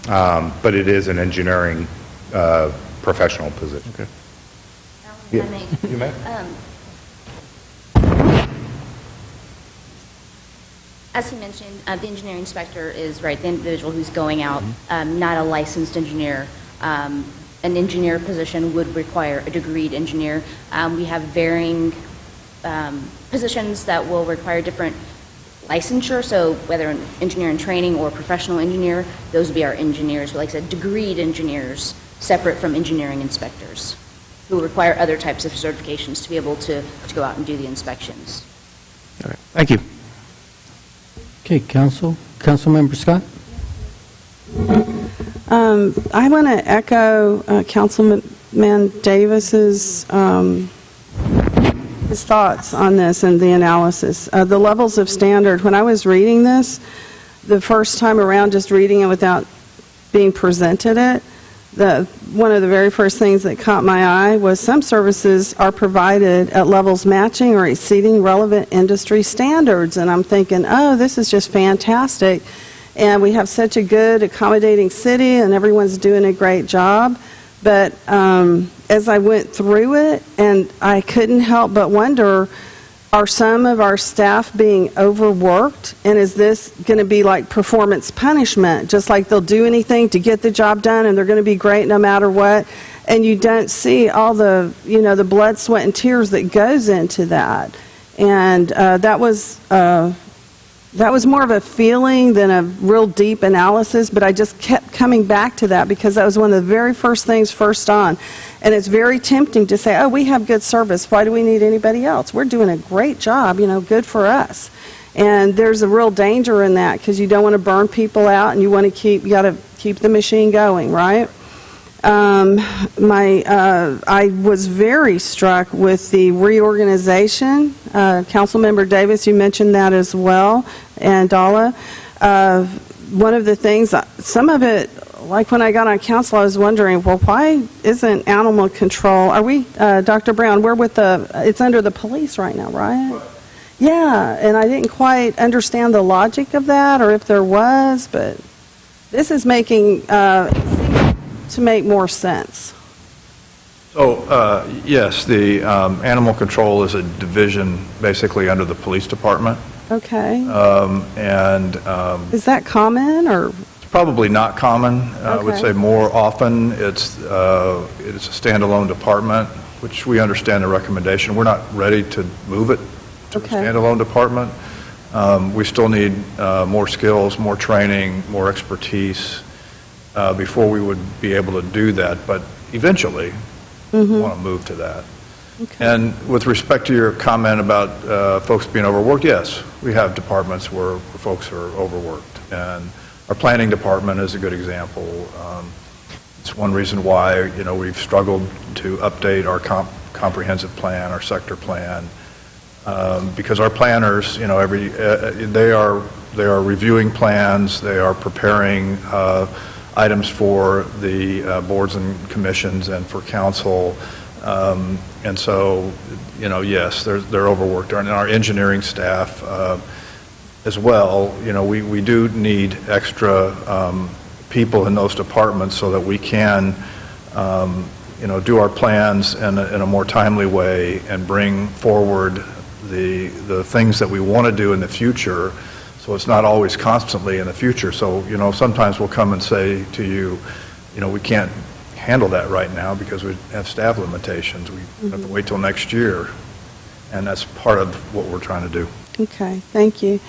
but it is an engineering professional position. Okay. Yeah. You may. As he mentioned, the engineering inspector is, right, the individual who's going out, not a licensed engineer. An engineer position would require a degreed engineer. We have varying positions that will require different licensure, so whether an engineer in training or professional engineer, those would be our engineers. But like I said, degreed engineers, separate from engineering inspectors, who require other types of certifications to be able to go out and do the inspections. All right. Thank you. Okay, Councilmember Scott? I want to echo Councilman Davis's his thoughts on this and the analysis. The levels of standard, when I was reading this, the first time around, just reading it without being presented it, one of the very first things that caught my eye was some services are provided at levels matching or exceeding relevant industry standards. And I'm thinking, oh, this is just fantastic. And we have such a good, accommodating city, and everyone's doing a great job. But as I went through it, and I couldn't help but wonder, are some of our staff being overworked? And is this going to be like performance punishment? Just like they'll do anything to get the job done and they're going to be great no matter what. And you don't see all the, the blood, sweat, and tears that goes into that. And that was more of a feeling than a real deep analysis, but I just kept coming back to that because that was one of the very first things first on. And it's very tempting to say, oh, we have good service. Why do we need anybody else? We're doing a great job, good for us. And there's a real danger in that because you don't want to burn people out and you got to keep the machine going, right? I was very struck with the reorganization. Councilmember Davis, you mentioned that as well, and Dalla. One of the things, some of it, like when I got on council, I was wondering, well, why isn't animal control? Are we, Dr. Brown, we're with it's under the police right now, right? Yeah, and I didn't quite understand the logic of that, or if there was, but this is making, it seems to make more sense. So, yes, the animal control is a division basically under the police department. Okay. Is that common, or? Probably not common. I would say more often it's a standalone department, which we understand the recommendation. We're not ready to move it to a standalone department. We still need more skills, more training, more expertise before we would be able to do that. But eventually, we want to move to that. Okay. And with respect to your comment about folks being overworked, yes, we have departments where folks are overworked. And our planning department is a good example. It's one reason why, we've struggled to update our comprehensive plan, our sector plan, because our planners, they are reviewing plans, they are preparing items for the boards and commissions and for council. And so, yes, they're overworked. And our engineering staff as well, we do need extra people in those departments so that we can, do our plans in a more timely way and bring forward the things that we want to do in the future, so it's not always constantly in the future. So, sometimes we'll come and say to you, we can't handle that right now because we have staff limitations. We have to wait till next year, and that's part of what we're trying to do. Okay, thank you.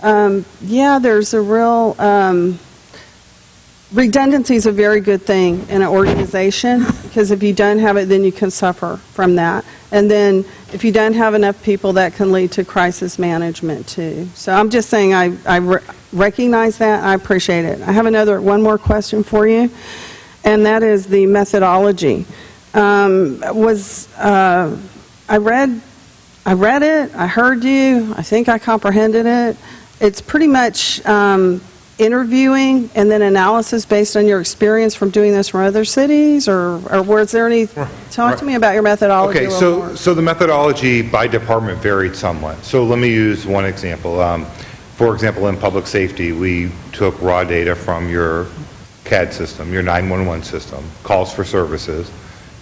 Yeah, there's a real, redundancy is a very good thing in an organization, because if you don't have it, then you can suffer from that. And then if you don't have enough people, that can lead to crisis management too. So I'm just saying I recognize that. I appreciate it. I have one more question for you, and that is the methodology. I read it, I heard you, I think I comprehended it. It's pretty much interviewing and then analysis based on your experience from doing this from other cities, or was there any, talk to me about your methodology a Okay, little more. so the methodology by department varied somewhat. So let me use one example. For example, in public safety, we took raw data from your CAD system, your 911 system, calls for services,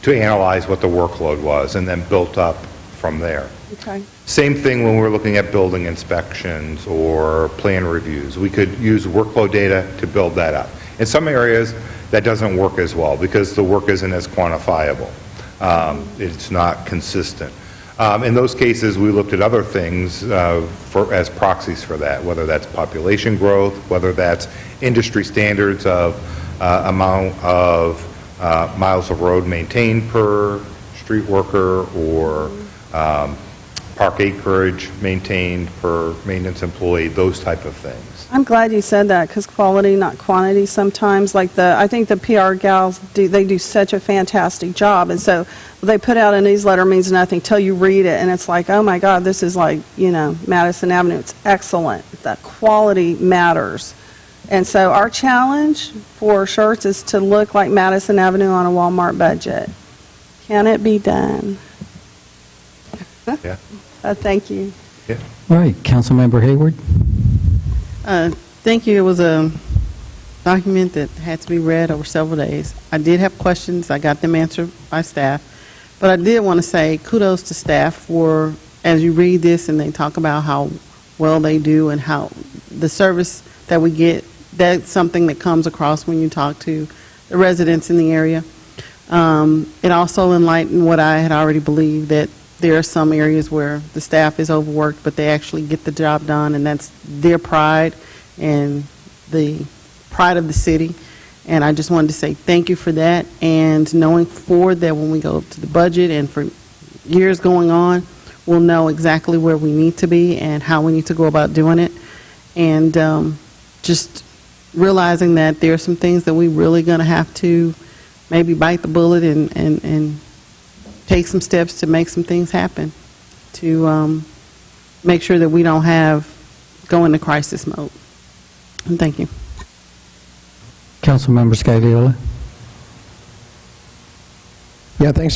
to analyze what the workload was, and then built up from there. Okay. Same thing when we're looking at building inspections or plan reviews. We could use workload data to build that up. In some areas, that doesn't work as well because the work isn't as quantifiable. It's not consistent. In those cases, we looked at other things as proxies for that, whether that's population growth, whether that's industry standards of amount of miles of road maintained per street worker, or park acreage maintained per maintenance employee, those type of things. I'm glad you said that, because quality, not quantity sometimes. I think the PR gals, they do such a fantastic job, and so they put out a newsletter means nothing till you read it, and it's like, oh my God, this is like, Madison Avenue. It's excellent. That quality matters. And so our challenge for Schertz is to look like Madison Avenue on a Walmart budget. Can it be done? Yeah. Thank you. Yeah. All right, Councilmember Hayward. Thank you. It was a document that had to be read over several days. I did have questions. I got them answered by staff. But I did want to say kudos to staff for, as you read this and they talk about how well they do and how the service that we get, that's something that comes across when you talk to the residents in the area. It also enlightened what I had already believed, that there are some areas where the staff is overworked, but they actually get the job done, and that's their pride and the pride of the city. And I just wanted to say thank you for that, and knowing forward that when we go to the budget and for years going on, we'll know exactly where we need to be and how we need to go about doing it. And just realizing that there are some things that we're really going to have to maybe bite the bullet and take some steps to make some things happen, to make sure that we don't go into crisis mode. And thank you. Councilmember Scaviola. Yeah, thanks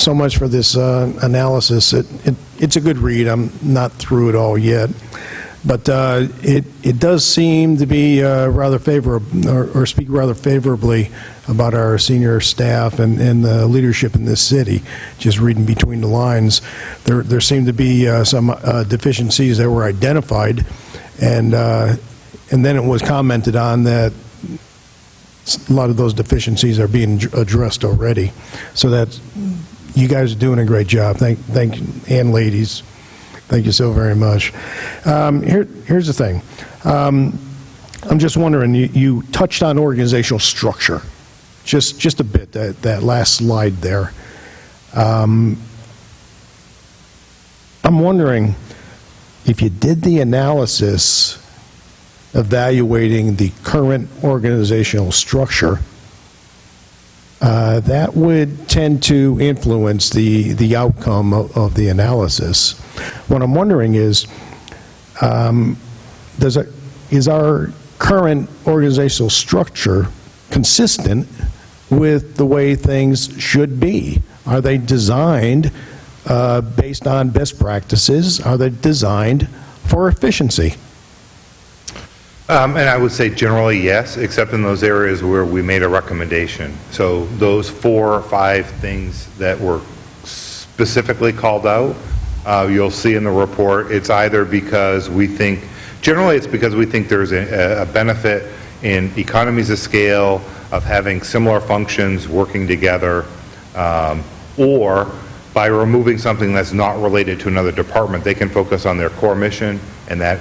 so much for this analysis. It's a good read. I'm not through it all yet. But it does seem to be rather favorable, or speak rather favorably about our senior staff and the leadership in this city. Just reading between the lines, there seem to be some deficiencies that were identified, and then it was commented on that a lot of those deficiencies are being addressed already. So that you guys are doing a great job. Thank you, and ladies. Thank you so very much. Here's the thing. I'm just wondering, you touched on organizational structure, just a bit, that last slide there. I'm wondering if you did the analysis evaluating the current organizational structure, that would tend to influence the outcome of the analysis. What I'm wondering is our current organizational structure consistent with the way things should be? Are they designed based on best practices? Are they designed for efficiency? And I would say generally yes, except in those areas where we made a recommendation. So those 4 or 5 things that were specifically called out, you'll see in the report, it's either because we think, generally it's because we think there's a benefit in economies of scale of having similar functions working together, or by removing something that's not related to another department, they can focus on their core mission, and that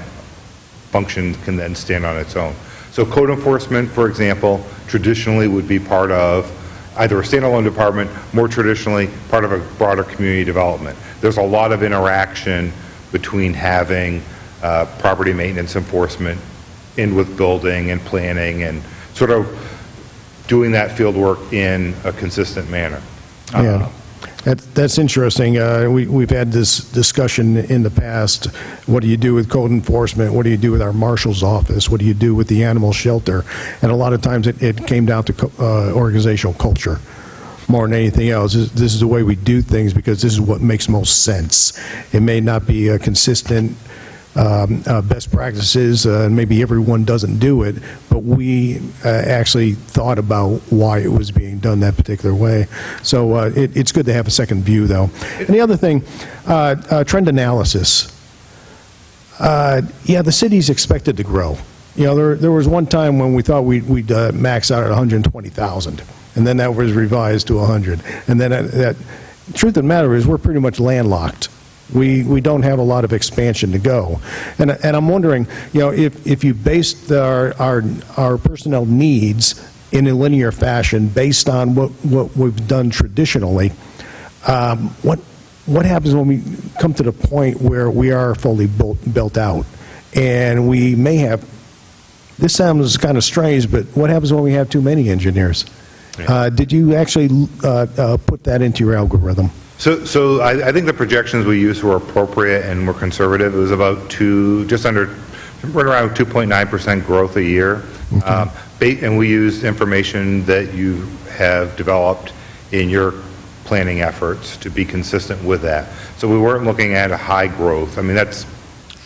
function can then stand on its own. So code enforcement, for example, traditionally would be part of either a standalone department, more traditionally part of a broader community development. There's a lot of interaction between having property maintenance enforcement in with building and planning and sort of doing that field work in a consistent manner. Yeah. That's interesting. We've had this discussion in the past. What do you do with code enforcement? What do you do with our marshal's office? What do you do with the animal shelter? And a lot of times it came down to organizational culture more than anything else. This is the way we do things because this is what makes most sense. It may not be a consistent best practices, and maybe everyone doesn't do it, but we actually thought about why it was being done that particular way. So it's good to have a second view, though. And the other thing, trend analysis. Yeah, the city's expected to grow. You know, there was one time when we thought we'd max out at 120,000, and then that was revised to 100. And then that truth of the matter is we're pretty much landlocked. We don't have a lot of expansion to go. And I'm wondering, you know, if you based our personnel needs in a linear fashion based on what we've done traditionally, what happens when we come to the point where we are fully built out and we may have, this sounds kind of strange, but what happens when we have too many engineers? Did you actually put that into your algorithm? So I think the projections we used were appropriate and were conservative. It was about right around 2.9% growth a year. Okay. And we used information that you have developed in your planning efforts to be consistent with that. So we weren't looking at a high growth. I mean, that's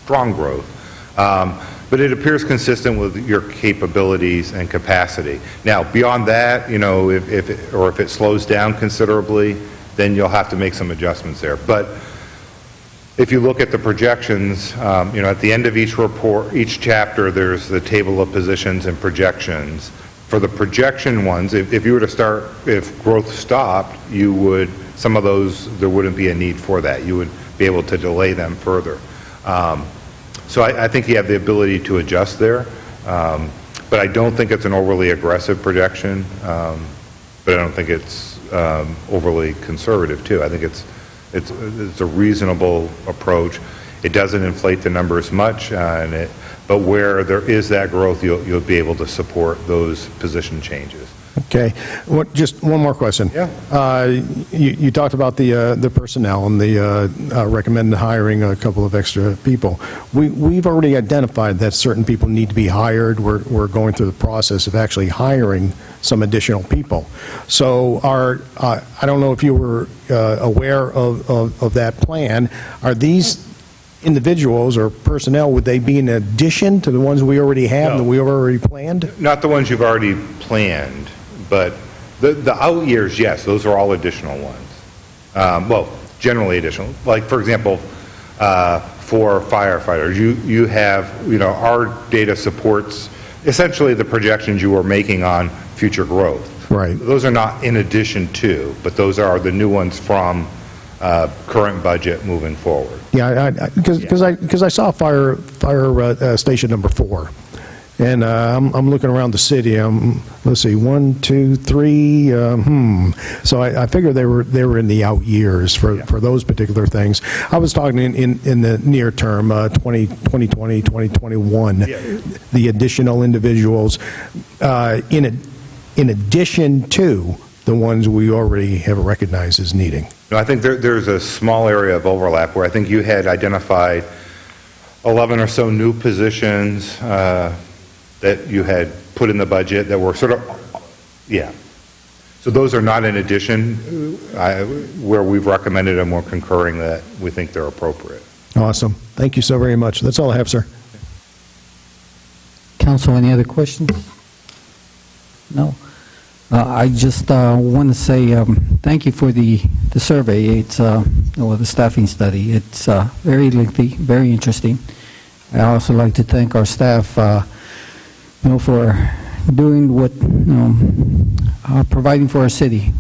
strong growth. But it appears consistent with your capabilities and capacity. Now, beyond that, you know, if it slows down considerably, then you'll have to make some adjustments there. But if you look at the projections, you know, at the end of each report, each chapter, there's the table of positions and projections. For the projection ones, if you were to start, if growth stopped, some of those, there wouldn't be a need for that. You would be able to delay them further. So I think you have the ability to adjust there. But I don't think it's an overly aggressive projection. But I don't think it's overly conservative too. I think it's a reasonable approach. It doesn't inflate the numbers much, but where there is that growth, you'll be able to support those position changes. Okay. Just one more question. Yeah. You talked about the personnel and the recommended hiring a couple of extra people. We've already identified that certain people need to be hired. We're going through the process of actually hiring some additional people. So I don't know if you were aware of that plan. Are these individuals or personnel, would they be in addition to the ones we already have and that we already planned? Not the ones you've already planned, but the out years, yes, those are all additional ones. Well, generally additional. Like, for example, for firefighters, you have, you know, our data supports essentially the projections you were making on future growth. Right. Those are not in addition to, but those are the new ones from current budget moving forward. Yeah, because I saw fire station number 4, and I'm looking around the city. Let's see, 1, 2, 3. So I figured they were in the out years for those particular things. I was talking in the near term, 2020, 2021. Yeah. The additional individuals in addition to the ones we already have recognized as needing. No, I think there's a small area of overlap where I think you had identified 11 or so new positions that you had put in the budget that were sort of, yeah. So those are not in addition, where we've recommended them, we're concurring that we think they're appropriate. Awesome. Thank you so very much. That's all I have, sir. Council, any other questions? No. I just want to say thank you for the survey. It's the staffing study. It's very lengthy, very interesting. I also like to thank our staff, for doing what, providing for our city.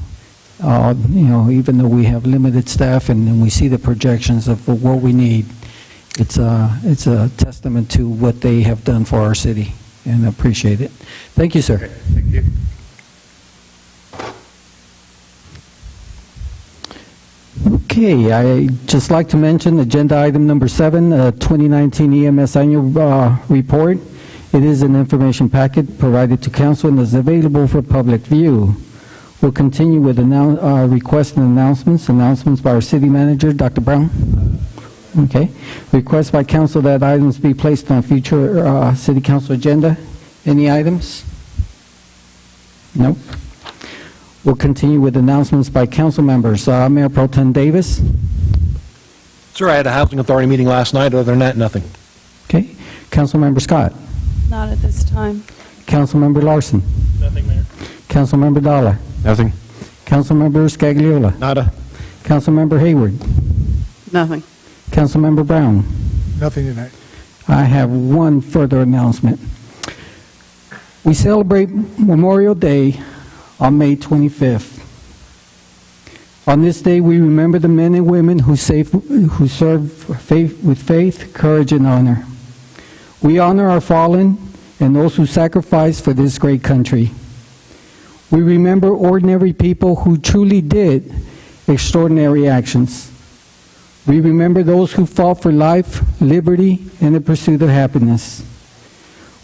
Even though we have limited staff and we see the projections of what we need, it's a testament to what they have done for our city, and I appreciate it. Thank you, sir. Okay, thank you. Okay, I'd just like to mention agenda item number 7, 2019 EMS annual report. It is an information packet provided to council and is available for public view. We'll continue with requests and announcements. Announcements by our city manager, Dr. Brown. Okay. Request by council that items be placed on future city council agenda. Any items? Nope. We'll continue with announcements by council members. Mayor Pro Tem Davis. Sir, I had a housing authority meeting last night. Other than that, nothing. Okay. Councilmember Scott. Not at this time. Councilmember Larson. Nothing, Mayor. Councilmember Dalla. Nothing. Councilmember Scagliola. Nada. Councilmember Hayward. Nothing. Councilmember Brown. Nothing tonight. I have one further announcement. We celebrate Memorial Day on May 25th. On this day, we remember the men and women who serve with faith, courage, and honor. We honor our fallen and those who sacrificed for this great country. We remember ordinary people who truly did extraordinary actions. We remember those who fought for life, liberty, and the pursuit of happiness.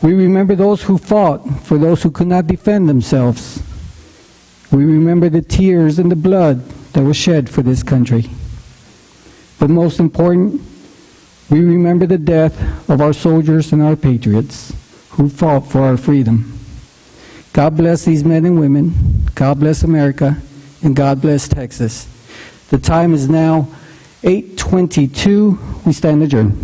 We remember those who fought for those who could not defend themselves. We remember the tears and the blood that was shed for this country. But most important, we remember the death of our soldiers and our patriots who fought for our freedom. God bless these men and women. God bless America. And God bless Texas. The time is now 8:22. We stand adjourned.